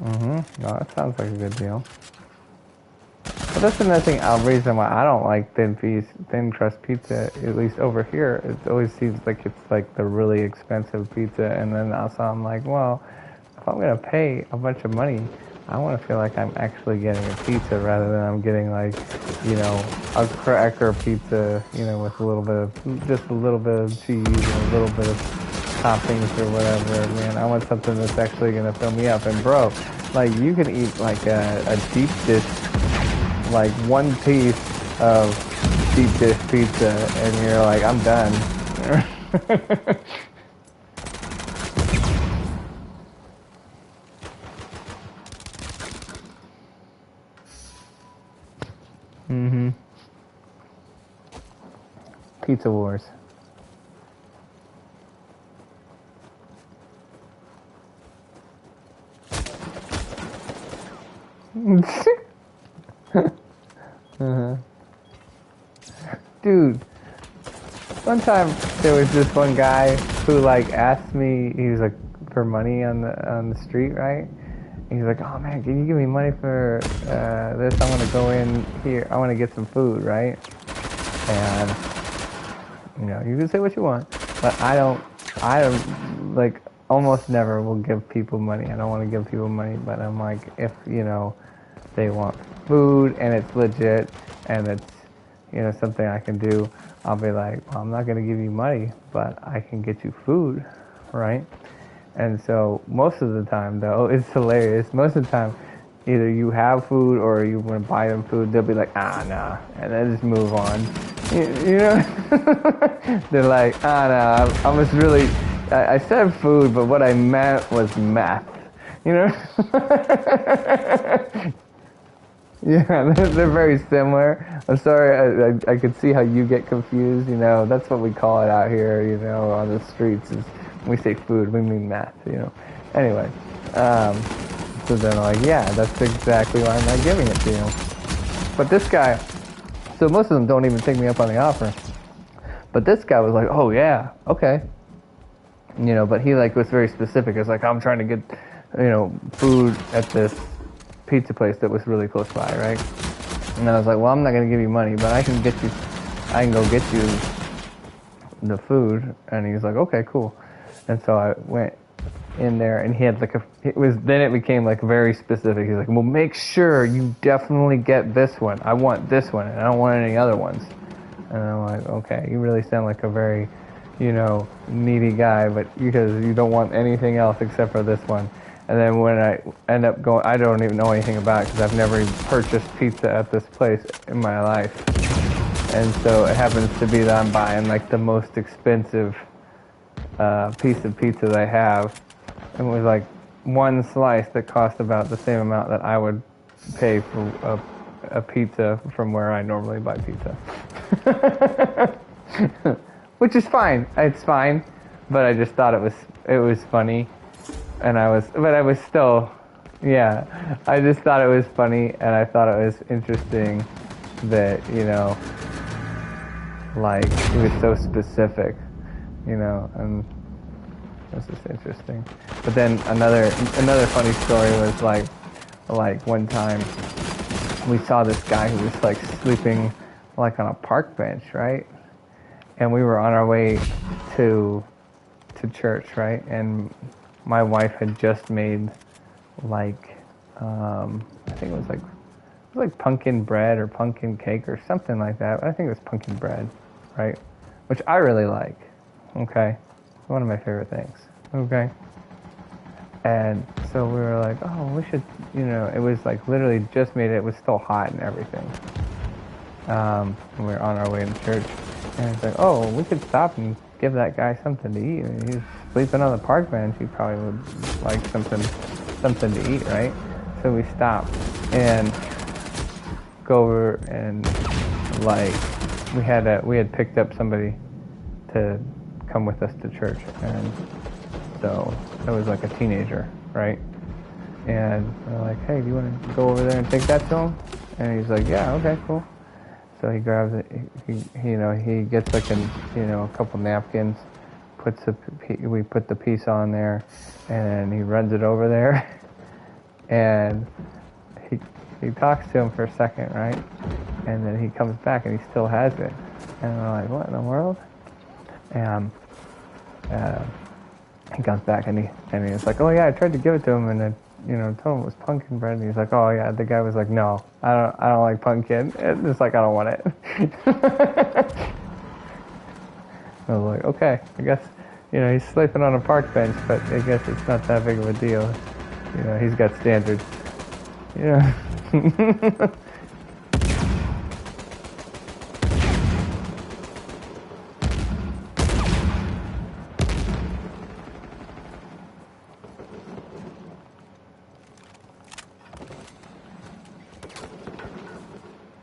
Mm-hmm. oh, that sounds like a good deal. But that's another thing, reason why I don't like thin crust pizza, at least over here. It always seems like it's like the really expensive pizza, and then also I'm like, well, if I'm gonna pay a bunch of money, I want to feel like I'm actually getting a pizza rather than I'm getting like, you know, a cracker pizza, you know, with a little bit of, just a little bit of cheese and a little bit of toppings or whatever. Man, I want something that's actually gonna fill me up. And bro, like you can eat like a deep dish, like one piece of deep dish pizza, and you're like, I'm done. Mm-hmm. Pizza Wars. Uh-huh. Dude, one time there was this one guy who like asked me, he was like for money on the street, right? He's like, oh man, can you give me money for this? I want to go in here. I want to get some food, right? And you know, you can say what you want, but I don't like almost never will give people money. I don't want to give people money, but I'm like, if you know they want food and it's legit and it's, you know, something I can do, I'll be like, well, I'm not gonna give you money, but I can get you food, right? And so most of the time, though, it's hilarious. Most of the time, either you have food or you want to buy them food, they'll be like, ah, nah, and then just move on. You know? They're like, ah, nah, I was really, I said food, but what I meant was meth. You know? Yeah, they're very similar. I'm sorry, I could see how you get confused, you know. That's what we call it out here, you know, on the streets. Is when we say food, we mean meth, you know. Anyway, so then I'm like, yeah, that's exactly why I'm not giving it to you. But this guy, so most of them don't even take me up on the offer. But this guy was like, oh yeah, okay. You know, but he like was very specific. It's like, I'm trying to get, you know, food at this pizza place that was really close by, right? And I was like, well, I'm not gonna give you money, but I can go get you the food. And he's like, okay, cool. And so I went in there, and he had like then it became like very specific. He's like, well, make sure you definitely get this one. I want this one, and I don't want any other ones. And I'm like, okay, you really sound like a very, you know, needy guy, but because you don't want anything else except for this one. And then when I end up going, I don't even know anything about it because I've never even purchased pizza at this place in my life. And so it happens to be that I'm buying like the most expensive piece of pizza they have. And it was like one slice that cost about the same amount that I would pay for a pizza from where I normally buy pizza. Which is fine. It's fine. But I just thought it was funny. And I was still, yeah, I just thought it was funny, and I thought it was interesting that, you know, like, it was so specific, you know, and this is interesting. But then another funny story was like one time we saw this guy who was like sleeping like on a park bench, right? And we were on our way to church, right? And my wife had just made like I think it was like pumpkin bread or pumpkin cake or something like that. I think it was pumpkin bread, right? Which I really like. Okay, one of my favorite things. Okay, and so we were like, oh, we should, you know, it was like literally just made it. It was still hot and everything. And we were on our way to church, and it's like, oh, we could stop and give that guy something to eat. I mean, he's sleeping on the park bench. He probably would like something to eat, right? So we stopped and go over and like we had picked up somebody to come with us to church, and so it was like a teenager, right? And we're like, hey, do you want to go over there and take that to him? And he's like, yeah, okay, cool. So he grabs it. He gets like a couple napkins, we put the piece on there, and he runs it over there, and he he talks to him for a second, right? And then he comes back and he still has it. And we're like, what in the world? And uh, he comes back and he's like, oh yeah, I tried to give it to him and then told him it was pumpkin bread. And he's like, oh yeah. The guy was like, no, I don't like pumpkin. It's like I don't want it. I was like, okay, I guess he's sleeping on a park bench, but I guess it's not that big of a deal. He's got standards. Yeah.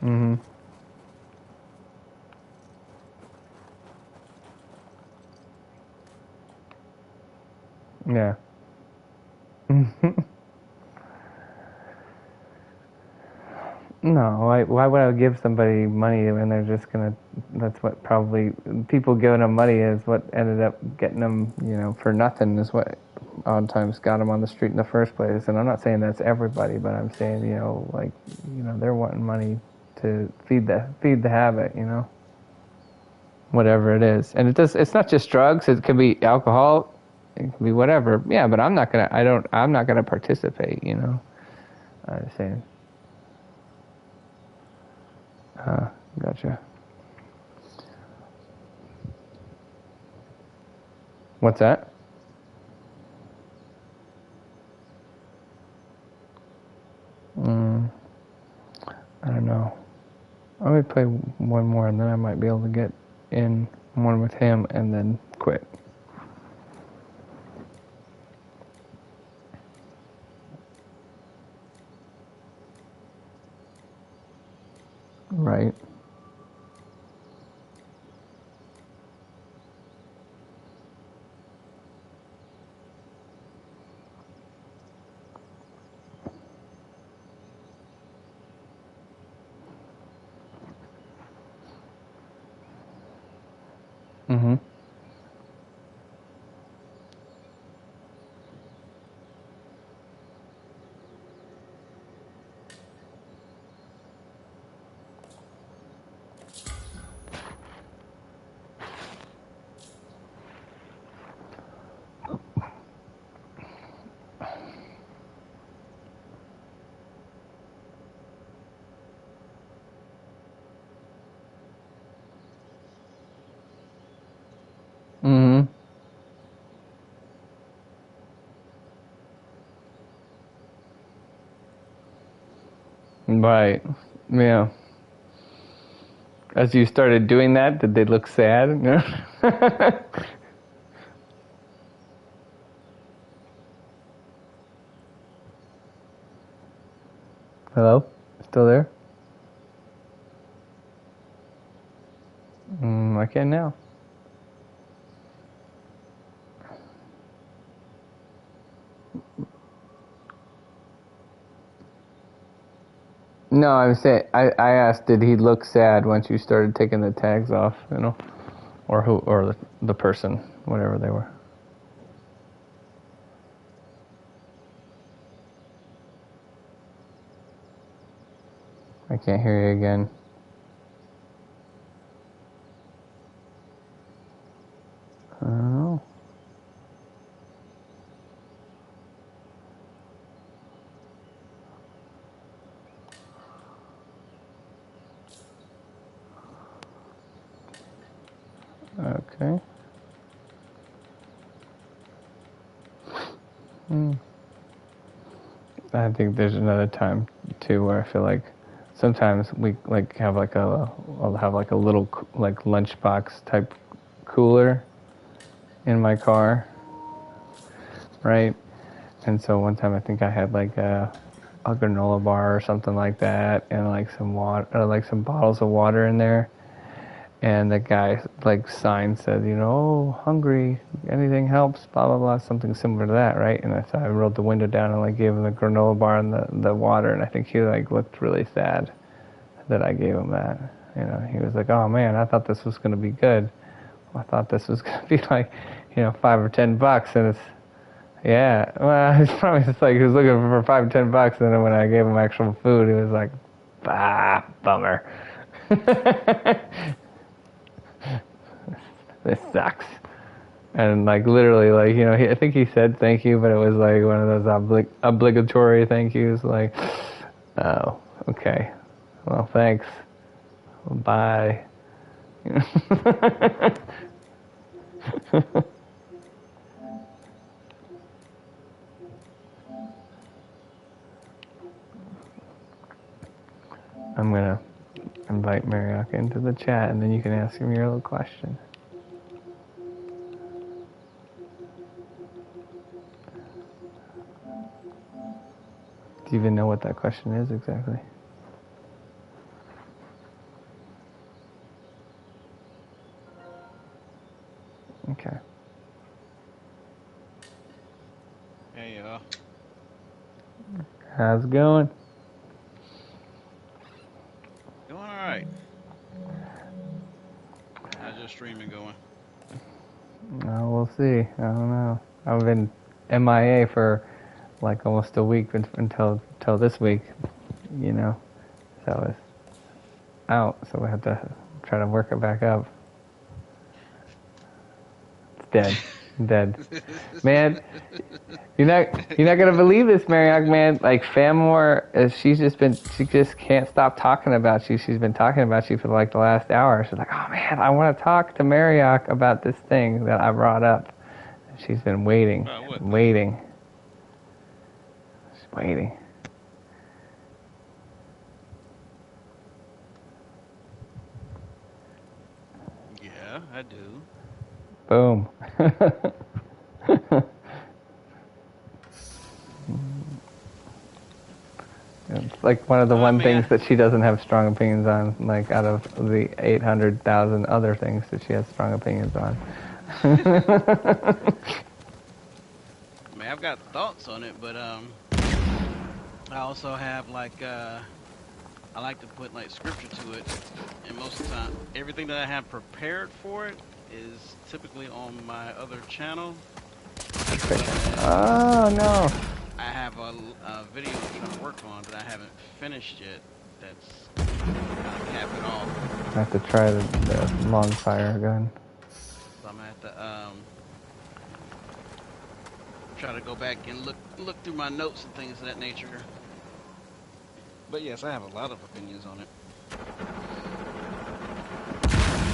Mhm. Yeah. No, why would I give somebody money when they're just gonna? That's what probably people giving them money is what ended up getting them, for nothing is what oftentimes got them on the street in the first place. And I'm not saying that's everybody, but I'm saying they're wanting money to feed the habit, whatever it is. And it's not just drugs. It can be alcohol. It can be whatever. Yeah, but I'm not gonna participate. I'm saying. Gotcha. What's that? Mm, I don't know. I would play one more and then I might be able to get in one with him and then quit. Right. Mhm. Mhm. Right. Yeah. As you started doing that, did they look sad? Hello? Still there? I can now. No, I'm saying I asked, did he look sad once you started taking the tags off, or the person, whatever they were. I can't hear you again. Oh. Okay. I think there's another time too where I feel like sometimes we like have like I'll have like a little like lunchbox type cooler in my car, right? And so one time I think I had like a granola bar or something like that, and like some water, or like some bottles of water in there. And the guy like sign said, oh, hungry, anything helps, blah blah blah, something similar to that, right? And so I rolled the window down and like gave him the granola bar and the water, and I think he like looked really sad that I gave him that. He was like, oh man, I thought this was gonna be good. I thought this was gonna be like, $5 or $10, and it's Yeah, well, he's probably just like he was looking for $5-10, and then when I gave him actual food, he was like, "Ah, bummer. This sucks." And like literally, like I think he said thank you, but it was like one of those obligatory thank yous, like, "Oh, okay, well, thanks, bye." I'm gonna invite Mariaka into the chat, and then you can ask him your little question. Do you even know what that question is exactly? Okay. Hey, y'all. How's it going? Doing all right. How's your streaming going? Oh, we'll see. I don't know. I've been MIA for like almost a week until this week, So it's out, so we have to try to work it back up. It's dead. Dead. Man, you're not gonna believe this, Mariak, man. Like Famore, she just can't stop talking about you. She's been talking about you for like the last hour. She's like, "Oh man, I want to talk to Mariak about this thing that I brought up." She's been waiting, What thing? waiting. She's waiting. Yeah, I do. Boom. It's like one of the I one mean, things that she doesn't have strong opinions on, like out of the 800,000 other things that she has strong opinions on. I've got thoughts on it, but I also have like I like to put like scripture to it, and most of the time, everything that I have prepared for it is typically on my other channel. Oh no! I have a video I'm trying to work on that I haven't finished yet. That's cap it off. I have to try the long fire gun. So I'm gonna have to try to go back and look through my notes and things of that nature. But yes, I have a lot of opinions on it.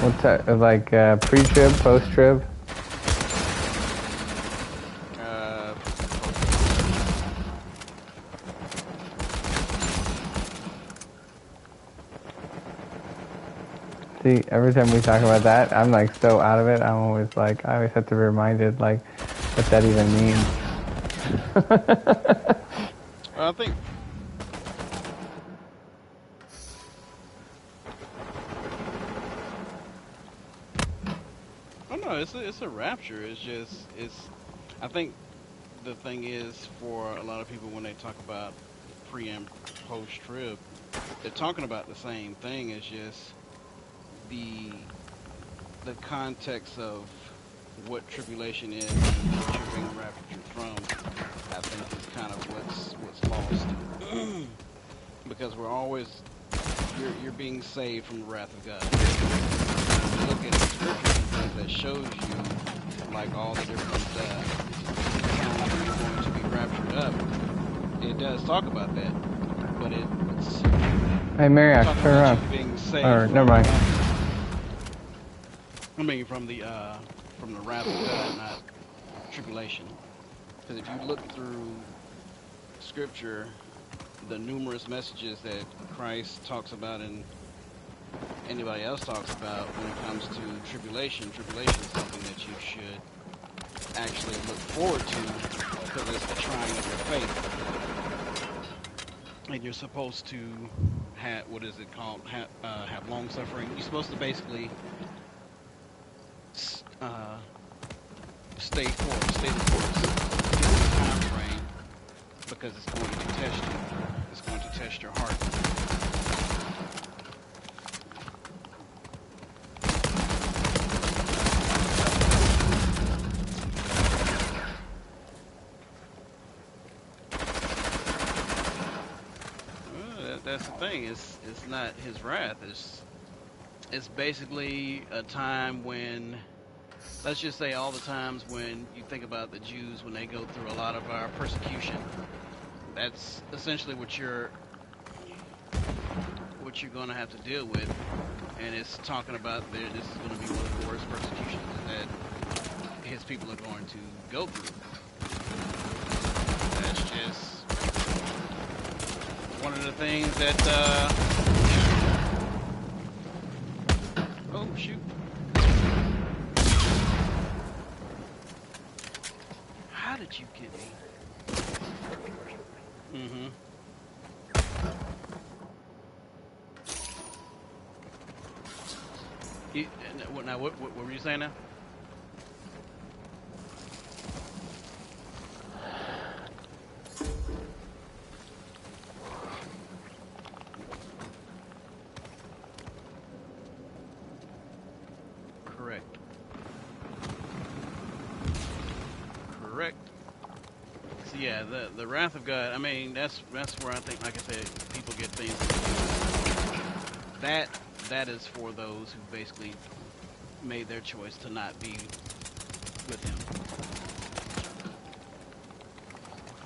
What's that? Like pre-trib, post-trib? See, every time we talk about that, I'm like so out of it. I'm always like, I always have to be reminded like what that even means. I think oh no, it's a rapture. I think the thing is for a lot of people when they talk about pre and post trib, they're talking about the same thing. It's just the context of what tribulation is and what you're being raptured from. I think is kind of what's lost because we're always you're being saved from the wrath of God. If you look at the scriptures that shows you like all the different times you're going to be raptured up, it does talk about that, but it's Hey, Mariak, turn around. being saved Or never mind. I mean, from the wrath of God, not tribulation. Because if you look through Scripture, the numerous messages that Christ talks about and anybody else talks about when it comes to tribulation is something that you should actually look forward to because it's the trying of your faith. And you're supposed to have, what is it called, have long suffering. You're supposed to basically stay the course, time frame, because it's going to test you. It's going to test your heart. that's the thing. It's not his wrath. It's basically a time when, let's just say, all the times when you think about the Jews when they go through a lot of our persecution. That's essentially what you're going to have to deal with, and it's talking about this is going to be one of the worst persecutions that his people are going to go through. That's just one of the things that oh shoot, how did you get me? Now, what were you saying now? Correct. Correct. So yeah, the wrath of God. I mean, that's where I think, like I said, people get things. That is for those who basically made their choice to not be with him.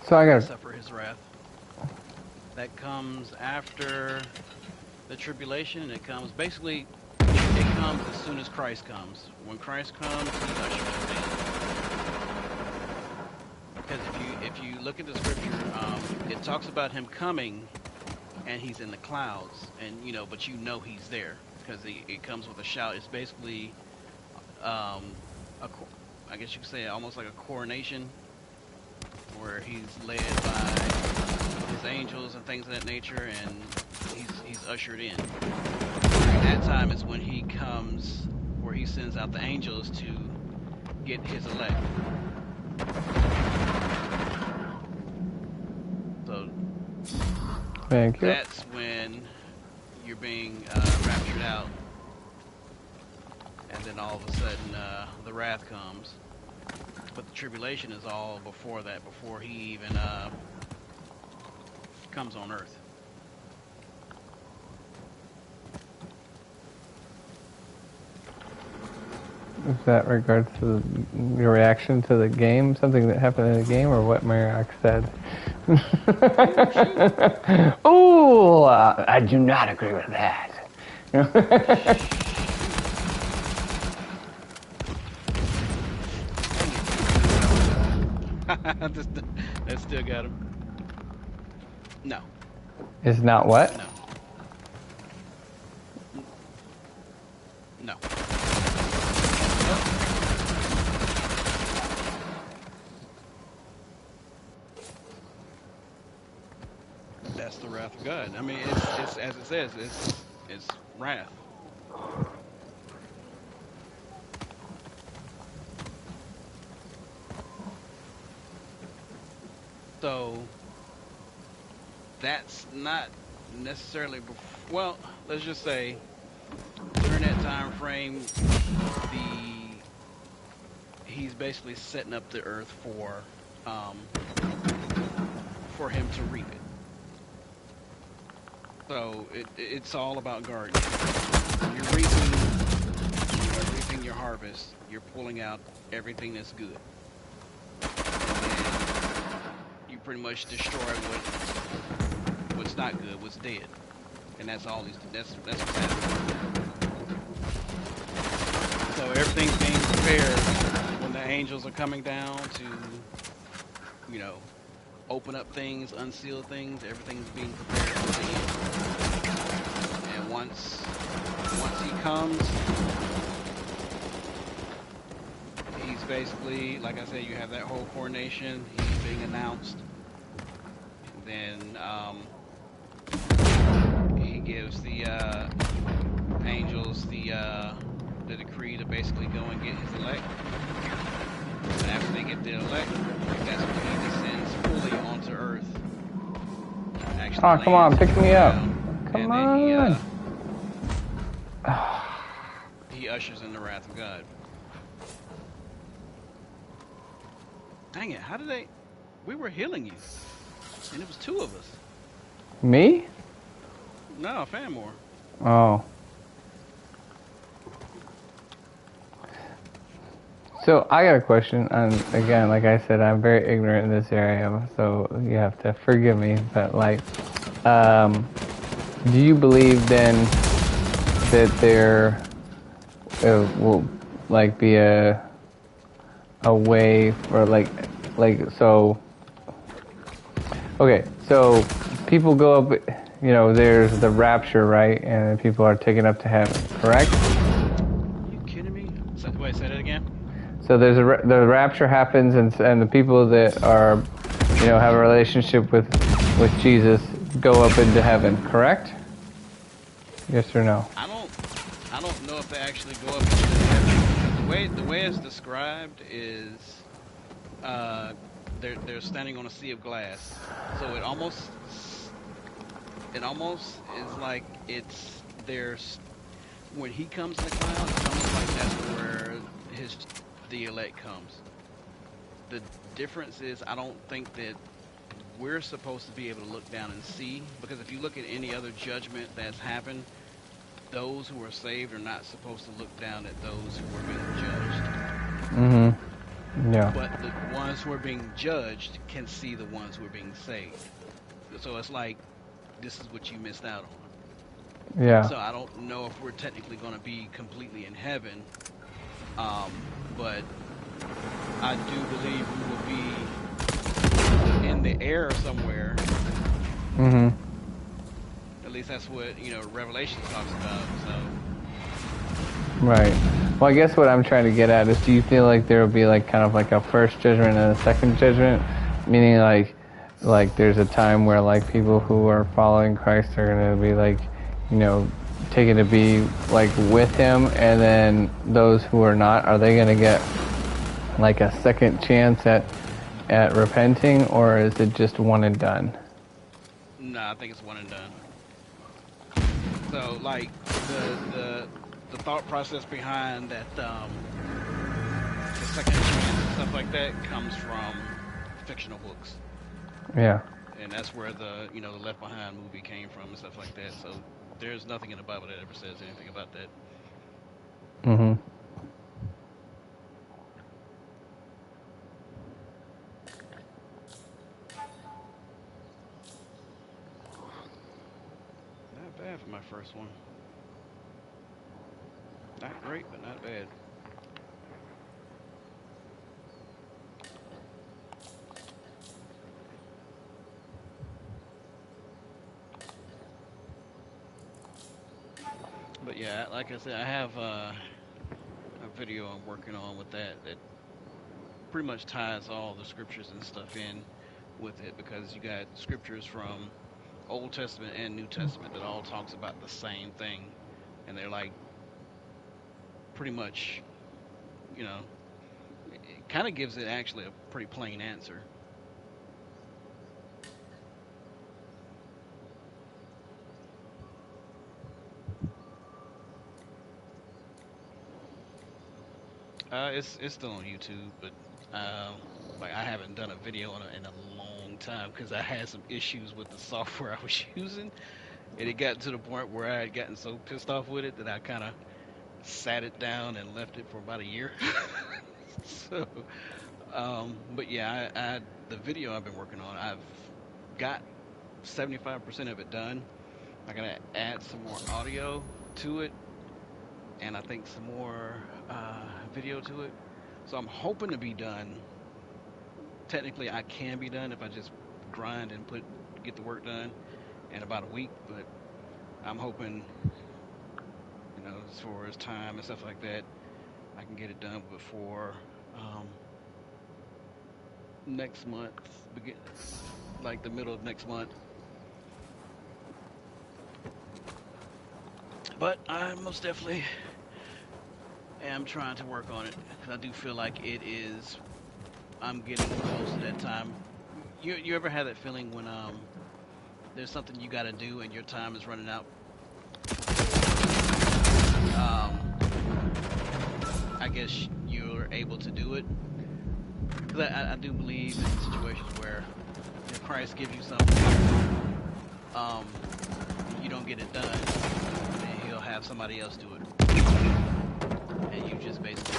So I gotta suffer his wrath. That comes after the tribulation. It comes basically. It comes as soon as Christ comes. When Christ comes, he ushers us in. Because if you look at the scripture, it talks about him coming, and he's in the clouds, and but he's there because it comes with a shout. It's basically, I guess you could say almost like a coronation, where he's led by his angels and things of that nature, and he's ushered in. That time is when he comes, where he sends out the angels to get his elect. So thank you. that's when you're being raptured out, and then all of a sudden the wrath comes. But the tribulation is all before that, before he even comes on earth. Is that regards to your reaction to the game? Something that happened in the game, or what Marek said? Oh, I do not agree with that. That still got him. No. Is not what? No. No. That's the wrath of God. I mean, it's as it says, it's wrath. So that's not necessarily well, let's just say during that time frame, he's basically setting up the earth for him to reap it. So it's all about gardening. You're reaping your harvest. You're pulling out everything that's good. And you pretty much destroy what's not good, what's dead. And that's all that's what's happening. So everything's being prepared when the angels are coming down to, open up things, unseal things. Everything's being prepared for the end. And once he comes, he's basically, like I said, you have that whole coronation. He's being announced. Then he gives the angels the decree to basically go and get his elect. And after they get the elect, that's when he descends fully onto earth. Oh, come on, pick me up. Come on. He ushers in the wrath of God. Dang it, how did they... We were healing you. And it was two of us. Me? No, fan more. Oh. So I got a question, and again, like I said, I'm very ignorant in this area, so you have to forgive me. But like, do you believe then that there will like be a way for like so? Okay, so people go up, you know, there's the rapture, right? And people are taken up to heaven, correct? Are you kidding me? Wait, say that again. So there's the rapture happens, and the people that are, you know, have a relationship with Jesus go up into heaven, correct? Yes or no? I don't know if they actually go up into heaven. The way it's described is they're standing on a sea of glass. So it almost is like it's there's when he comes in the cloud, it's almost like that's where his the elect comes. The difference is I don't think that we're supposed to be able to look down and see, because if you look at any other judgment that's happened, those who are saved are not supposed to look down at those who are being judged. Mm-hmm. Yeah. But the ones who are being judged can see the ones who are being saved. So it's like this is what you missed out on. Yeah. So I don't know if we're technically going to be completely in heaven, but I do believe we will be in the air somewhere. Mm-hmm. At least that's what Revelation talks about. So Right. Well, I guess what I'm trying to get at is, do you feel like there will be like kind of like a first judgment and a second judgment, meaning like there's a time where like people who are following Christ are going to be like, you know, taken to be like with him, and then those who are not, are they going to get like a second chance at repenting, or is it just one and done? no, I think it's one and done. So like the thought process behind that the second chance and stuff like that comes from fictional books, Yeah. and that's where the Left Behind movie came from and stuff like that. So there's nothing in the Bible that ever says anything about that. Mm-hmm. Not bad for my first one. Not great, but not bad. But yeah, like I said, I have a video I'm working on with that pretty much ties all the scriptures and stuff in with it, because you got scriptures from Old Testament and New Testament that all talks about the same thing, and they're like pretty much, you know, it kind of gives it actually a pretty plain answer. It's still on YouTube, but like I haven't done a video on it in a long time because I had some issues with the software I was using, and it got to the point where I had gotten so pissed off with it that I kind of sat it down and left it for about a year. So, but yeah, the video I've been working on, I've got 75% of it done. I gotta add some more audio to it, and I think some more video to it. So I'm hoping to be done. Technically, I can be done if I just grind and get the work done in about a week. But I'm hoping, as far as time and stuff like that, I can get it done before next month, begin like the middle of next month. But I most definitely am trying to work on it because I do feel like it is. I'm getting close to that time. You ever had that feeling when there's something you got to do and your time is running out? Um, I guess you're able to do it, because I do believe in situations where if Christ gives you something, um, you don't get it done, then he'll have somebody else do it, and you just basically.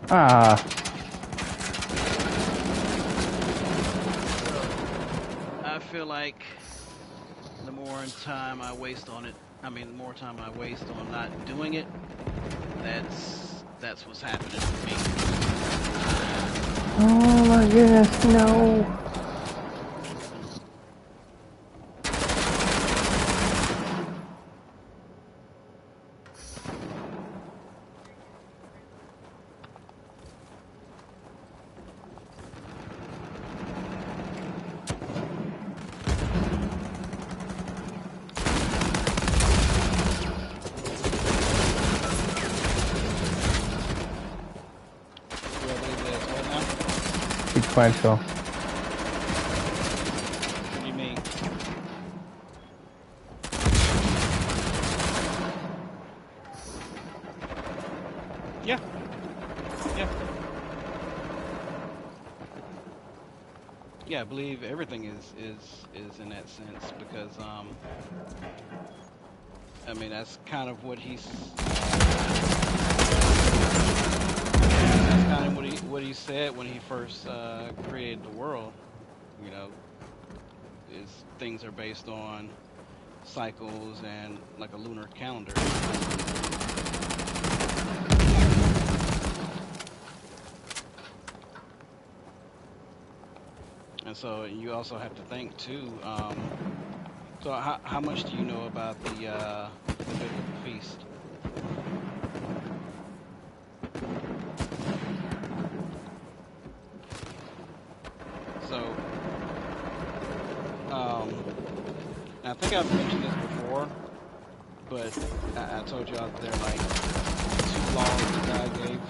Ah. I feel like the more time I waste on it, the more time I waste on not doing it, that's what's happening to me. Oh my goodness, no. Sequential. What do you mean? Yeah. Yeah. Yeah, I believe everything is in that sense because that's kind of what that's kind of what he said when he first created the world. You know, is things are based on cycles and like a lunar calendar. And so you also have to think too. So how much do you know about the biblical feast? So I think I've mentioned this before, but I told you out there like two laws that God gave.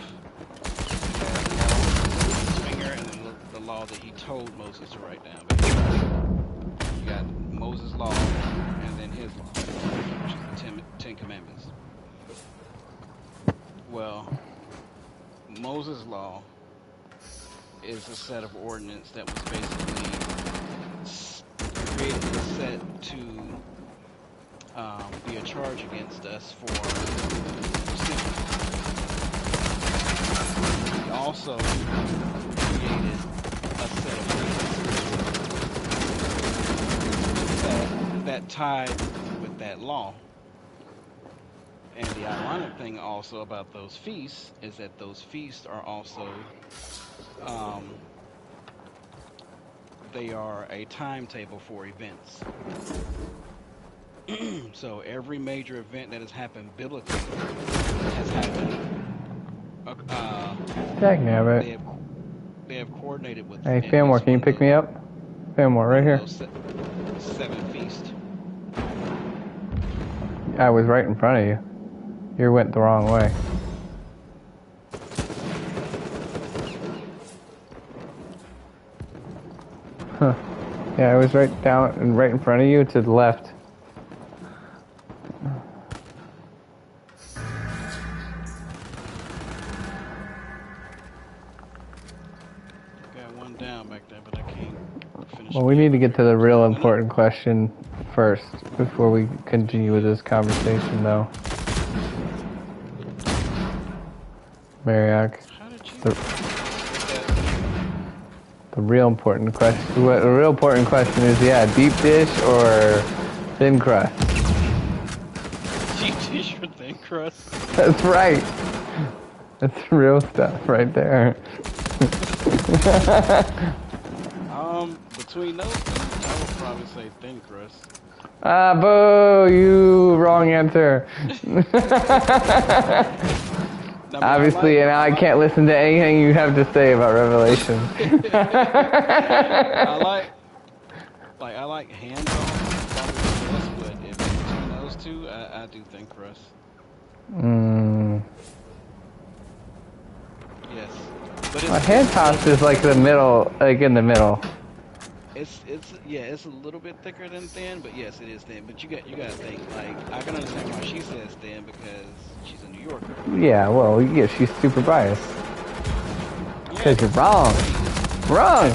Finger and then the law that he told Moses to write down. Basically. You got Moses' law and then his law, which is the Ten Commandments. Well, Moses' law is a set of ordinance that was basically created and set to be a charge against us for sin. He also created a set of feasts that tied with that law. And the ironic thing also about those feasts is that those feasts are also they are a timetable for events. So every major event that has happened biblically has happened. Dagnabbit. They have coordinated with. Hey, Fanmore, can you pick me up? Fanmore, right here. 7 feasts. I was right in front of you. You went the wrong way. Huh. Yeah, I was right down and right in front of you to the left. Got one down back there, but I can't finish. Well, we need to get to the real important question first before we continue with this conversation, though. Mariak. The real important question. What the real important question is? Yeah, deep dish or thin crust? Deep dish or thin crust? That's right. That's real stuff right there. Between those two, I would probably say thin crust. Ah, boo! You wrong answer. Obviously, and now I can't listen to anything you have to say about Revelation. I like hands-on, probably, but if between those two, I do thin crust. Yes, but My hand tossed is like the middle, like in the middle. It's a little bit thicker than thin, but yes, it is thin. But you gotta think, like, I can understand why she says thin because she's a New Yorker. Yeah, well, yeah, she's super biased. Because you're wrong. Wrong.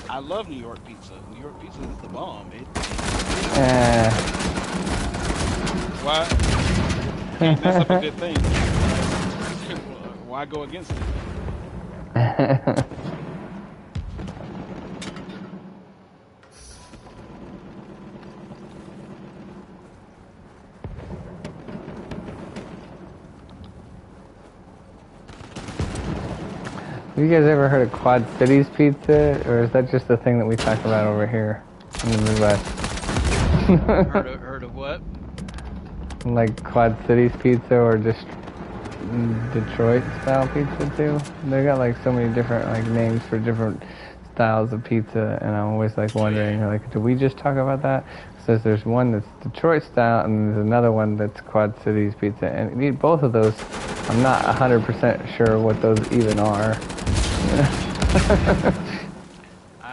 I I love New York pizza. New York pizza is the bomb. Eh. Why you can't mess up a good thing? Why go against it? Have you guys ever heard of Quad Cities pizza, or is that just a thing that we talk about over here in the Midwest? Heard of what? Like Quad Cities pizza, or just Detroit style pizza too. They got like so many different like names for different styles of pizza, and I'm always like wondering, like, do we just talk about that? It says there's one that's Detroit style, and there's another one that's Quad Cities pizza, and both of those, I'm not 100% sure what those even are. I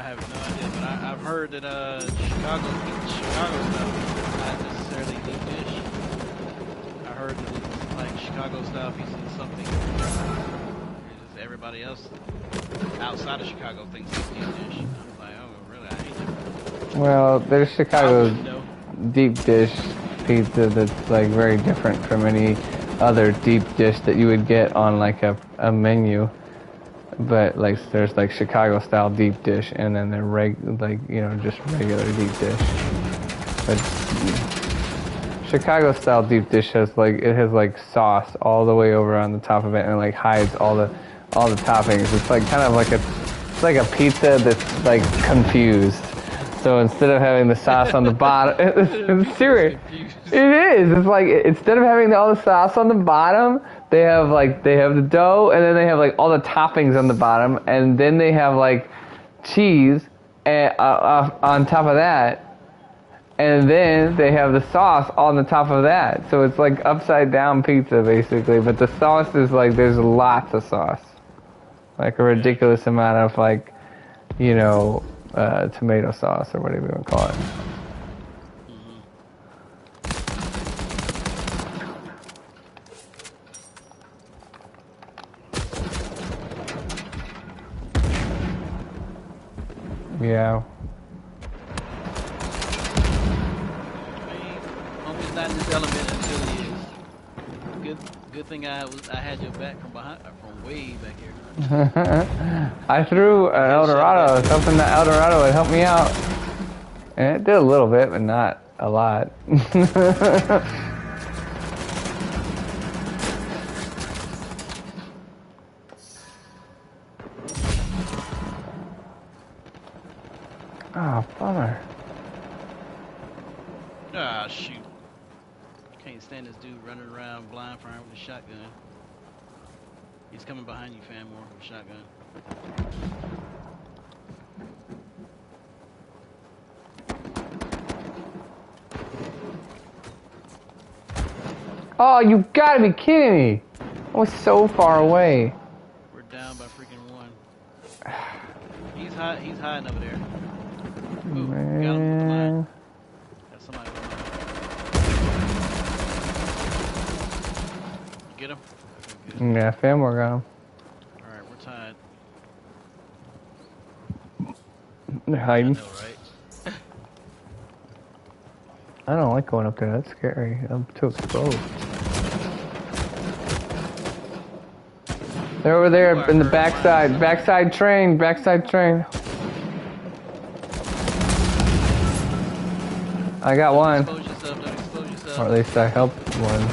have no idea, but I've heard that Chicago style not necessarily deep dish. I heard that it's like Chicago style pizza is something. It's just everybody else outside of Chicago thinks it's deep dish. I'm like, oh really? I hate it. Well, there's I Chicago wouldn't know. deep dish pizza that's like very different from any other deep dish that you would get on like a menu. But like there's like Chicago style deep dish, and then the just regular deep dish. But Chicago style deep dish has like sauce all the way over on the top of it, and it like hides all the toppings. It's like kind of like it's like a pizza that's like confused. So instead of having the sauce on the bottom, it's serious. It is. It's like instead of having all the sauce on the bottom, they have the dough, and then they have like all the toppings on the bottom, and then they have like cheese on top of that, and then they have the sauce on the top of that. So it's like upside down pizza basically, but the sauce is like there's lots of sauce, like a ridiculous amount of like, tomato sauce or whatever you want to call it. Yeah. Homie's not in this element until he is. Good thing I had your back from way back here. I threw an El Dorado. I was hoping that El Dorado would help me out. And it did a little bit, but not a lot. Oh, bummer. Ah, shoot. Can't stand this dude running around blind firing with a shotgun. He's coming behind you, Fanmore, with a shotgun. Oh, you gotta be kidding me! I was so far away. We're down by freaking one. He's hiding over there. Ooh, got him with the line. Got somebody with the line. You get him? Okay, good. Yeah, Fanmore got him. Alright, we're tied. They're hiding. I know, right? I don't like going up there. That's scary. I'm too exposed. They're over there in the backside. Backside train. Backside train. I got one. Don't expose yourself. Or at least I helped one.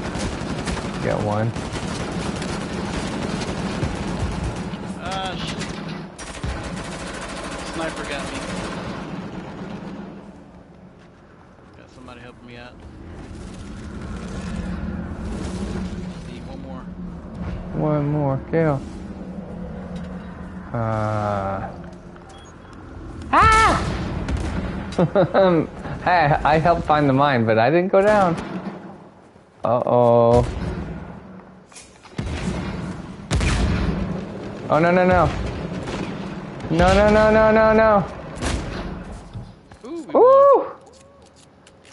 Get one. Ah, shit. Sniper got me. Got somebody helping me out. Need one more. One more kill. Hey, I helped find the mine, but I didn't go down. Uh-oh. Oh, no, no, no. No, no, no, no, no, no. Ooh, Woo!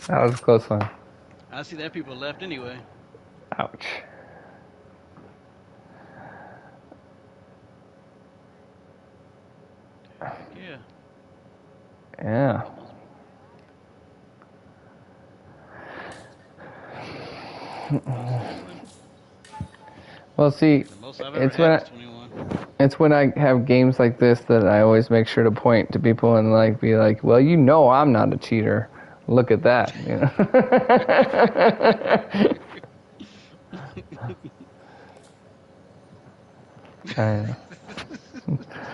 That was a close one. I see that people left anyway. Ouch. Yeah. Yeah. Most definitely. Well, see, The most I've ever it's when had is I, 21. it's when I have games like this that I always make sure to point to people and like be like, well, you know, I'm not a cheater. Look at that, you know. I know.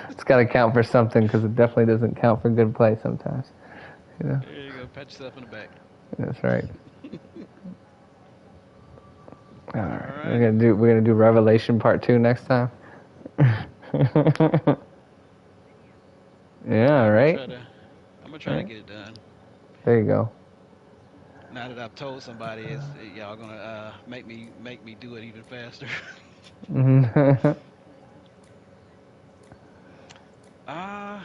It's got to count for something because it definitely doesn't count for good play sometimes. You know. There you go. Pat yourself in the back. That's right. All All right, right. we're gonna do Revelation Part 2 next time. Yeah, I'm gonna right. try to. I'm gonna try to Right. get it done. There you go. Now that I've told somebody, is y'all gonna make me do it even faster? Mhm. uh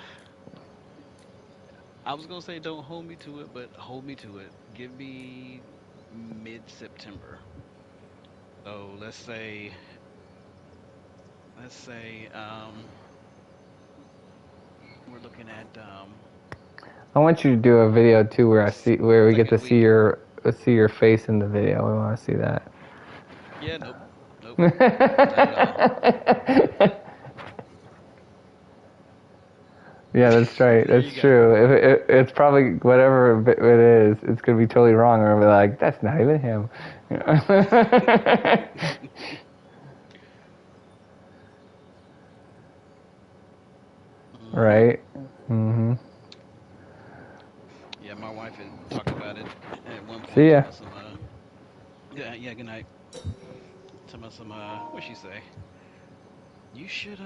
I was gonna say don't hold me to it, but hold me to it. Give me mid-September. So let's say we're looking at I want you to do a video too where we get to second week. see your face in the video. We want to see that. Yeah, nope, nope, not at all. Yeah, that's right. There That's you go. true. It's probably whatever it is. It's gonna be totally wrong, or we'll be like, that's not even him. You know? Hmm. Right. Mhm. Yeah, my wife had talked about it at one See point. ya. Talking about some yeah, yeah. Good night. Talking about some what she say? You should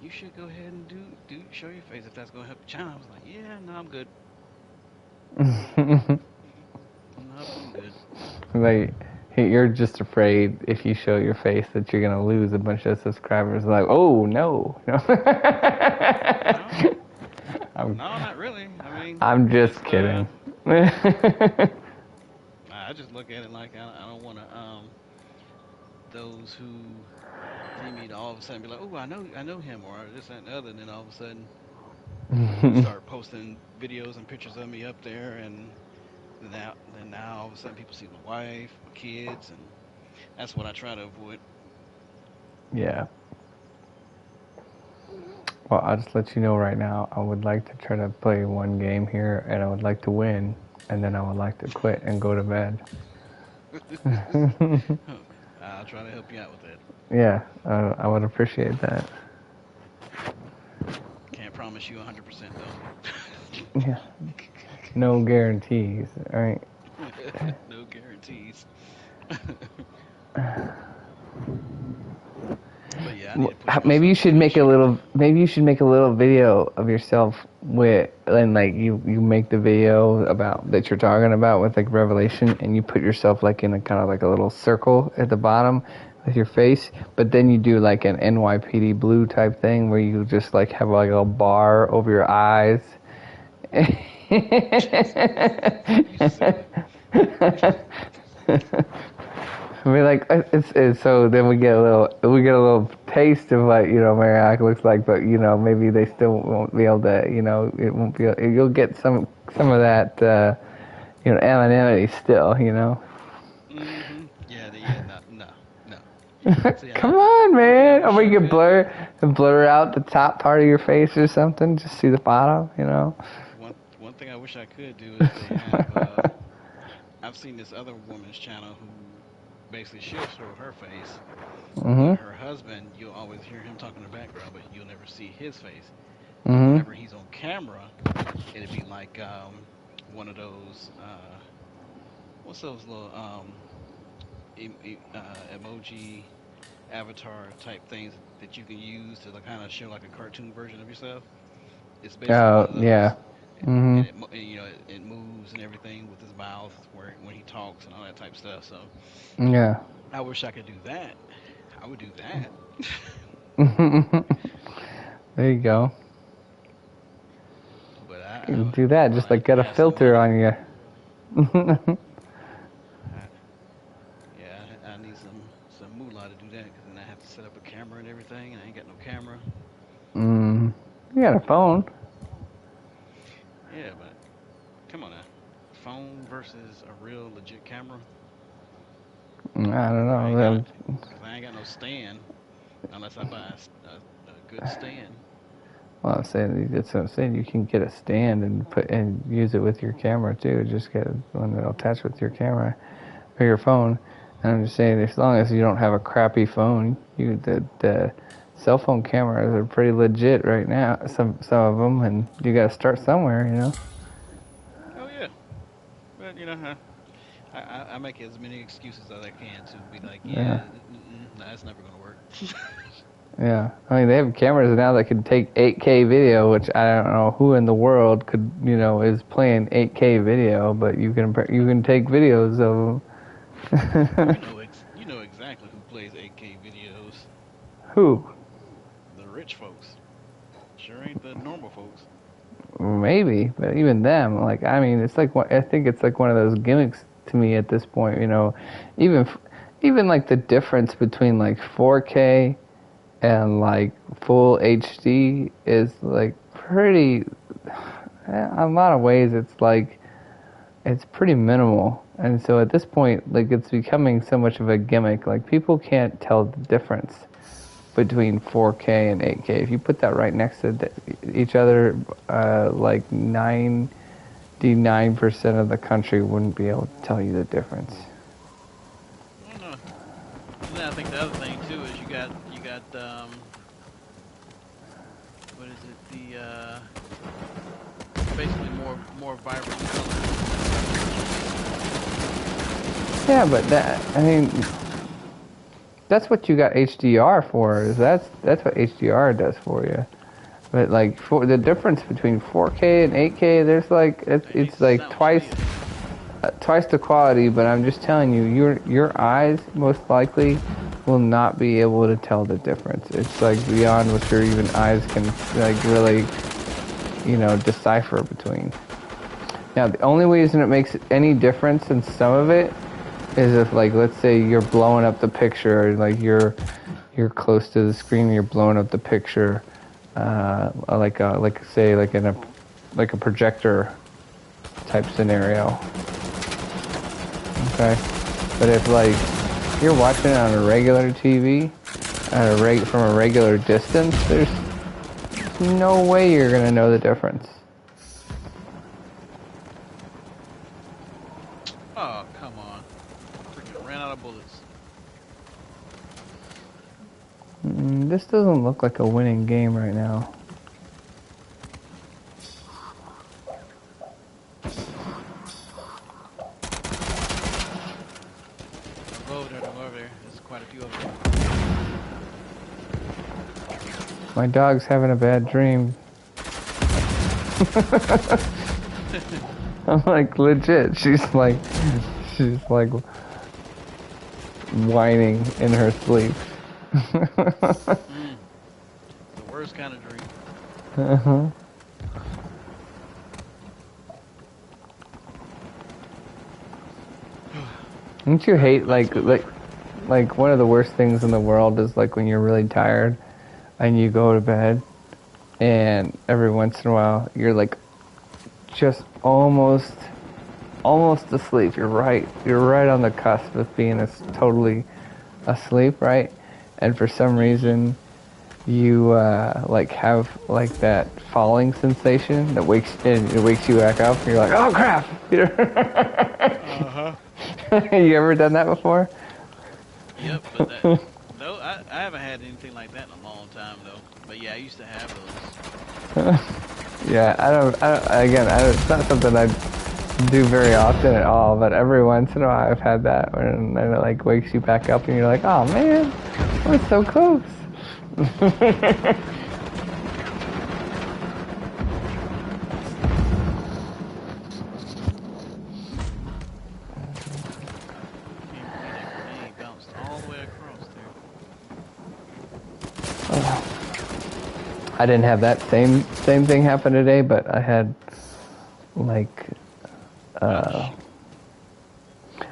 you should go ahead and do show your face if that's gonna help your channel. I was like, yeah, no, I'm good. Nope, I'm good. Like, you're just afraid if you show your face that you're gonna lose a bunch of subscribers. Like, oh no, no. No, I'm, no, not really. I mean, I'm just just kidding. I just look at it like I don't want to those who see me to all of a sudden be like, oh, I know him or this that, and the other, and then all of a sudden start posting videos and pictures of me up there, and then now all of a sudden people see my wife, my kids, and that's what I try to avoid. Yeah. Well, I'll just let you know right now. I would like to try to play one game here, and I would like to win, and then I would like to quit and go to bed. I'll try to help you out with that. Yeah, I would appreciate that. Can't promise you 100% though. Yeah. No guarantees, right? No guarantees. But yeah, I need to push Maybe you myself should more this make a year. little. Maybe you should make a little video of yourself with, and like you make the video about that you're talking about with like Revelation, and you put yourself like in a kind of like a little circle at the bottom with your face, but then you do like an NYPD Blue type thing where you just like have like a bar over your eyes. You silly. I mean, like it's so then we get a little taste of what Marriott looks like, but maybe they still won't be able to it won't be you'll get some of that anonymity still. Yeah, yeah, no, no, no. See, Come on, one thing I man, or wish I we could could do. blur out the top part of your face or something, just see the bottom. One thing I wish I could do is they have. I've seen this other woman's channel who basically she'll show her face, but Mhm. her husband, you'll always hear him talking in the background, but you'll never see his face. But Mhm. whenever he's on camera, it'd be like one of those what's those little emoji avatar type things that you can use to like, kind of show like a cartoon version of yourself. It's basically one Oh of yeah. those, and Mhm. it moves and everything with his mouth where when he talks and all that type of stuff. So Yeah. I wish I could do that. I would do that. There you go. But You can do that. I'll Just like have to get a have some filter money. on you. I, yeah, I need some moolah to do that because then I have to set up a camera and everything, and I ain't got no camera. Mm. You got a phone. Yeah, but come on now. Phone versus a real legit camera. I don't I ain't got, know. cause I ain't got no stand unless I buy a good stand. Well, I'm saying that's what I'm saying. You can get a stand and put and use it with your camera too. Just get one that'll attach with your camera or your phone. And I'm just saying, as long as you don't have a crappy phone, the cell phone cameras are pretty legit right now. Some of them, and you got to start somewhere, you know. Oh yeah, but I make as many excuses as I can to be like, yeah, Yeah, nah, that's never gonna work. yeah. I mean, they have cameras now that can take 8K video, which I don't know who in the world could, is playing 8K video, but you can take videos of them. You know exactly who plays 8K videos. Who? The rich folks. Sure ain't the normal folks. Maybe, but even them, like, I mean, it's like I think it's like one of those gimmicks to me at this point. Even even like the difference between like 4K and like full HD is like pretty. In a lot of ways, it's pretty minimal. And so at this point, like, it's becoming so much of a gimmick. Like, people can't tell the difference between 4K and 8K. If you put that right next to each other, like 99% of the country wouldn't be able to tell you the difference. I don't know. And then I think the other thing too is you got what is it? The basically more vibrant colors. Yeah, but I mean, that's what you got HDR for. That's what HDR does for you. But like for the difference between 4K and 8K, there's like it's like Sounds twice weird. twice the quality. But I'm just telling you, your eyes most likely will not be able to tell the difference. It's like beyond what your even eyes can like really decipher between. Now the only reason it makes any difference in some of it is if, like, let's say you're blowing up the picture, like you're close to the screen, and you're blowing up the picture, like in a projector type scenario. Okay, but if like you're watching it on a regular TV from a regular distance, there's no way you're gonna know the difference. Oh, come on. Freaking ran out of bullets. This doesn't look like a winning game right now. Don't go over there. There's quite a few of them. My dog's having a bad dream. I'm like, legit. She's like whining in her sleep. The worst kind of dream. Uh-huh. Don't you hate like one of the worst things in the world is like when you're really tired and you go to bed and every once in a while you're like just almost asleep. You're right on the cusp of being totally asleep, right? And for some reason you like have like that falling sensation that wakes you back up and you're like, oh crap. Uh-huh. You ever done that before? Yep, but no, I haven't had anything like that in a long time though. But yeah, I used to have those. Yeah, it's not something I do very often at all, but every once in a while I've had that when it like wakes you back up and you're like, oh man, we're so close. Can't believe that grenade bounced all the way across there. I didn't have that same thing happen today, but I had like Ouch.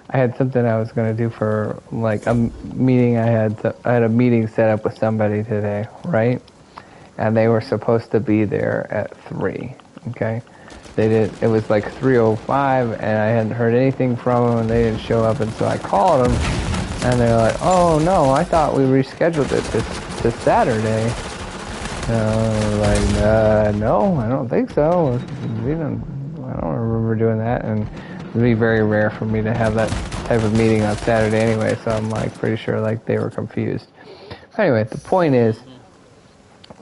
I had something I was going to do for like a meeting. I had a meeting set up with somebody today, right? And they were supposed to be there at 3. Okay, they did. It was like 3:05, and I hadn't heard anything from them, and they didn't show up. And so I called them, and they're like, "Oh no, I thought we rescheduled it to Saturday." And I was like, "No, I don't think so. We don't. I don't remember doing that." And it'd be very rare for me to have that type of meeting on Saturday anyway. So I'm like pretty sure like they were confused. Anyway, the point is.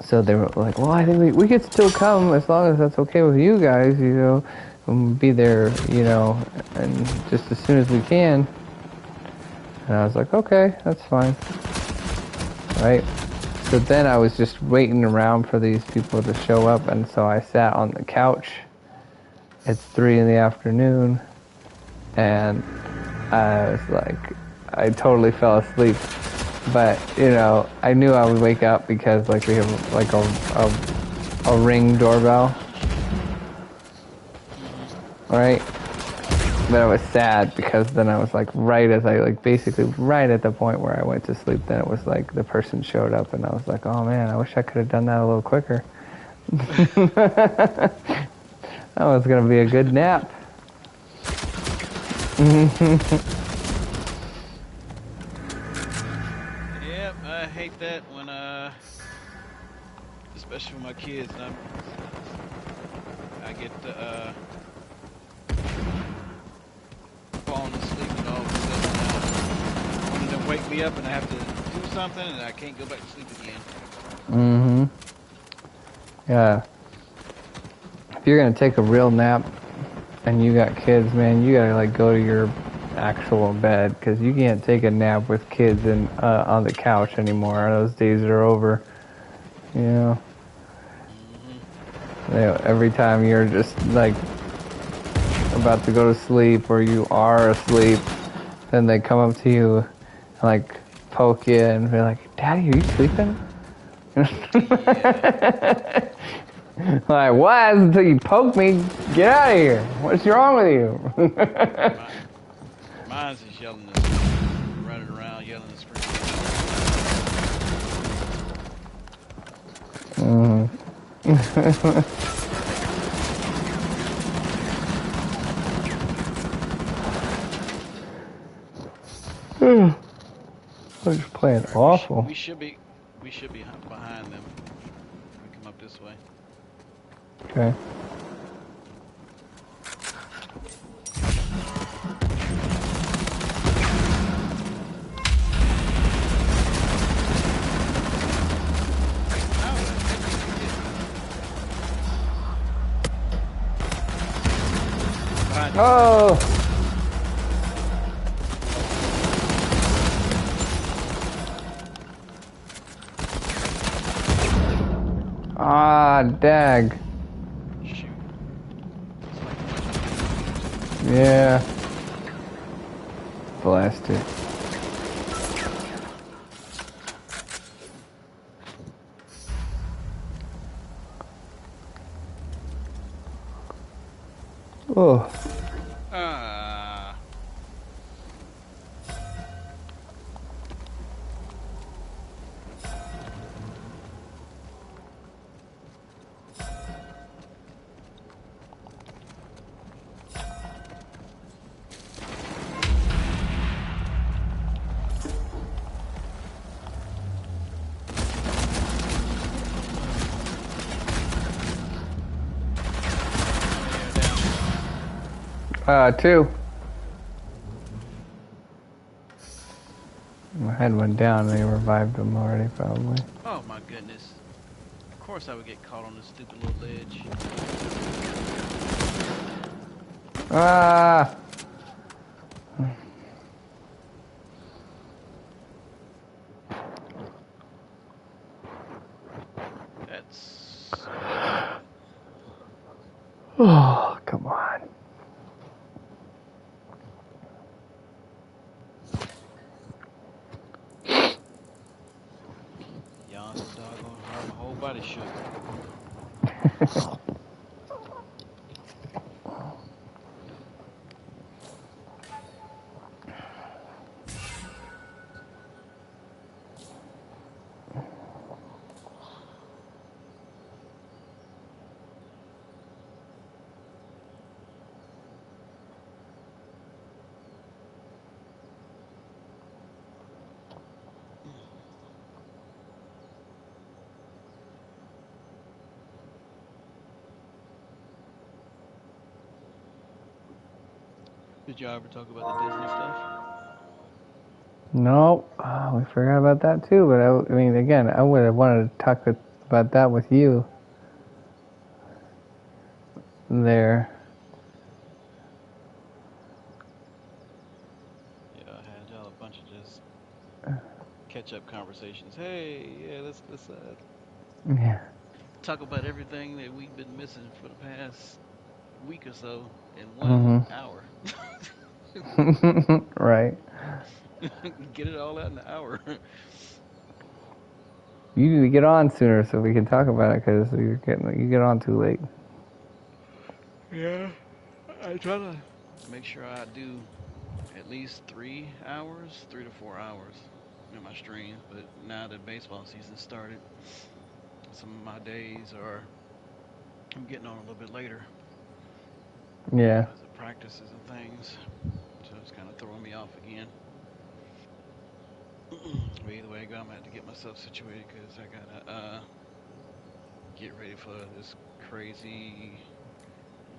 So they were like, well, I think we could still come as long as that's okay with you guys, you know, and we'll be there, you know, and just as soon as we can. And I was like, okay, that's fine. Right? So then I was just waiting around for these people to show up, and so I sat on the couch. It's 3 in the afternoon, and I was like, I totally fell asleep. But, you know, I knew I would wake up because, like, we have, like, a Ring doorbell. Right? But I was sad because then I was, like, right as I, like, basically right at the point where I went to sleep, then it was, like, the person showed up, and I was like, oh, man, I wish I could have done that a little quicker. That was going to be a good nap. Yep, I hate that when especially with my kids, and I get to falling asleep, and all of a sudden one of them wake me up and I have to do something and I can't go back to sleep again. Mm-hmm. Yeah. If you're going to take a real nap and you got kids, man, you got to, like, go to your actual bed because you can't take a nap with kids on the couch anymore. Those days are over. You know? You know, every time you're just, like, about to go to sleep or you are asleep, then they come up to you and, like, poke you and be like, Daddy, are you sleeping? Yeah. Like, what? Until you poke me, get out of here. What's wrong with you? Mine's just yelling and screaming, running around yelling and screaming. They're just playing All right, awful. we should be behind them. We come up this way. Okay. Behind you. Oh! Ah, dag. Shoot. Yeah. Blasted. Oh. Ah. Two. I had one down. They revived him already, probably. Oh my goodness. Of course I would get caught on this stupid little ledge. Ah! That's Oh, come on. yawn so doggone hard, my whole body shook. Did y'all ever talk about the Disney stuff? No, we forgot about that too. But I mean, again, I would have wanted to talk about that with you there. Yeah, I had y'all a bunch of just catch up conversations. Hey, yeah, let's Yeah. talk about everything that we've been missing for the past week or so in one Mhm. hour. Right. Get it all out in an hour. You need to get on sooner so we can talk about it because you get on too late. Yeah, I try to make sure I do at least 3 hours, 3 to 4 hours in my streams. But now that baseball season started, some of my days are I'm getting on a little bit later Yeah. because of practices and things. So it's kind of throwing me off again. But either way I go, I'm gonna have to get myself situated because I gotta get ready for this crazy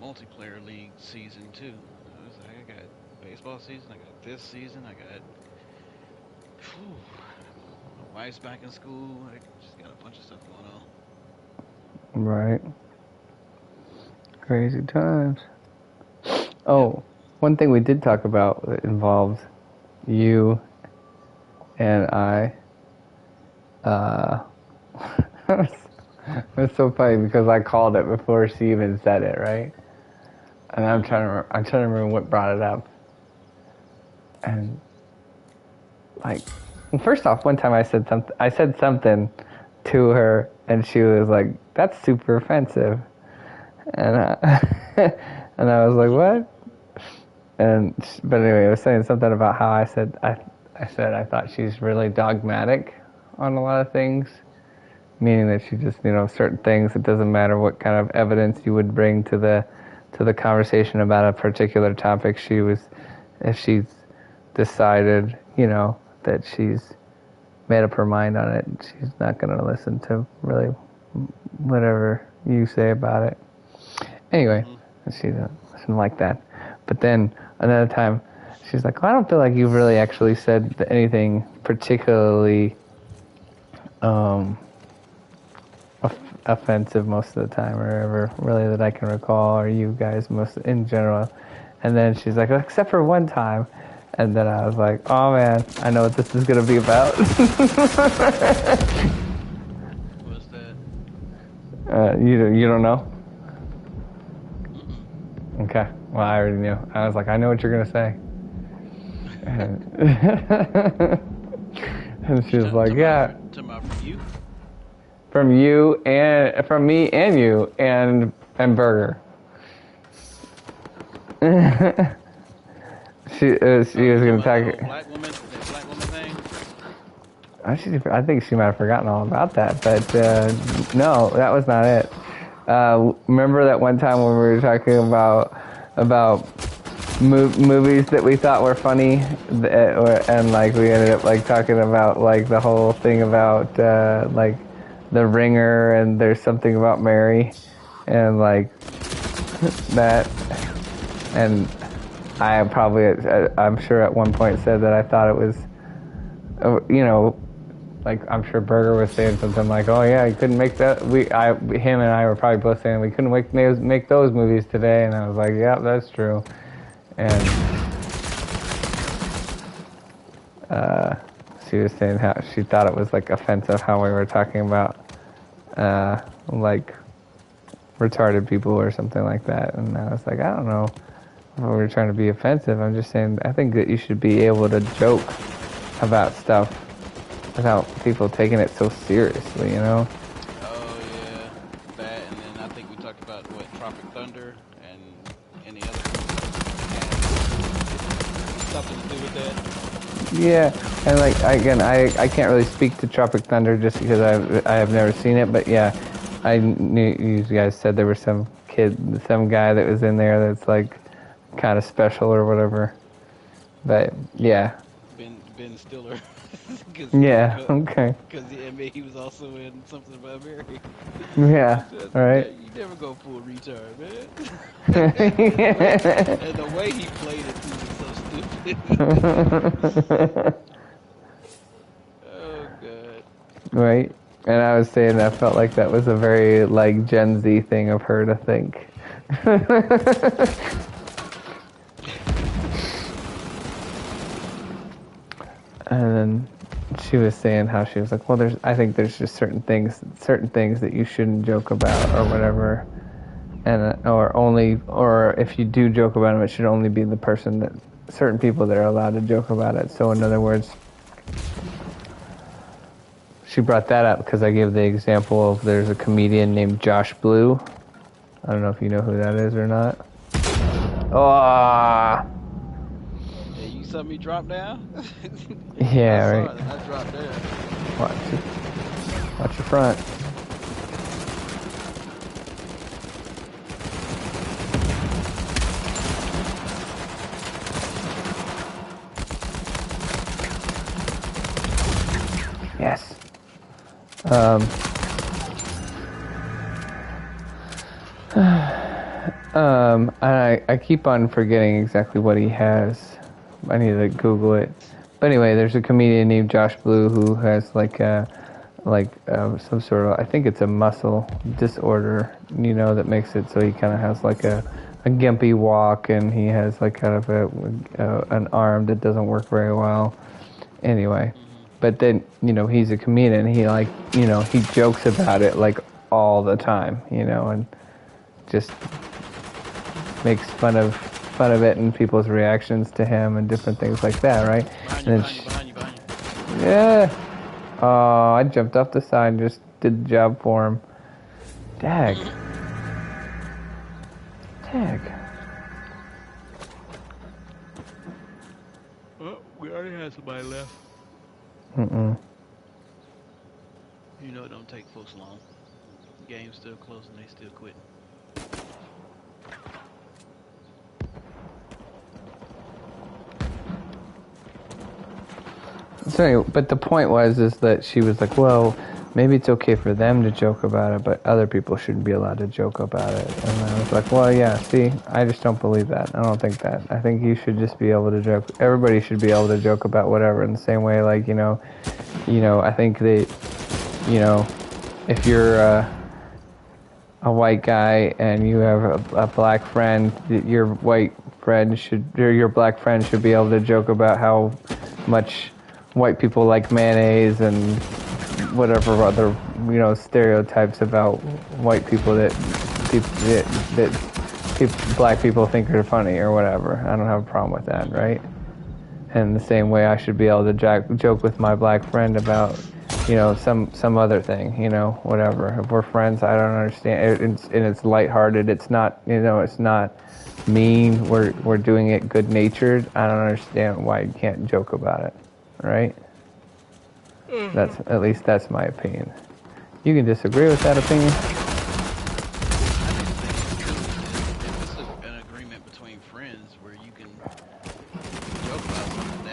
multiplayer league season too. I was like, I got baseball season, I got this season, I got. Whew, my wife's back in school. I just got a bunch of stuff going on. Right. Crazy times. Yep. Oh, one thing we did talk about that involves you and I. Uh, it's so funny because I called it before she even said it, right? And Mhm. I'm trying to remember what brought it up. And like, well, first off, one time I said something to her, and she was like, "That's super offensive," and and I was like, "What?" But anyway, I was saying something about how I said I thought she's really dogmatic on a lot of things, meaning that she just certain things. It doesn't matter what kind of evidence you would bring to the conversation about a particular topic. If she's decided that she's made up her mind on it, she's not going to listen to really whatever you say about it. Anyway, Mhm. she doesn't like that. But then another time, she's like, well, I don't feel like you've really actually said anything particularly um, offensive most of the time, or ever really that I can recall, or you guys most in general. And then she's like, except for one time. And then I was like, oh man, I know what this is going to be about. What's that? You don't know? Mm-mm. Okay. Well, I already knew. I was like, I know what you're going to say. And, and she She was like, yeah, talking about from you. from me and you and Burger. She Oh, you was talking going to about that talk. whole black woman thing? I think she might have forgotten all about that, but no, that was not it. Remember that one time when we were talking about movies that we thought were funny, and like we ended up like talking about like the whole thing about like The Ringer, and there's something about Mary, and like that, and I'm sure at one point said that I thought it was, like I'm sure Berger was saying something like, "Oh yeah, you couldn't make that." Him and I were probably both saying we couldn't make those movies today, and I was like, "Yeah, that's true." And she was saying how she thought it was like offensive how we were talking about like retarded people or something like that, and I was like, I don't know if we were trying to be offensive. I'm just saying I think that you should be able to joke about stuff without people taking it so seriously, you know? Oh yeah, that, and then I think we talked about what Tropic Thunder and any other movie that had something to do with that. Yeah, and like again, I can't really speak to Tropic Thunder just because I have never seen it, but yeah, I knew you guys said there was some guy that was in there that's like kind of special or whatever. But Yeah, yeah, Ben Stiller, because Yeah. Okay. I mean, he was also in something about Mary. Yeah. All right. You never go full retard, man. Yeah. And the way he played it too was so stupid. Oh god. Right. And I was saying I felt like that was a very like Gen Z thing of her to think. And then she was saying how she was like, well, I think there's just certain things that you shouldn't joke about or whatever, and or if you do joke about them, it should only be the person that certain people that are allowed to joke about it. So in other words, she brought that up because I gave the example of there's a comedian named Josh Blue. I don't know if you know who that is or not. Oh, Hey, you saw me drop down? yeah, I saw right. it and I dropped down. Watch your front. Yes. I keep on forgetting exactly what he has. I need to Google it. But anyway, there's a comedian named Josh Blue who has some sort of, I think it's a muscle disorder, that makes it so he kind of has like a gimpy walk, and he has like kind of an arm that doesn't work very well. Anyway, Hmm. but then he's a comedian. He he jokes about it like all the time, and just makes fun of it and people's reactions to him and different things like that, right? Behind you, And then behind you, behind you, behind you. yeah. Oh, I jumped off the side and just did the job for him. Dag. Dag. Oh, we already had somebody left. Mm-mm. You know it don't take folks long. Game's still close and they still quitting. So anyway, but the point is that she was like, well, maybe it's okay for them to joke about it, but other people shouldn't be allowed to joke about it. And I was like, well, yeah, see, I just don't believe that. I don't think that. I think you should just be able to joke. Everybody should be able to joke about whatever in the same way, like, I think that, if you're a white guy and you have a black friend, your black friend should be able to joke about how much white people like mayonnaise and whatever other stereotypes about white people that black people think are funny or whatever. I don't have a problem with that, right? And the same way I should be able to joke with my black friend about some other thing, whatever. If we're friends, I don't understand. It's lighthearted. It's not it's not mean. We're doing it good natured. I don't understand why you can't joke about it, right? Mm-hmm. At least that's my opinion. You can disagree with that opinion. I think the thing is, too, is if it's an agreement between friends where you can joke about something,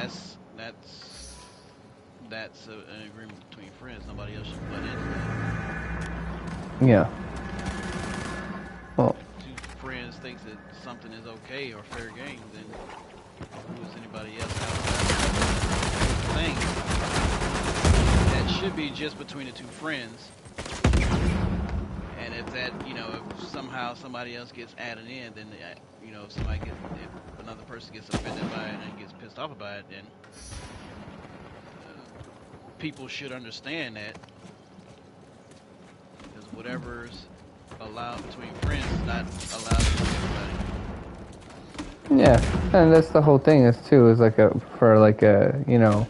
an agreement between friends. Nobody else should butt into that. Yeah. Well, If two friends thinks that something is okay or fair game, then who is anybody else outside the thing? That should be just between the two friends. And if that, if somehow somebody else gets added in, then if another person gets offended by it and gets pissed off about it, then people should understand that, because whatever's allowed between friends is not allowed between everybody. yeah, and that's the whole thing is like a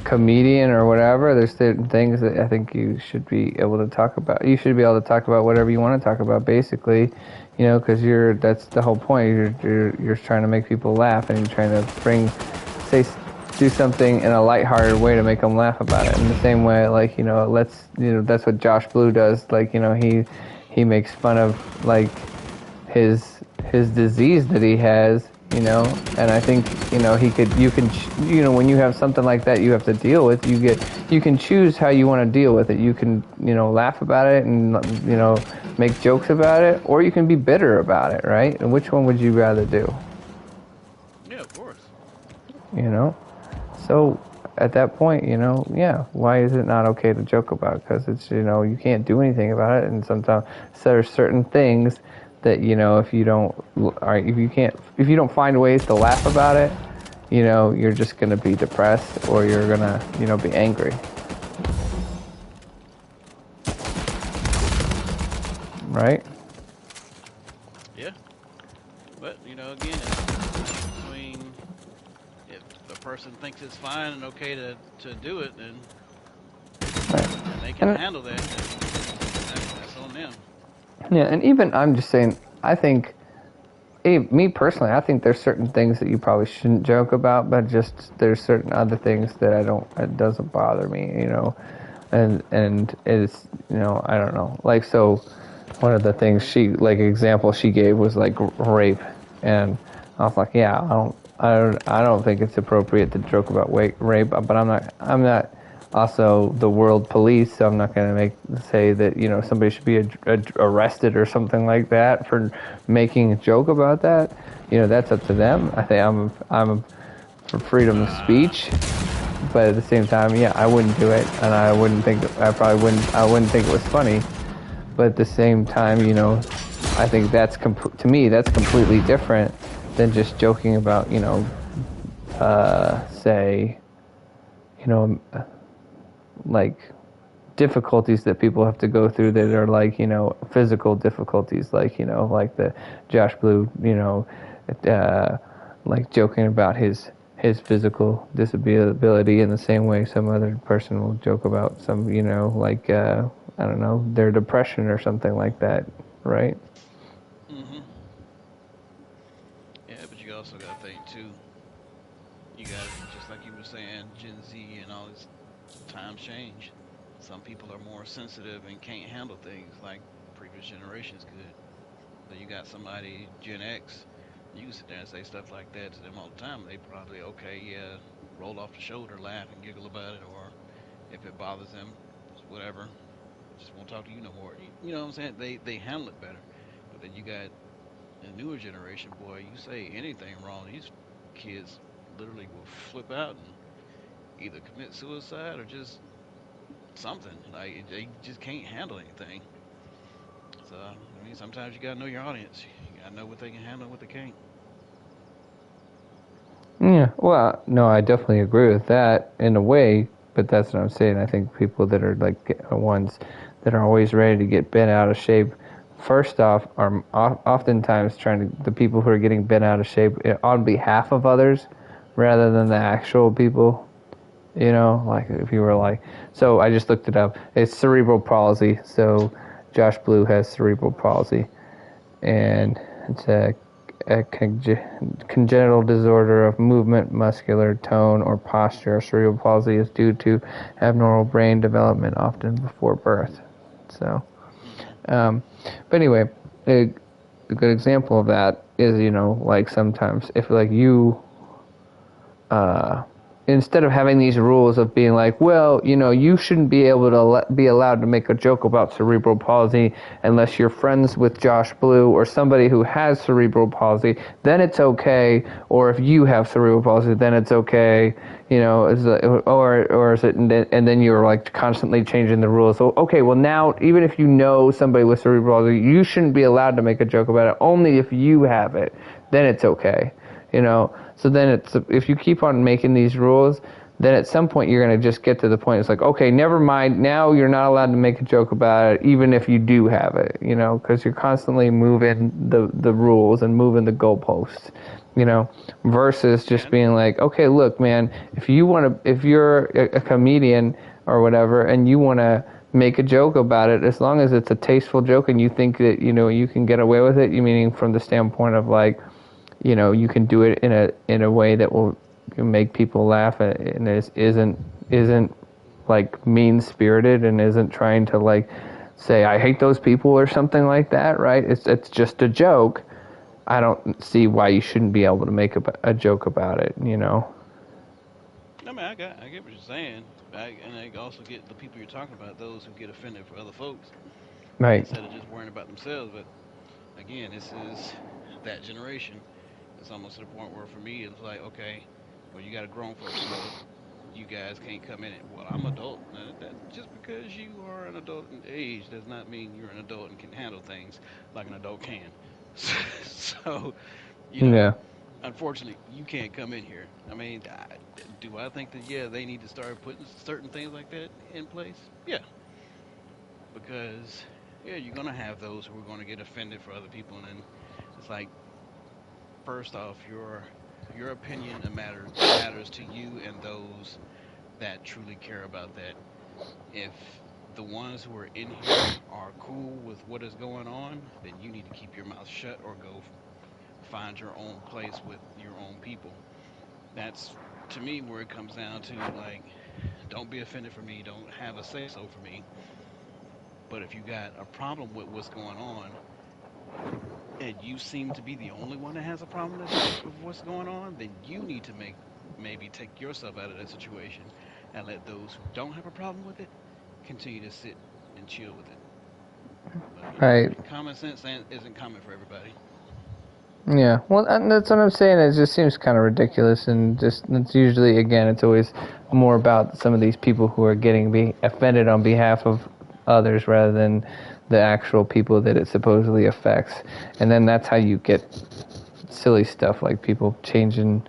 comedian or whatever. There's certain things that I think you should be able to talk about. You should be able to talk about whatever you want to talk about, basically, because that's the whole point. You're trying to make people laugh, and you're trying to do something in a lighthearted way to make them laugh about it. In the same way, like that's what Josh Blue does. Like he makes fun of like his disease that he has. you know. And I think, you know, you can, you know, when you have something like that you have to deal with, you can choose how you want to deal with it. You can, you know, laugh about it and, you know, make jokes about it, or you can be bitter about it, right? And which one would you rather do? Yeah, of course. You know, so at that point, you know, yeah, why is it not okay to joke about? Because it's, you know, you can't do anything about it, and sometimes there are certain things that, you know, if you don't, if you don't find ways to laugh about it, you know, you're just gonna be depressed, or you're gonna, you know, be angry, right? Yeah, but you know, again, it's between if the person thinks it's fine and okay to do it, Right. and they can And handle that, then that's on them. yeah, and even I'm just saying, I think, me personally, I think there's certain things that you probably shouldn't joke about, but just there's certain other things that it doesn't bother me, you know, and it's, you know, I don't know, like, so one of the things like example she gave was like rape, and I was like, yeah, I don't think it's appropriate to joke about rape, but I'm not also the world police, so I'm not going to say that, you know, somebody should be arrested or something like that for making a joke about that. You know, that's up to them. I think I'm for freedom of speech, but at the same time, yeah, I wouldn't do it, and I wouldn't think it was funny. But at the same time, you know, I think to me that's completely different than just joking about, you know, say, you know, like difficulties that people have to go through that are like, you know, physical difficulties, like, you know, like the Josh Blue, you know, like joking about his physical disability in the same way some other person will joke about some, you know, like, I don't know, their depression or something like that, right? Hmm. Yeah, but you also got to think too. You got just like you were saying, Gen Z and all these times change. Some people are more sensitive and can't handle things like previous generations could. So you got somebody Gen X, you can sit there and say stuff like that to them all the time. They probably okay, yeah, roll off the shoulder, laugh and giggle about it, or if it bothers them, just whatever, just won't talk to you no more. You know what I'm saying? They handle it better. But then you got a newer generation, boy. You say anything wrong, these kids literally will flip out and either commit suicide or just something. Like they just can't handle anything. So I mean, sometimes you gotta know your audience. You gotta know what they can handle and what they can't. Yeah, well, no, I definitely agree with that in a way, but that's what I'm saying. I think people that are like ones that are always ready to get bent out of shape, first off, are oftentimes the people who are getting bent out of shape on behalf of others rather than the actual people. You know, like if you were like, so I just looked it up. It's cerebral palsy. So Josh Blue has cerebral palsy, Hmm. and it's a congenital disorder of movement, muscular tone, or posture. Cerebral palsy is due to abnormal brain development, often before birth. So, Hmm. um, but anyway, a good example of that is, you know, like sometimes if like you uh, instead of having these rules of being like, well, you know, you shouldn't be able to be allowed to make a joke about cerebral palsy unless you're friends with Josh Blue or somebody who has cerebral palsy, then it's okay. Or if you have cerebral palsy, then it's okay. You know, or is it, and then you're like constantly changing the rules. So okay, well now even if you know somebody with cerebral palsy, you shouldn't be allowed to make a joke about it. Only if you have it, then it's okay. You know, so then if you keep on making these rules, then at some point you're going to just get to the point it's like, okay, never mind, now you're not allowed to make a joke about it even if you do have it, you know, because you're constantly moving the rules and moving the goalposts, you know, versus just And being like, okay, look, man, if you're a comedian or whatever and you want to make a joke about it, as long as it's a tasteful joke and you think that, you know, you can get away with it, you meaning from the standpoint of like, you know, you can do it in a way that will make people laugh and isn't like mean spirited and isn't trying to like say I hate those people or something like that, right? It's just a joke. I don't see why you shouldn't be able to make a joke about it, you know? I mean, I get what you're saying, and I also get the people you're talking about, those who get offended for other folks Right. instead of just worrying about themselves. But again, this is that generation. It's almost to the point where for me it's like, okay, well, you got a grown folks club. You guys can't come in it. Well, I'm adult. That just because you are an adult in age does not mean you're an adult and can handle things like an adult can. So, you know, Yeah. unfortunately, you can't come in here. I mean, do I think that yeah, they need to start putting certain things like that in place? Yeah, because yeah, you're gonna have those who are gonna get offended for other people, and then it's like, first off, your opinion matters to you and those that truly care about that. If the ones who are in here are cool with what is going on, then you need to keep your mouth shut or go find your own place with your own people. That's to me where it comes down to, like, don't be offended for me, don't have a say so for me. But if you got a problem with what's going on and you seem to be the only one that has a problem with what's going on, then you need to maybe take yourself out of that situation and let those who don't have a problem with it continue to sit and chill with it. But Right. common sense isn't common for everybody. Yeah, well, and that's what I'm saying. It just seems kind of ridiculous, and just it's usually, again, it's always more about some of these people who are getting offended on behalf of others rather than the actual people that it supposedly affects. And then that's how you get silly stuff like people changing,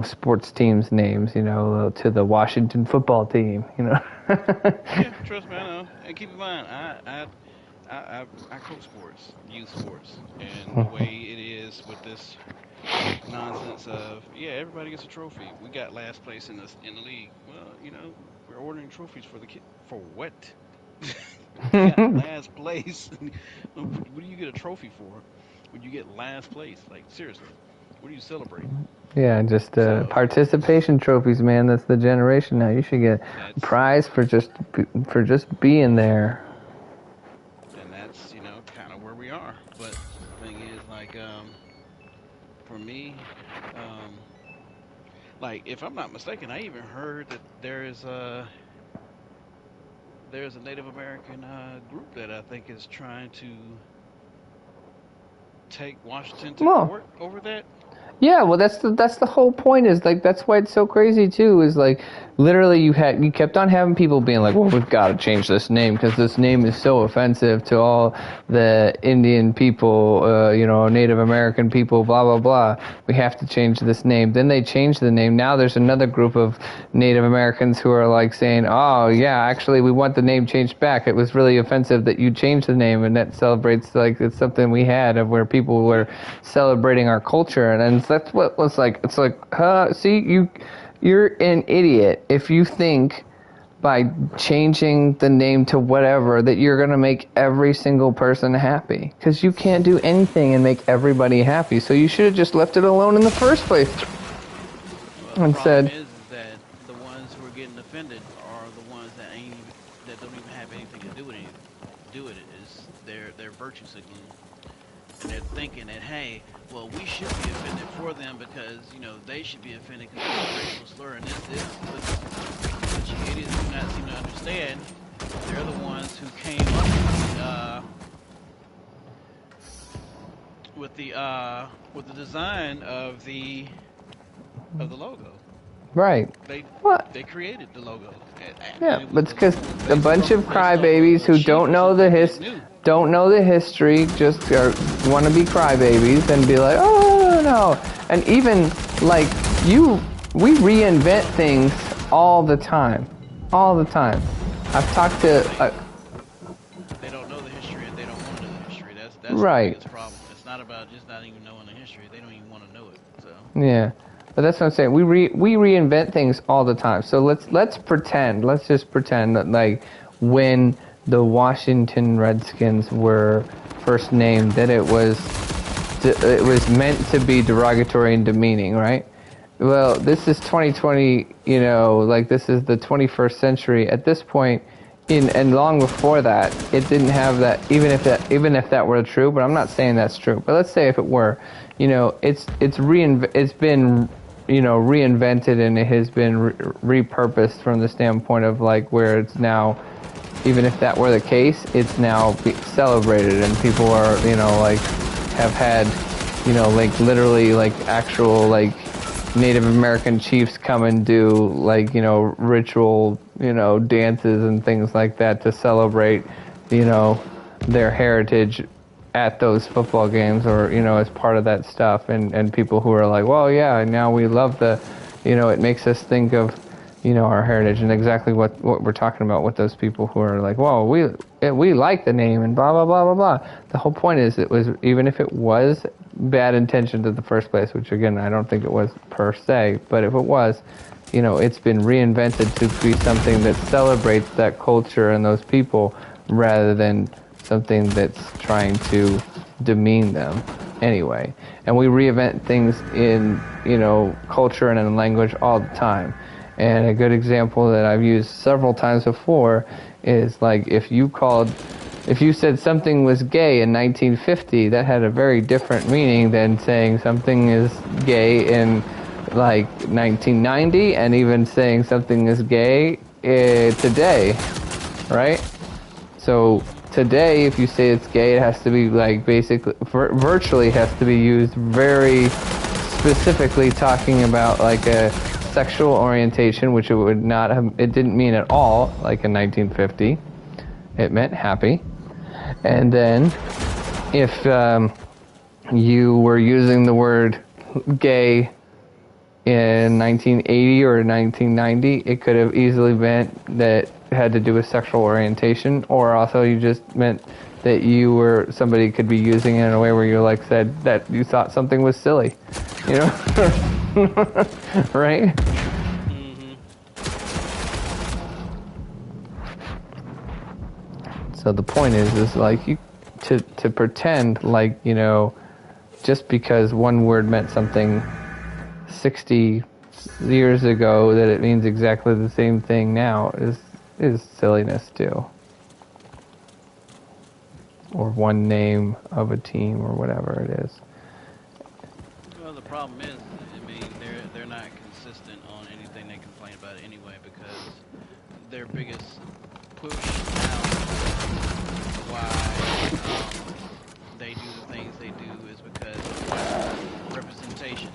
sports teams' names, to the Washington football team. Yeah, trust me, I know. And keep in mind, I coach sports, youth sports, and the way it is with this nonsense of yeah, everybody gets a trophy. We got last place in the league. Well, we're ordering trophies for the kid for what? You got last place. What do you get a trophy for when you get last place? Like seriously, what are you celebrating? Yeah, just So participation trophies, man. That's the generation now. You should get a that's prize for just being there. that's kind of where we are. But the thing is, like, for me, um, like if I'm not mistaken, I even heard that there's a Native American group that I think is trying to take Washington to Well, court over that. yeah, well, that's the whole point. Is like that's why it's so crazy too. Is like literally you kept on having people being like, well, we've got to change this name because this name is so offensive to all the Indian people, Native American people, blah blah blah. We have to change this name. Then they changed the name. Now there's another group of Native Americans who are like saying, oh yeah, actually we want the name changed back. It was really offensive that you changed the name, and that celebrates like it's something we had of where people were celebrating our culture, and then that's what was like. It's like, see, you're an idiot if you think by changing the name to whatever that you're gonna make every single person happy, because you can't do anything and make everybody happy. So you should have just left it alone in the first place Well, the and problem said, is that the ones who are getting offended are the ones that ain't even that don't even have anything to do with it. Is they're virtue signaling, and they're thinking that hey, well, we should be offended for them because they should be offended because it's a racial slur and this. But what you idiots do not seem to understand, they're the ones who came up with the design of the logo. right. They What? they created the logo, and Yeah, it but was it's because a based bunch of off crybabies a who chief or something that knew. don't know the history, just want to be crybabies and be like, oh no. And even like we reinvent things all the time, all the time. I've talked Well, to they don't know the history and they don't want to know the history. That's the right, biggest problem. It's not about just not even knowing the history. They don't even want to know it. So yeah. But that's what I'm saying. We reinvent things all the time. So let's pretend. Let's just pretend that like when the Washington Redskins were first named, that it was meant to be derogatory and demeaning, right? Well, this is 2020. Like this is the 21st century. At this point, and long before that, it didn't have that. Even if that were true, but I'm not saying that's true. But let's say if it were, it's been reinvented, and it has been repurposed from the standpoint of like where it's now. Even if that were the case, it's now celebrated, and people are like have had like literally like actual like Native American chiefs come and do like ritual dances and things like that to celebrate their heritage at those football games, or as part of that stuff, and people who are like, well, yeah, now we love it makes us think of our heritage, and exactly what we're talking about with those people who are like, well, we like the name and blah blah blah blah blah. The whole point is, it was, even if it was bad intentioned in the first place, which again I don't think it was per se, but if it was, it's been reinvented to be something that celebrates that culture and those people, rather than something that's trying to demean them anyway. And we reinvent things in culture and in language all the time. And a good example that I've used several times before is like if you said something was gay in 1950, that had a very different meaning than saying something is gay in like 1990, and even saying something is gay today, right? So today, if you say it's gay, it has to be like basically, virtually has to be used very specifically, talking about like a sexual orientation, which it would not have, it didn't mean at all like in 1950. It meant happy. And then if you were using the word gay in 1980 or 1990, it could have easily meant that it had to do with sexual orientation, or also you just meant that somebody could be using it in a way where you like said that you thought something was silly, right? Mm-hmm. So the point is like to pretend like just because one word meant something 60 years ago that it means exactly the same thing now is silliness too. Or one name of a team or whatever it is. Well, the problem is, I mean, they're not consistent on anything they complain about anyway, because their biggest push now, why they do the things they do, is because of representation.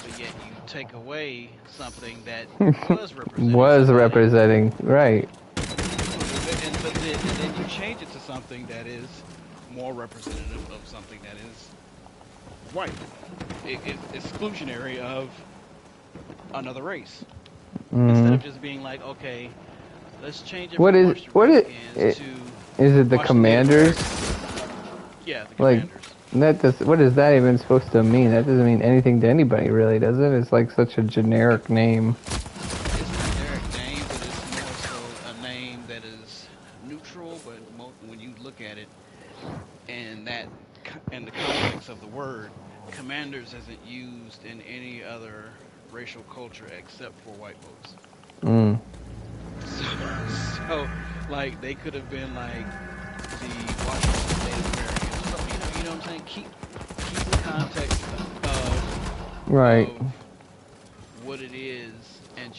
But yet you take away something that was representing. Was representing, right. But then you change it to something that is more representative of something that is white, exclusionary of another race. Instead of just being like, okay, let's change it from Redskins to is it the Commanders? Yeah, the Commanders. What is that even supposed to mean? That doesn't mean anything to anybody, really, does it? It's like such a generic name. It's a generic name, but it's more so a name that is neutral. But when you look at it, and that in the context of the word, Commanders isn't used in any other racial culture except for white folks. Mm. So, like, they could have been like the Washington Native Americans. So, you know what I'm saying? Keep the context of what it is, and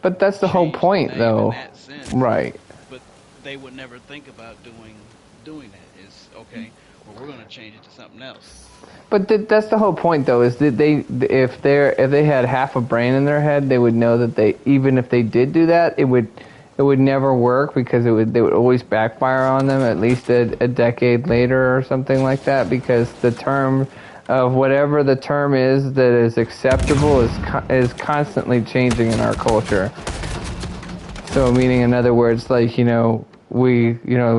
but that's the whole point, though. In that sense, right? But they would never think about doing that. Is okay. Well, we're going to change it to something else. But that's the whole point, though, is that if they had half a brain in their head, they would know that even if they did do that, it would never work, because they would always backfire on them at least a decade later or something like that, because the term of whatever the term is that is acceptable is constantly changing in our culture. So, meaning, in other words, like we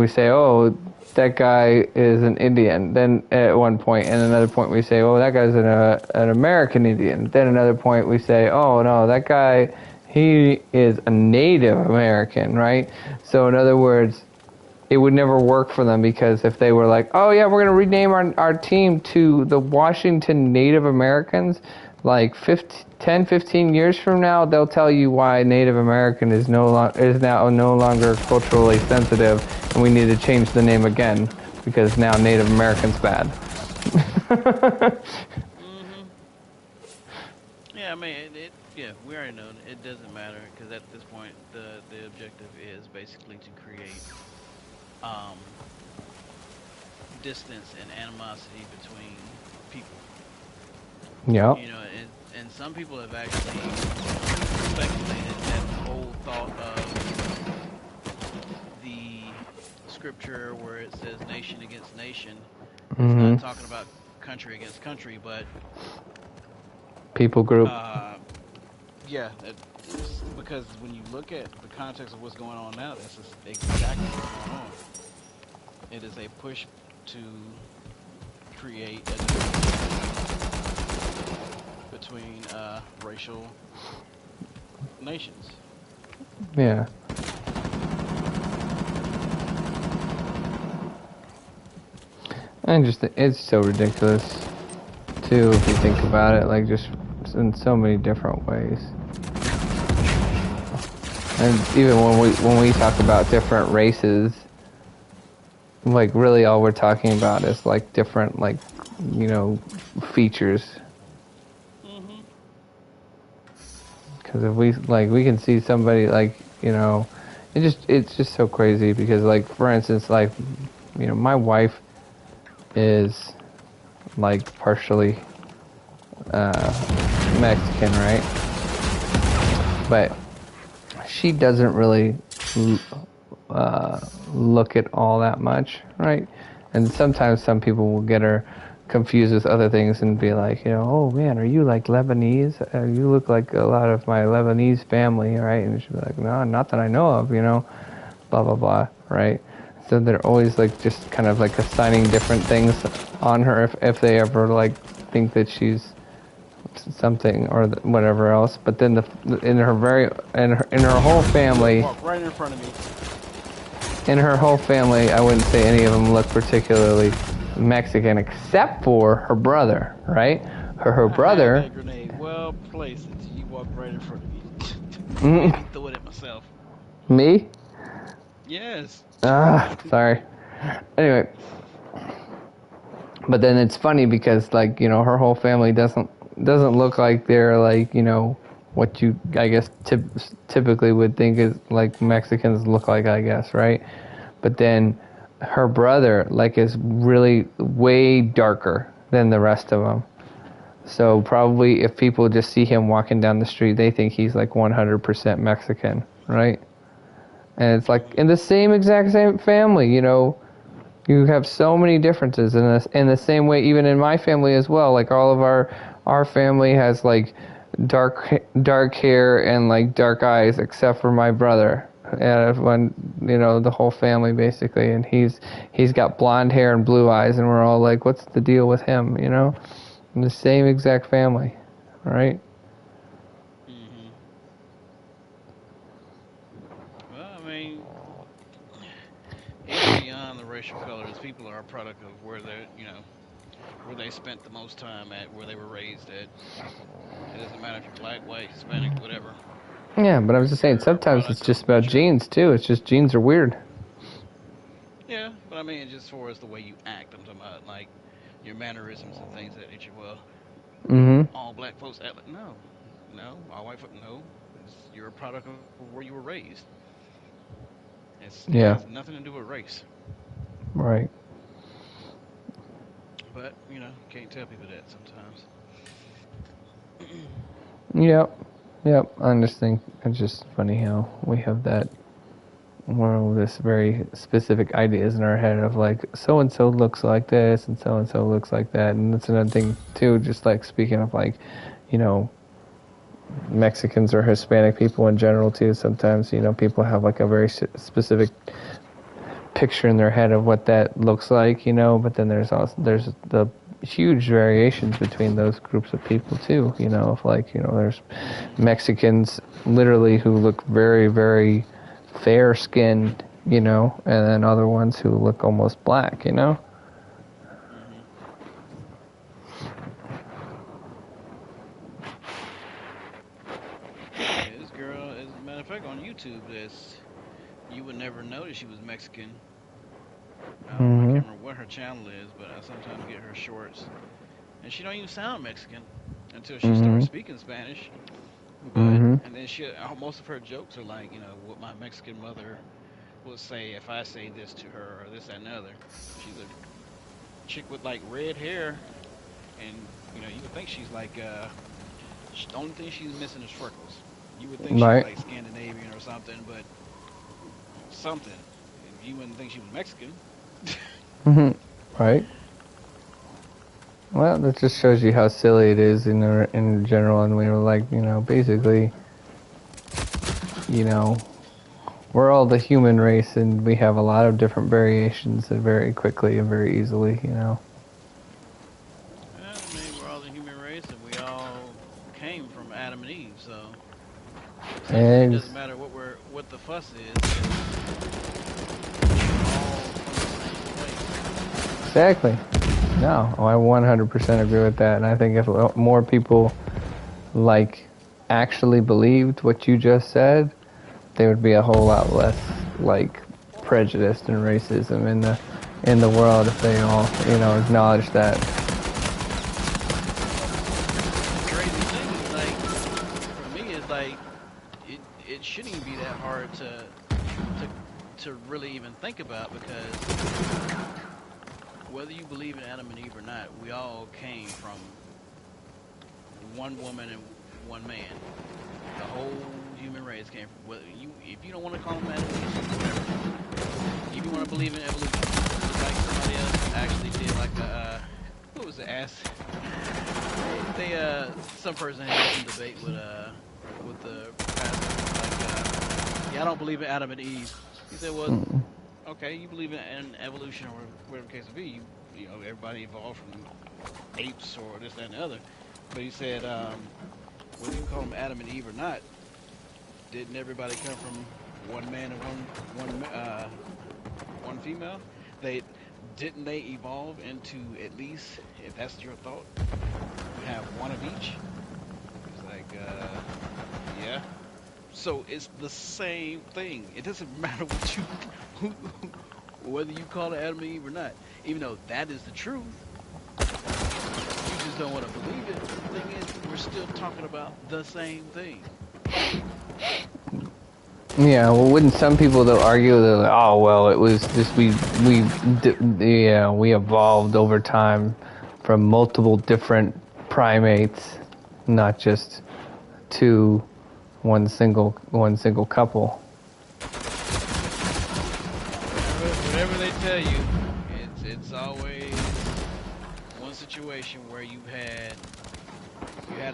say, oh, that guy is an Indian. Then at one point, and another point we say, oh, that guy's an American Indian. Then another point we say, oh no, that guy, he is a Native American, right? So in other words, it would never work for them, because if they were like, oh yeah, we're going to rename our team to the Washington Native Americans, like 10, 15 years from now, they'll tell you why Native American is now no longer culturally sensitive, and we need to change the name again because now Native American's bad. Hmm. Yeah, I mean, yeah, we already know it doesn't matter because at this point, the objective is basically to create um distance and animosity between people. Yep. And some people have actually speculated that the whole thought of the scripture where it says nation against nation is Hmm. not talking about country against country, but People group. uh, yeah, it's because when you look at the context of what's going on now, this is exactly what's going on. It is a push to create a division between racial nations. Yeah. And just it's so ridiculous too if you think about it, like just in so many different ways. And even when we talk about different races, like really all we're talking about is like different like features. Hmm. Because if we can see somebody like it's just so crazy because like for instance like my wife is like partially Mexican, right? But she doesn't really look at all that much, right? And sometimes some people will get her confused with other things and be like, oh man, are you like Lebanese? You look like a lot of my Lebanese family, right? And she'll be like, no, not that I know of, blah, blah, blah, right? So they're always like just kind of like assigning different things on her if they ever like think that she's something or whatever else. But then in her whole family, Walk right in front of me. I wouldn't say any of them look particularly Mexican, except for her brother, right? Her I had brother. that grenade well placed until you walked right in front of me. Made me Mm, throw it at myself. me? Yes. Sorry. Anyway, but then it's funny because like her whole family doesn't look like they're like what you I guess typically would think is like Mexicans look like, I guess, right? But then her brother like is really way darker than the rest of them. So probably if people just see him walking down the street, they think he's like 100% Mexican, right? And it's like Hmm. in the same family, you have so many differences in this. In the same way, even in my family as well. Like all of our family has like dark hair and like dark eyes, except for my brother. And when the whole family basically, and he's got blonde hair and blue eyes, and we're all like, what's the deal with him? In the same exact family, right? Hmm. Well, I mean, even beyond the racial colors, people are a product of where where they spent the most time at, where they were raised at. It doesn't matter if you're black, white, Hispanic, whatever. Yeah, but I was just saying, You're a sometimes it's product of just about what you're. genes too. It's just genes are weird. Yeah, but I mean, just for as the way you act, I'm talking about like your mannerisms and things of that nature. Well, Mm-hmm. all black folks act like no, no, all white folks no. You're a product of where you were raised. It has Yeah. nothing to do with race. Right. But can't tell people that sometimes. Yep. Yep. I just think it's just funny how we have that one of this very specific ideas in our head of like so and so looks like this and so looks like that, and that's another thing too. Just like speaking of like, you know, Mexicans or Hispanic people in general too. Sometimes people have like a very specific picture in their head of what that looks like, but then there's the huge variations between those groups of people too, if like, there's Hmm. Mexicans literally who look very, very fair skinned, and then other ones who look almost black. Hmm. matter of fact, on YouTube, this you would never notice she was Mexican. I Mm-hmm. can't remember what her channel is, but I sometimes get her shorts, and she don't even sound Mexican until she starts Mm-hmm. speaking Spanish. But Mm-hmm. and then most of her jokes are like, what my Mexican mother would say if I say this to her or this that, and the other. She's a chick with like red hair, and you would think she's like the only thing she's missing is freckles. You would think she's Right. like Scandinavian or something, but something. You wouldn't think she was Mexican. Mm-hmm. Right. Well, that just shows you how silly it is in general, and we were like, basically, you know, we're all the human race, and we have a lot of different variations, and very quickly and very easily. Well, I mean, we're all the human race, and we all came from Adam and Eve. So essentially, it And doesn't matter what the fuss is, because we're all from the same place. exactly. No, I 100% agree with that, and I think if more people like actually believed what you just said, there would be a whole lot less like prejudice and racism in the world if they all acknowledge that. And the crazy thing is, like, for me, is like it shouldn't even be that hard to to really even think about, because whether you believe in Adam and Eve or not, we all came from one woman and one man. The whole human race came from. Whether if you don't want to call them Adam and Eve, whatever. If you want to believe in evolution, just like somebody else actually did, like what was the ass? Some person had some debate with the pastor, like, yeah, I don't believe in Adam and Eve. He said, well, Mm. okay, you believe in evolution or whatever the case may be. Everybody evolved from apes or this, that, and the other. But he said, whether you call them Adam and Eve or not, didn't everybody come from one man and one female? They didn't they evolve into, at least, if that's your thought, you have one of each? It's like, yeah. So it's the same thing. It doesn't matter what whether you call it Adam and Eve or not. Even though that is the truth, you just don't want to believe it. The thing is, we're still talking about the same thing. Yeah, well, wouldn't some people though argue that, like, oh well, it was just we evolved over time from multiple different primates, not just two, one single couple. Whatever they tell you, it's always one situation where you had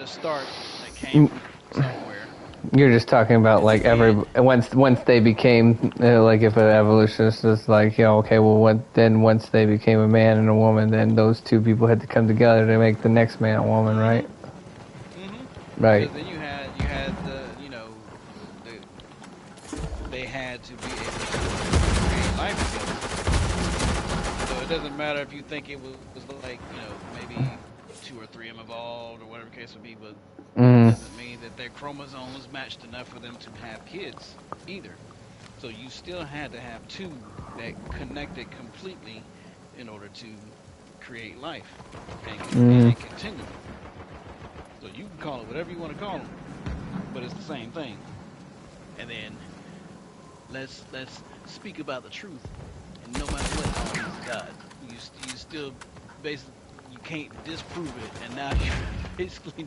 a start that came from somewhere. You're just talking about And like again, once they became like if an evolutionist is like, okay, well once they became a man and a woman, then those two people had to come together to make the next man and woman, mhm, right? mhm, Right. because then you had they had to be able to create life together. So it doesn't matter if you think it was like, maybe two or three of them evolved or whatever the case would be, but it Mm. doesn't mean that their chromosomes matched enough for them to have kids either. So you still had to have two that connected completely in order to create life and Mm. it continue. So you can call it whatever you want to call them, but it's the same thing. And then let's speak about the truth. And no matter what, all is God. You still basically you can't disprove it, and now you basically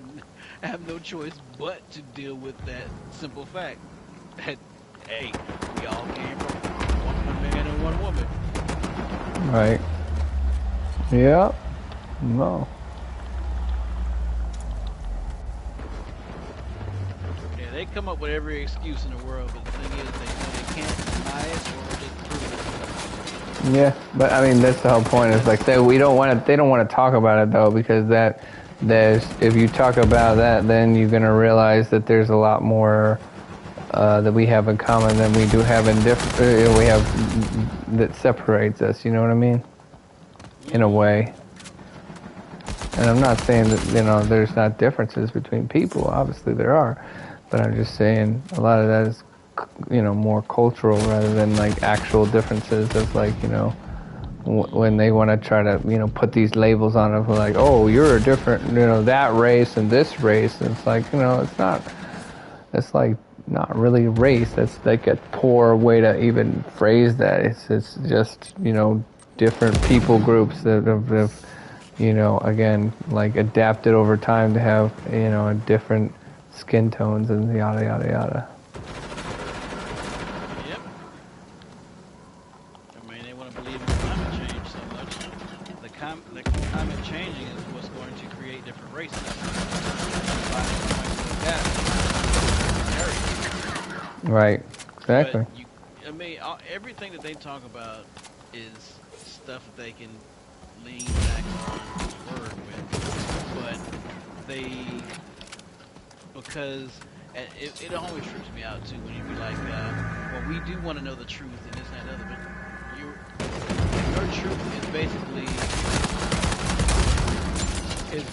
have no choice but to deal with that simple fact that, hey, we all came from one man and one woman. Right. Yeah. No. Yeah, they come up with every excuse in the world, but the thing is, they can't deny it or disprove it. Yeah, but I mean that's the whole point. Is like we don't want to. They don't want to talk about it though, because there's if you talk about that, then you're gonna realize that there's a lot more that we have in common than we do have in different. We have that separates us. You know what I mean? In a Mm-hmm. way. And I'm not saying that there's not differences between people. Obviously there are, But I'm just saying, a lot of that is, more cultural rather than like actual differences of like, when they want to try to, put these labels on it, like, oh, you're a different, that race and this race. And it's like, it's like not really race. That's like a poor way to even phrase that. It's just, different people groups that have again, like adapted over time to have, different skin tones and yada, yada, yada. Yep. I mean, they want to believe in climate change so much. The climate changing is what's going to create different races. Right. Exactly. But I mean, everything that they talk about is stuff that they can lean back on word with. But because and it always trips me out too when you be like, well, we do want to know the truth and this and that and other, but your truth is basically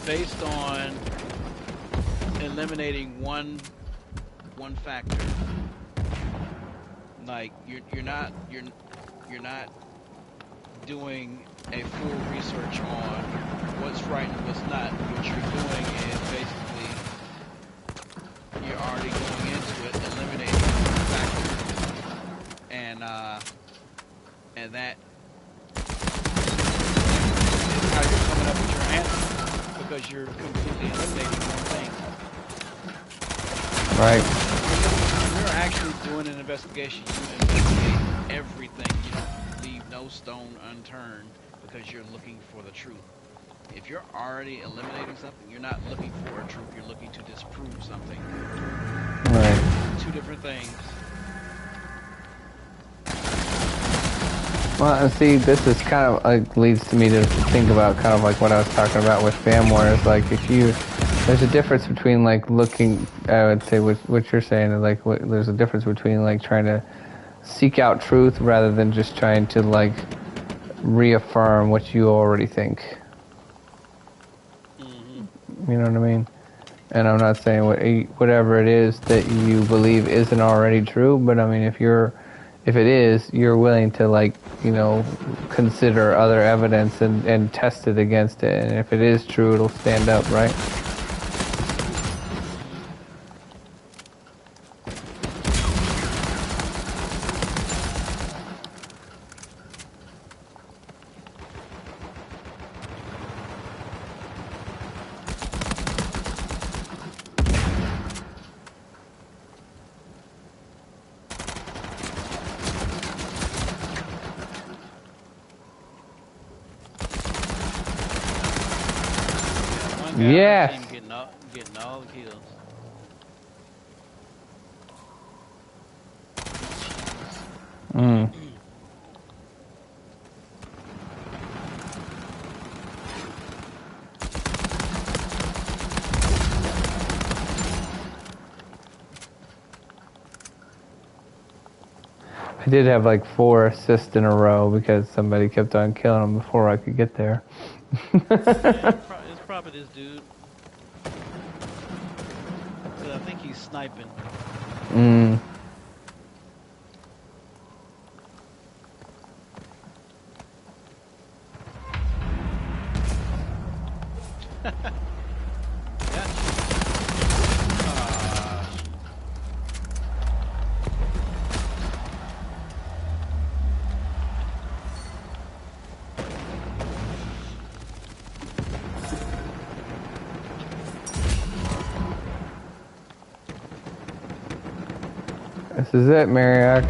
based on eliminating one factor. Like you're not doing a full research on what's right and what's not. What you're doing is basically you're already going into it eliminating factors, and that is how you're coming up with your answer because you're completely eliminating one thing. Right. When you're actually doing an investigation, you investigate everything. You don't leave no stone unturned because you're looking for the truth. If you're already eliminating something, you're not looking for a truth, you're looking to disprove something. Right. Two different things. Well, and see, this is kind of like leads me to think about kind of like what I was talking about with FamWar is like there's a difference between like looking, I would say what you're saying, is like there's a difference between like trying to seek out truth rather than just trying to like reaffirm what you already think. Mm-hmm. You know what I mean? And I'm not saying whatever it is that you believe isn't already true, but I mean if it is, you're willing to like, consider other evidence and test it against it. And if it is true, it'll stand up, right? One guy on our Yes. team getting all the kills. Mm. I did have like 4 assists in a row because somebody kept on killing them before I could get there. Yeah, it's probably this dude. 'Cause I think he's sniping. Mm. This is it, Marriott.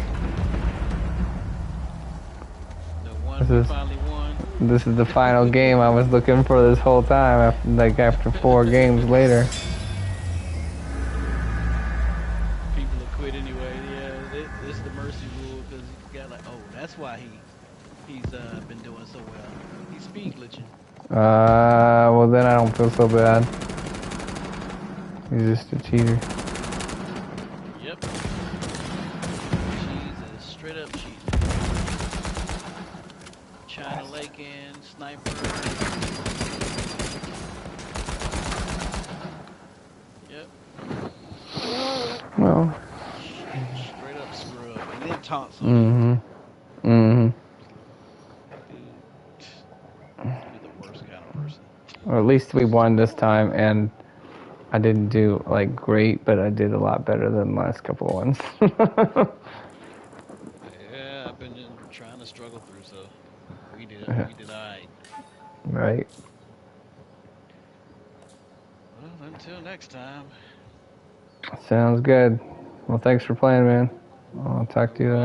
The one who finally won. This is the final game I was looking for this whole time. After 4 games later. People will quit anyway. Yeah, it's the mercy rule because you got like, oh, that's why he's been doing so well. He's speed glitching. Well then I don't feel so bad. He's just a cheater. Yep. Jesus, straight up cheating. China Lakin, sniper. Yep. taunts on you. Mm-hmm. Mm-hmm. Dude, must be the worst kind of person. Or at least we won this time, and I didn't do like great, but I did a lot better than the last couple ones. Yeah, I've been trying to struggle through, so we did alright. Right. Well, until next time. Sounds good. Well, thanks for playing, man. I'll talk No to you later. problem.